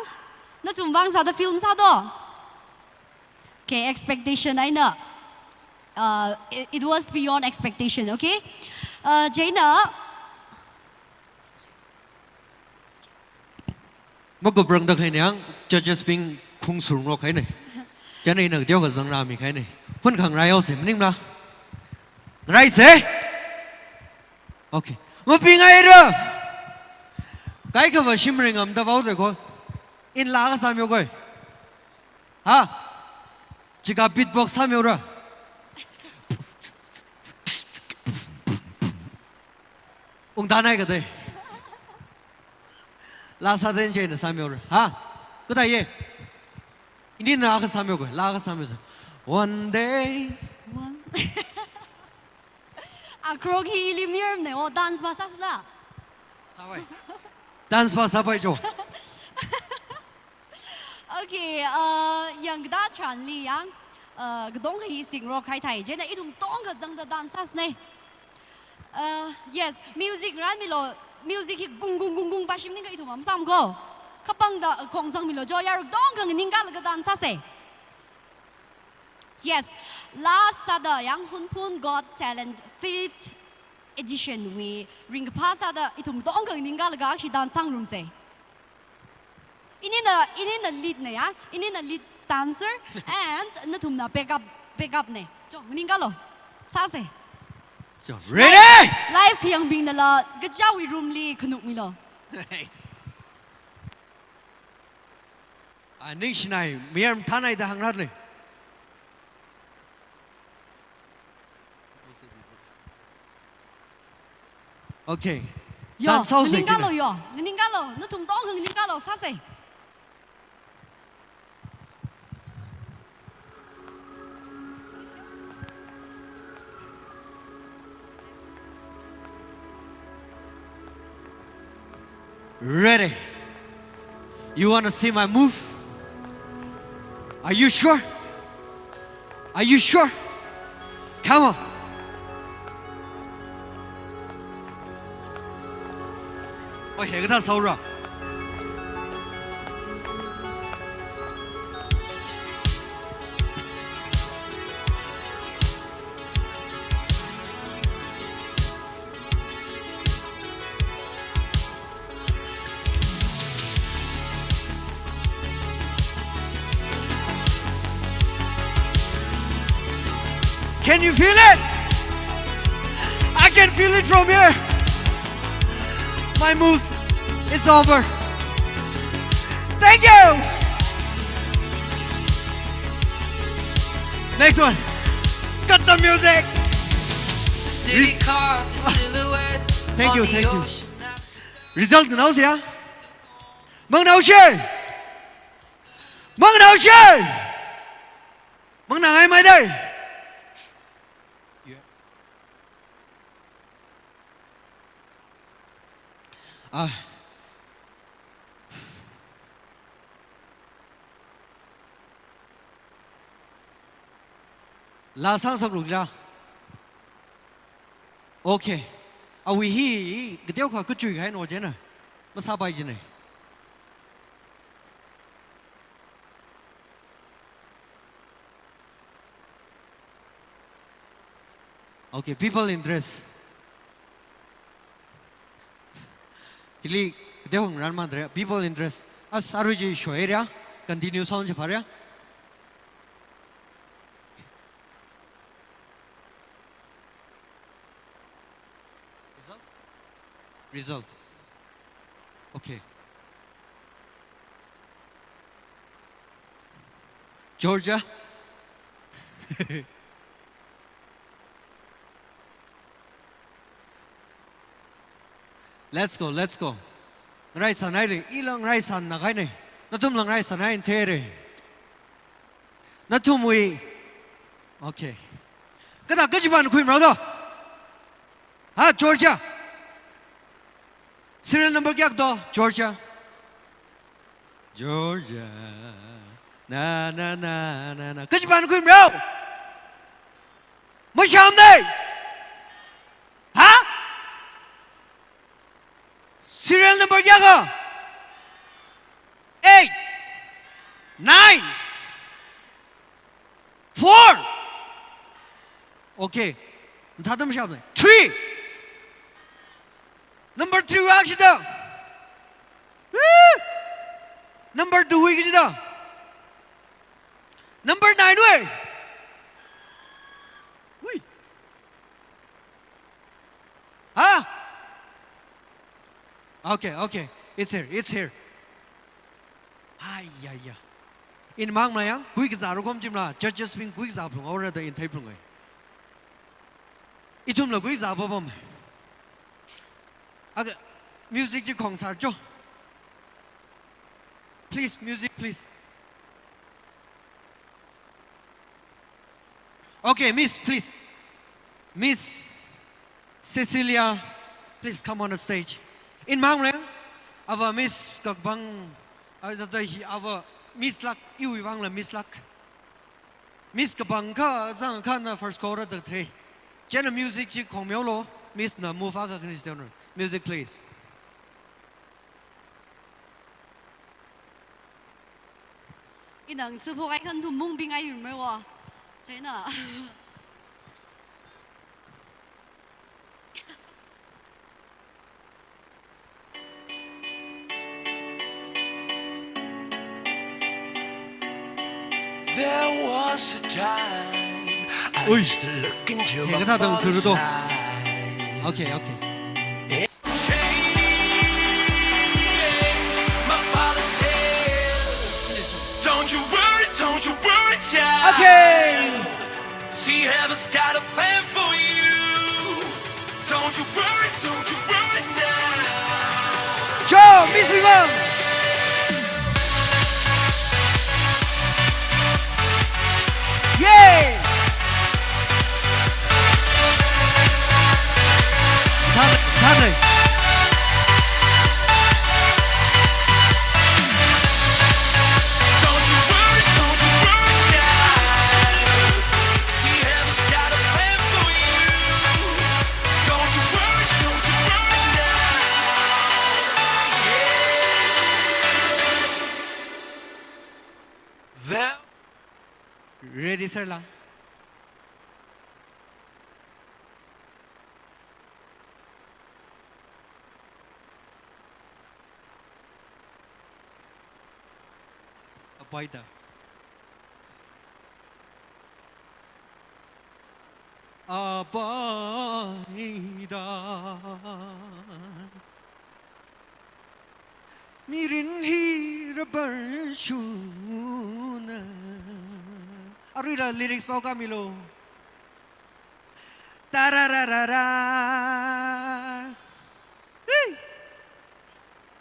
na chum wang sa the film sa do okay expectation I know it was beyond expectation okay Jaina mà có bằng được hay nhang judges being khung sủng rồi cái này cho nên là điều cái rằng làm cái này phân khẳng rai ose mình na rai se ok mà pin ngay rồi cái vào shimmering am đã vào rồi coi in lá cái sao coi ha chỉ cả beatbox sao rồi ông ta này cái đấy 라사된 제는 사묘를 그다예 이니는 아가 사묘고 라가 사묘죠 one day krogi ilimir ne o dance masasla dance pa sabay죠 okay yang da tran li yang gdong hi sing ro khai thai je na itum tong ga jang da dances ne yes music ran milo music hi gung gung bashim ninga itum am sam go kapang da khong sang milo jo yar dong gang ninga la dan sa se yes last sada yang HUNPHUN got talent 5th edition we ring pa sada itum dong gang ninga la ga shi dan sang room se ini na lead ne ya ini na lead dancer and na tum na pick up ne jo ninga lo sa se ready live khiyang bing na la gajawi room li khnuk mi lo ning shnai miam thanai da hangrat le okay dan sau se ninga lo na tum dong hung ninga lo sa se ready you want to see my move are you sure come on ôi hệ cái thằng sâu rồi Can you feel it? I can feel it from here. My moves, it's over. Thank you. Next one. Cut the music. City car, the silhouette. Thank you, on the thank you. ocean. Result nào gì á? Mừng nào chơi? Mừng nào chơi? Mừng nào ai mai đây? La sang sọc lục ra. Okay. We hi cái điều cái chuyện hay nói chứ nè. Mà sao bài gì này? Okay, people in dress. Hili deong ran mandre. People in dress. As saruji shoeria. Continue sound japaria. Result. Okay. Georgia. Let's go, let's go. Rai sanai le, ilang rai san na kai ne. Natum lang rai sanai tere. Natum we. Okay. Kada kajiban kui mrado. Ha, Georgia. Serial number kya do? Georgia. Georgia. Na na na na na. Kajiban kui mrado. Mo sham ne. Ha? Serial number kya go? 8, 9, 4. Okay. Tadam sham ne. 3. Number 3 actually. Number 2 actually. Number 9 way. Wait. Huh? Okay, okay. It's here. It's here. Ay, yeah, yeah. In Mang Mayang, quick zaru kom jimla. Judges been quick zaru. Or the in type rungai. Itum la quick zaru bom. Aga, music ji concert jo. Please, music, please. Okay, Miss, please. Miss Cecilia, please come on the stage. In Manglang, our Miss Kakbang, our Miss Luck, you Wang Miss Luck. Miss Kabangka, Zangkana first quarter the day. General music, Komyolo, Miss Namufaka Christian. Music, please. Inang zipo kai kan tu mung bing ai yun wa. China. There was a time I used to look into my father's eyes. Okay, okay. My father said, don't you worry, child. Okay. See, heaven's got a plan for you. Don't you worry now. Joe, Miss Wang. Yay! 다들. Don't you worry, child. See, heaven's got a plan for you. Don't you worry now. Yeah. Ready, sir lang. Abayda. Abayda. Mirin hirapan shuna. Arila lyrics pa Camilo. Tarararara. Hey.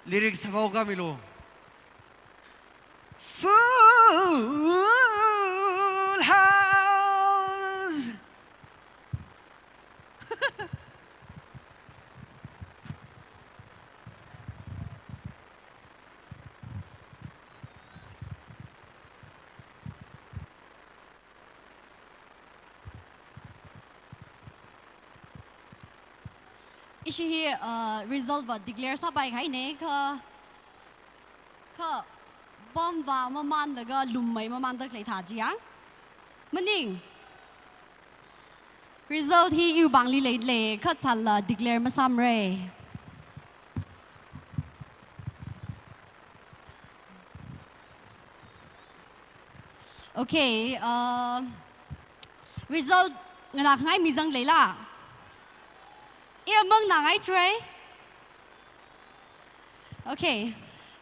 Lyrics pa Camilo. Full house. Ishi result va declare sa bai khai ne kha bom va ma man laga lum mai ma man dak lai tha ji yang maning result hi yu bang li le le kha chal la declare ma sam re okay result ngana ngai mi jang le la e mong na ngai tre okay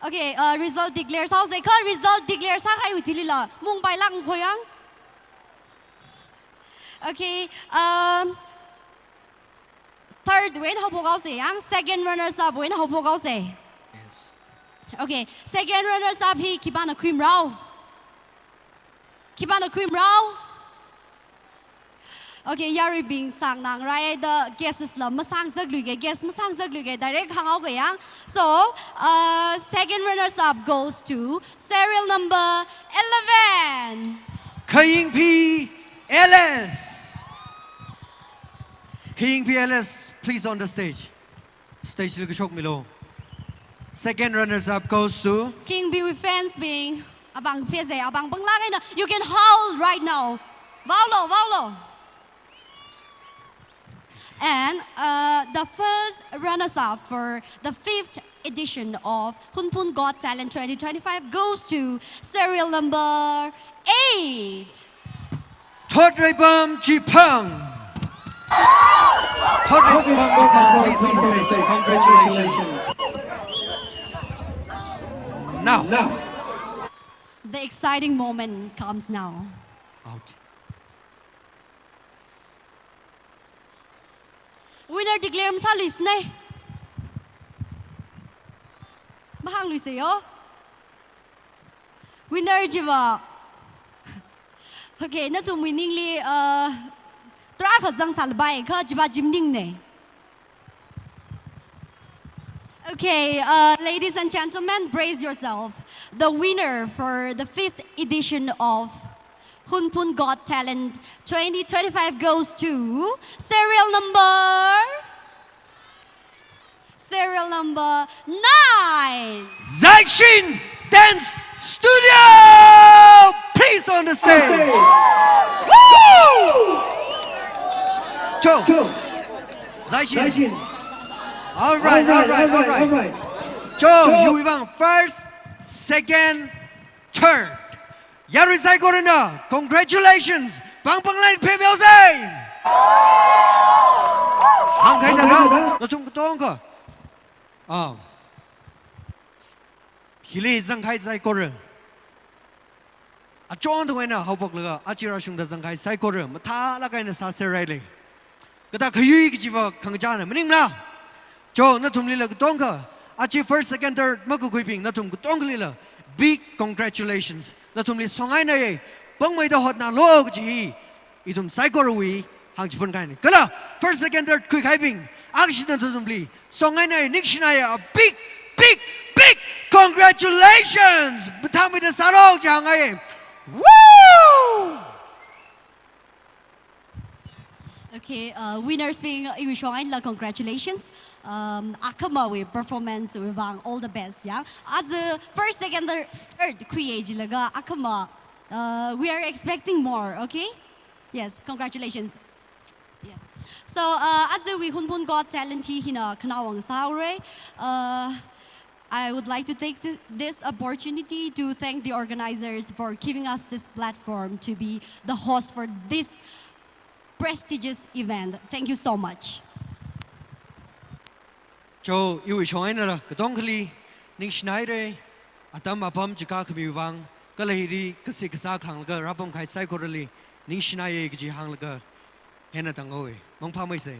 okay result declare sao se kha result declare sa khai utili la mung bai lang khoyang okay third win how po se yang second runners up win how po se yes okay second runners up hi kibana cream rao okay yari bing sang nang rai the guests la ma sang zak lui ge guest ma sang zak lui ge direct hang out ge yang so second runners up goes to serial number 11 Khaying PLS Khaying PLS please on the stage look shok milo second runners up goes to King B with fans being abang pese abang banglang na you can howl right now vaulo and the first runners up for the 5th edition of HUNPHUN Got Talent 2025 goes to serial number 8 Thodraipam Jipang please on the stage congratulations now the exciting moment comes now okay. Winner declare sa Luis ne. Bahang Luis yo. Winner jiwa. Okay, na tum winning li tra kha jang sal bai kha jiba jimning ne. Okay, ladies and gentlemen, brace yourself. The winner for the 5th edition of HUNPHUN Got Talent 2025 goes to serial number 9 Zaixin Dance Studio please on the stage woo Cho Zaixin all right Cho you won first second third Yari Sai Corona, congratulations! Bang Lai Pei Miao Sai! Hang Kai Da, nó tung tong cơ. Hili Zhang Kai Sai Corona. John the winner, how about the Achira Shung the Zhang Kai Sai Corona, Mata La Kai Na Sa Serai. Kata Kayu Jiva Kangjana, Meaning La. Jo, Natum Lila Tonka, Achi first, second, third, Maku Quiping, Natum Tonglila. Big congratulations. Natumli songai na ye. Bang mai da hot na lo ji. Itum psychorui hang jifun kai ni. Kala first second third quick hyping. Action natumli songai na ye nikshina ye. Big congratulations. Betami da salo jang ay. Woo! Okay, winners being Iwishong congratulations. Akama we performance we bang all the best, yeah. As the first, second, third create laga Akama, we are expecting more, okay? Yes, congratulations. Yes. So as we HUNPHUN Got Talent hina kanawang saure. I would like to take this opportunity to thank the organizers for giving us this platform to be the host for this prestigious event. Thank you so much. Cho yêu choi na la kadong kali ning schneide atam apam jika kami wang kalahiri kasi kasa khang ga rapam khai sai korali ning schneide gi hang la ga hena tangoi mong pha mai sai